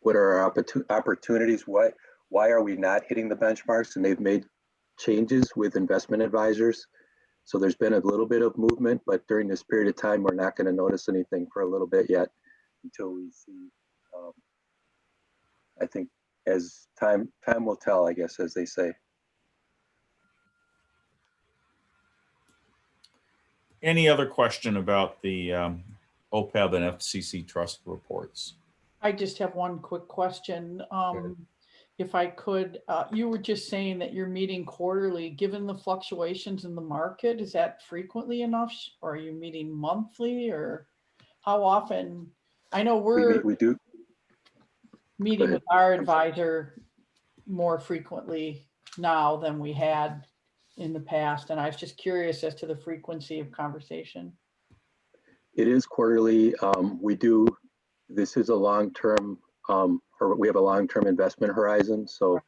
our opportunities. Why are we not hitting the benchmarks? And they've made changes with investment advisors. So there's been a little bit of movement, but during this period of time, we're not going to notice anything for a little bit yet until we see. I think as time will tell, I guess, as they say. Any other question about the OPEB and FCC trust reports? I just have one quick question. If I could, you were just saying that you're meeting quarterly. Given the fluctuations in the market, is that frequently enough? Or are you meeting monthly, or how often? I know we do meeting with our advisor more frequently now than we had in the past. And I was just curious as to the frequency of conversation. It is quarterly. This is a long-term, we have a long-term investment horizon. So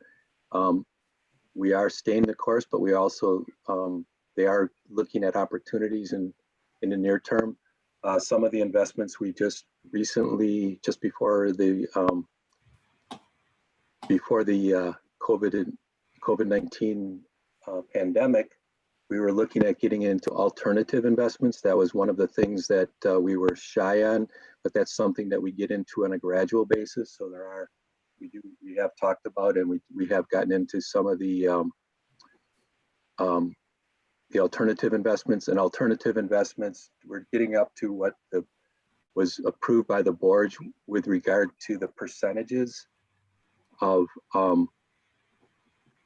we are staying the course, but we also, they are looking at opportunities in the near term. Some of the investments we just recently, just before the COVID-19 pandemic, we were looking at getting into alternative investments. That was one of the things that we were shy on, but that's something that we get into on a gradual basis. So we have talked about, and we have gotten into some of the alternative investments. And alternative investments, we're getting up to what was approved by the board with regard to the percentages of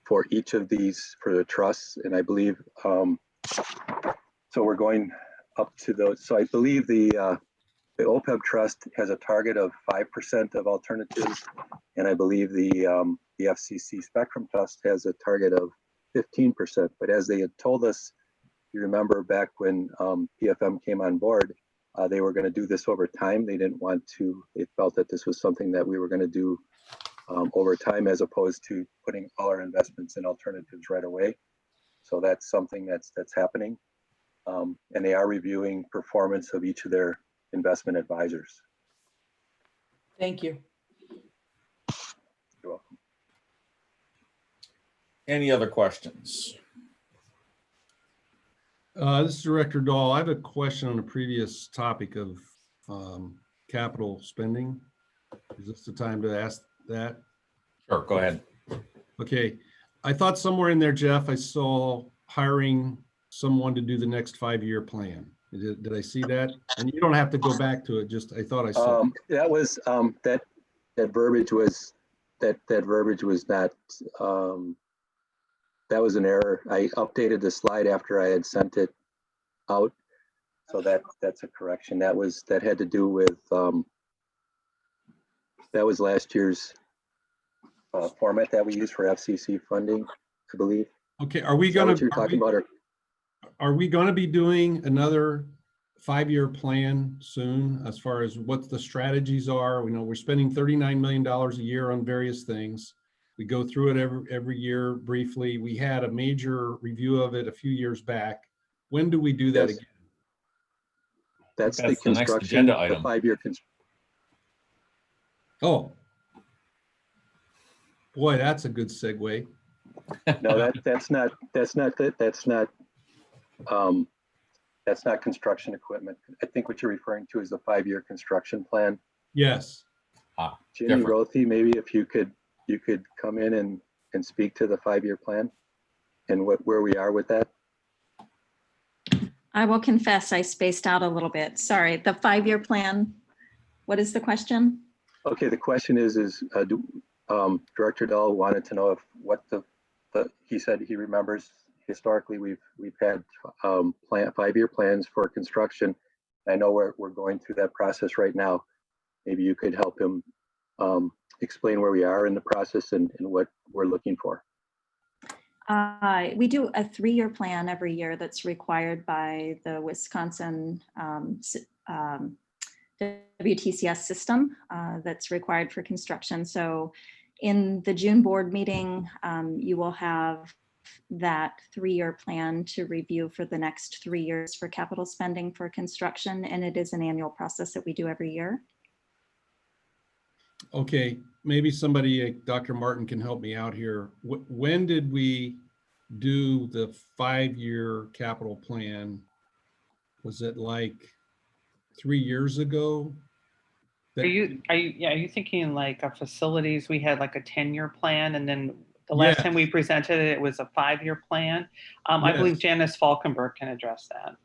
for each of these for the trusts. And I believe, so we're going up to those. So I believe the OPEB trust has a target of 5% of alternatives. And I believe the FCC Spectrum Trust has a target of 15%. But as they had told us, you remember back when PFM came on board, they were going to do this over time. They didn't want to, they felt that this was something that we were going to do over time, as opposed to putting all our investments in alternatives right away. So that's something that's happening. And they are reviewing performance of each of their investment advisors. Thank you. You're welcome. Any other questions? This is Director Dahl. I have a question on a previous topic of capital spending. Is this the time to ask that? Sure, go ahead. Okay. I thought somewhere in there, Jeff, I saw hiring someone to do the next 5-year plan. Did I see that? And you don't have to go back to it. Just I thought I saw. That was that verbiage was that verbiage was not. That was an error. I updated the slide after I had sent it out, so that's a correction. That had to do with that was last year's format that we use for FCC funding, I believe. Okay, are we going to? You're talking about? Are we going to be doing another 5-year plan soon, as far as what the strategies are? We know we're spending $39 million a year on various things. We go through it every year briefly. We had a major review of it a few years back. When do we do that again? That's the construction, next agenda item. The 5-year construction. Oh, boy, that's a good segue. No, that's not construction equipment. I think what you're referring to is the 5-year construction plan. Yes. Jimmy Rothy, maybe if you could come in and speak to the 5-year plan and where we are with that. I will confess I spaced out a little bit. Sorry, the 5-year plan. What is the question? Okay, the question is Director Dahl wanted to know if he said he remembers historically we've had 5-year plans for construction. I know we're going through that process right now. Maybe you could help him explain where we are in the process and what we're looking for. We do a 3-year plan every year that's required by the Wisconsin WTCS system that's required for construction. So in the June board meeting, you will have that 3-year plan to review for the next 3 years for capital spending for construction. And it is an annual process that we do every year. Okay, maybe somebody, Dr. Martin, can help me out here. When did we do the 5-year capital plan? Was it like 3 years ago? Are you thinking like a facilities? We had like a 10-year plan, and then the last time we presented it, it was a 5-year plan. I believe Janice Falkenberg can address that.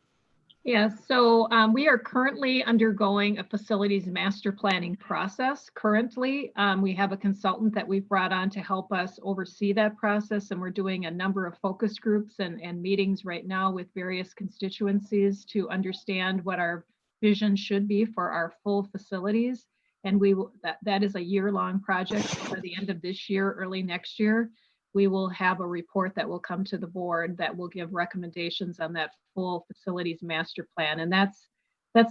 Yeah, so we are currently undergoing a facilities master planning process. Currently, we have a consultant that we've brought on to help us oversee that process, and we're doing a number of focus groups and meetings right now with various constituencies to understand what our vision should be for our full facilities. And we will, that is a year-long project. So by the end of this year, early next year, we will have a report that will come to the board that will give recommendations on that full facilities master plan. And that's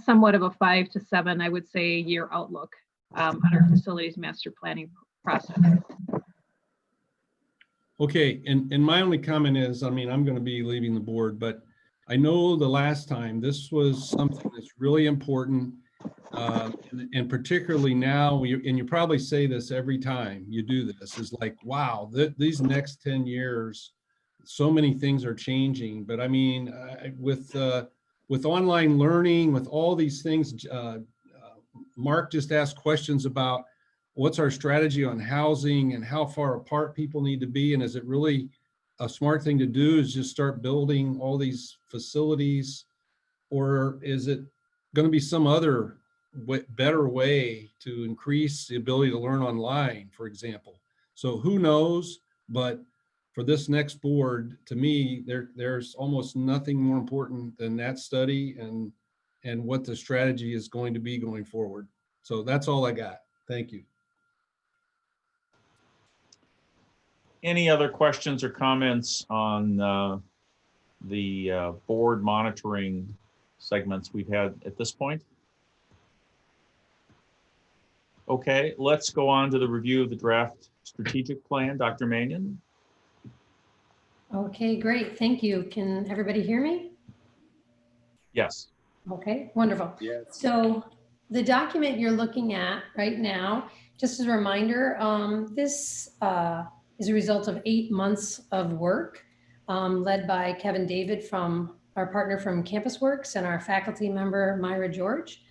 somewhat of a 5 to 7, I would say, year outlook on our facilities master planning process. Okay, and my only comment is, I mean, I'm going to be leaving the board, but I know the last time this was something that's really important. And particularly now, and you probably say this every time you do this, is like, wow, these next 10 years, so many things are changing. But I mean, with online learning, with all these things, Mark just asked questions about what's our strategy on housing and how far apart people need to be. And is it really a smart thing to do is just start building all these facilities? Or is it going to be some other better way to increase the ability to learn online, for example? So who knows, but for this next board, to me, there's almost nothing more important than that study and what the strategy is going to be going forward. So that's all I got. Thank you. Any other questions or comments on the board monitoring segments we've had at this point? Okay, let's go on to the review of the draft strategic plan. Dr. Mannion. Okay, great. Thank you. Can everybody hear me? Yes. Okay, wonderful. Yes. So the document you're looking at right now, just as a reminder, this is a result of 8 months of work led by Kevin David, from our partner from Campus Works, and our faculty member, Myra George.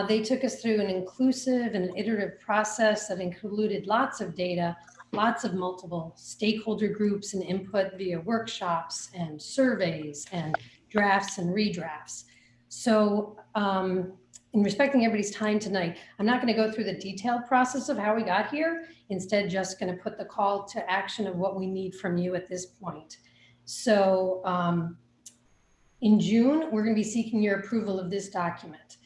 They took us through an inclusive and iterative process that included lots of data, lots of multiple stakeholder groups and input via workshops and surveys and drafts and redrafts. So in respecting everybody's time tonight, I'm not going to go through the detailed process of how we got here. Instead, just going to put the call to action of what we need from you at this point. So in June, we're going to be seeking your approval of this document.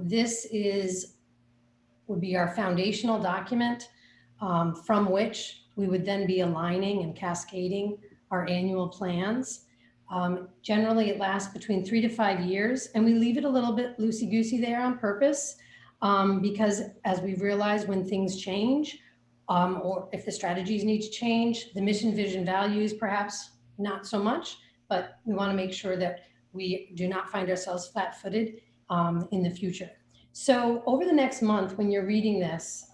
This would be our foundational document from which we would then be aligning and cascading our annual plans. Generally, it lasts between 3 to 5 years, and we leave it a little bit loosey-goosey there on purpose because, as we've realized, when things change or if the strategies need to change, the mission, vision, values, perhaps not so much, but we want to make sure that we do not find ourselves flat-footed in the future. So over the next month, when you're reading this,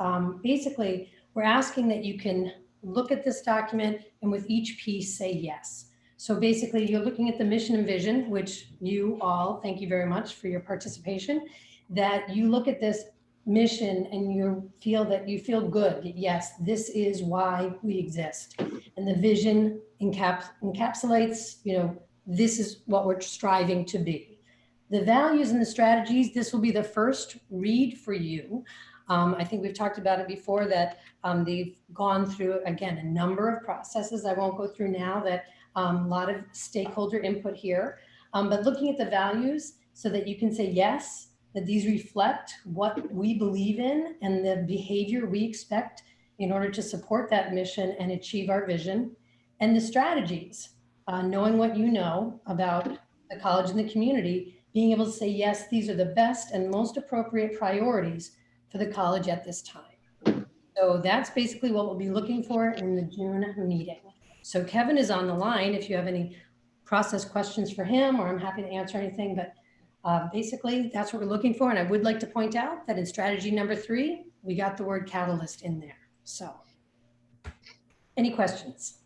basically, we're asking that you can look at this document and with each piece say yes. So basically, you're looking at the mission and vision, which you all, thank you very much for your participation, that you look at this mission and you feel good, that yes, this is why we exist. And the vision encapsulates, this is what we're striving to be. The values and the strategies, this will be the first read for you. I think we've talked about it before that they've gone through, again, a number of processes I won't go through now that A lot of stakeholder input here, but looking at the values so that you can say, yes, that these reflect what we believe in and the behavior we expect in order to support that mission and achieve our vision, and the strategies, knowing what you know about the college and the community, being able to say, yes, these are the best and most appropriate priorities for the college at this time. So that's basically what we'll be looking for in the June meeting. So Kevin is on the line if you have any process questions for him, or I'm happy to answer anything, but basically that's what we're looking for. And I would like to point out that in strategy number 3, we got the word catalyst in there. So any questions?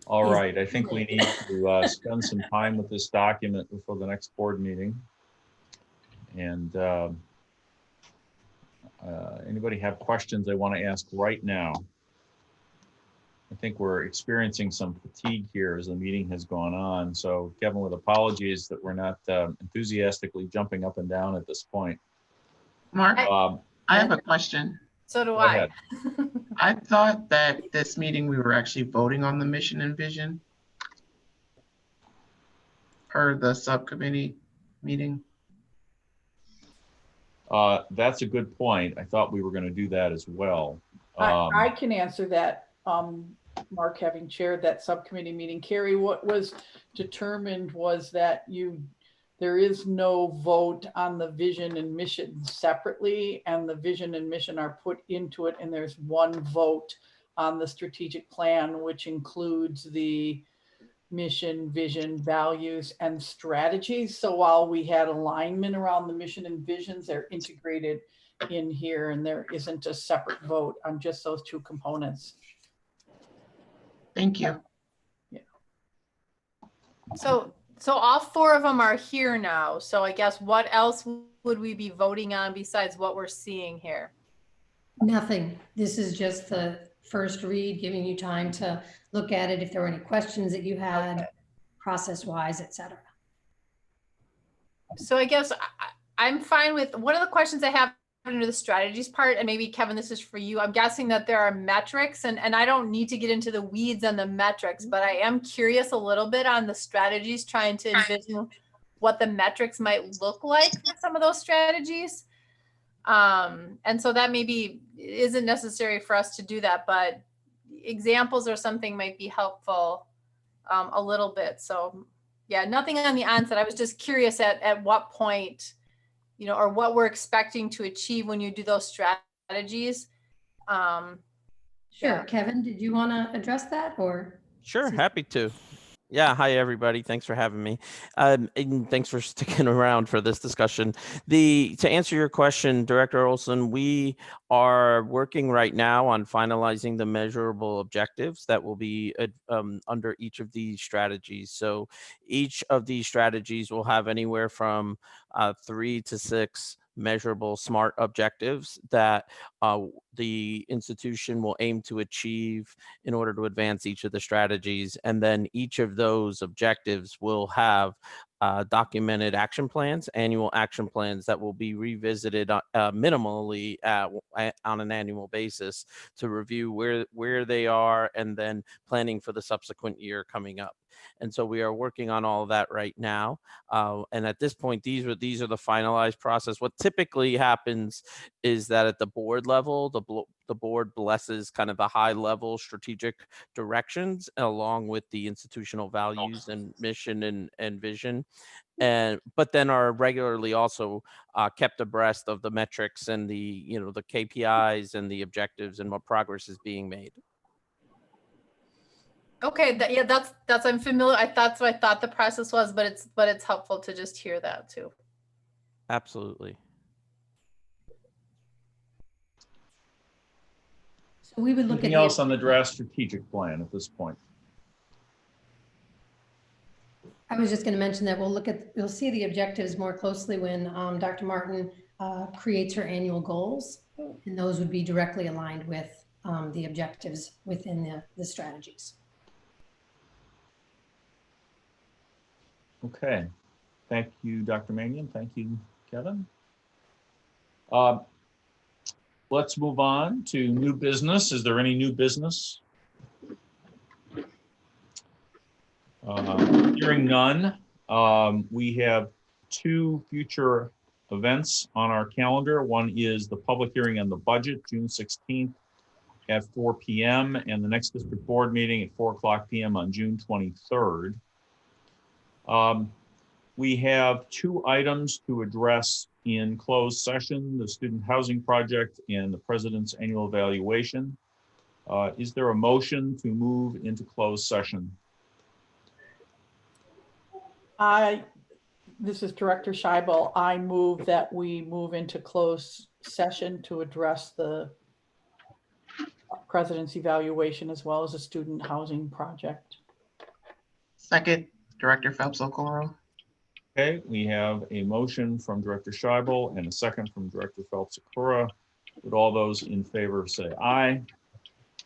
All right, I think we need to spend some time with this document before the next board meeting. And anybody have questions they want to ask right now? I think we're experiencing some fatigue here as the meeting has gone on. So Kevin, with apologies that we're not enthusiastically jumping up and down at this point. Mark, I have a question. So do Go I. ahead. I thought that this meeting we were actually voting on the mission and vision per the subcommittee meeting. That's a good point. I thought we were going to do that as well. I can answer that, Mark, having chaired that subcommittee meeting. Carrie, what was determined was that there is no vote on the vision and mission separately, and the vision and mission are put into it, and there's one vote on the strategic plan, which includes the mission, vision, values, and strategies. So while we had alignment around the mission and visions, they're integrated in here, and there isn't a separate vote on just those 2 components. Thank you. Yeah. So all 4 of them are here now. So I guess what else would we be voting on besides what we're seeing here? Nothing. This is just the first read, giving you time to look at it if there were any questions that you had, process-wise, et cetera. So I guess I'm fine with one of the questions I have under the strategies part, and maybe Kevin, this is for you. I'm guessing that there are metrics, and I don't need to get into the weeds on the metrics, but I am curious a little bit on the strategies, trying to envision what the metrics might look like for some of those strategies. And so that maybe isn't necessary for us to do that, but examples or something might be helpful a little bit. So yeah, nothing on the onset. I was just curious at what point, or what we're expecting to achieve when you do those strategies. Sure. Yeah. Kevin, did you want to address that, or? Sure, happy to. Yeah, hi everybody. Thanks for having me. And thanks for sticking around for this discussion. To answer your question, Director Olson, we are working right now on finalizing the measurable objectives that will be under each of these strategies. So each of these strategies will have anywhere from 3 to 6 measurable SMART objectives that the institution will aim to achieve in order to advance each of the strategies. And then each of those objectives will have documented action plans, annual action plans that will be revisited minimally on an annual basis to review where they are and then planning for the subsequent year coming up. And so we are working on all of that right now. And at this point, these are the finalized process. What typically happens is that at the board level, the board blesses kind of the high level strategic directions along with the institutional values and mission and vision. But then are regularly also kept abreast of the metrics and the KPIs and the objectives and what progress is being made. Okay, that's I'm familiar. That's what I thought the process was, but it's helpful to just hear that too. Absolutely. So we would look Anything at else on the draft strategic plan at this point? I was just going to mention that we'll see the objectives more closely when Dr. Martin creates her annual goals, and those would be directly aligned with the objectives within the strategies. Okay. Thank you, Dr. Mannion. Thank you, Kevin. Let's move on to new business. Is there any new business? Hearing none. We have two future events on our calendar. One is the public hearing on the budget, June 16th at 4 p.m. and the next district board meeting at 4:00 p.m. on June 23rd. We have two items to address in closed session, the student housing project and the president's annual evaluation. Is there a motion to move into closed session? This is Director Scheibel. I move that we move into closed session to address the president's evaluation as well as the student housing project. Second, Director Phelps-Okoro. Okay, we have a motion from Director Scheibel and a second from Director Phelps-Okoro. Would all those in favor say aye?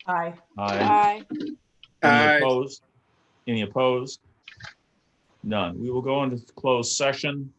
Aye. Aye. Any opposed? Any opposed? None. We will go into closed session.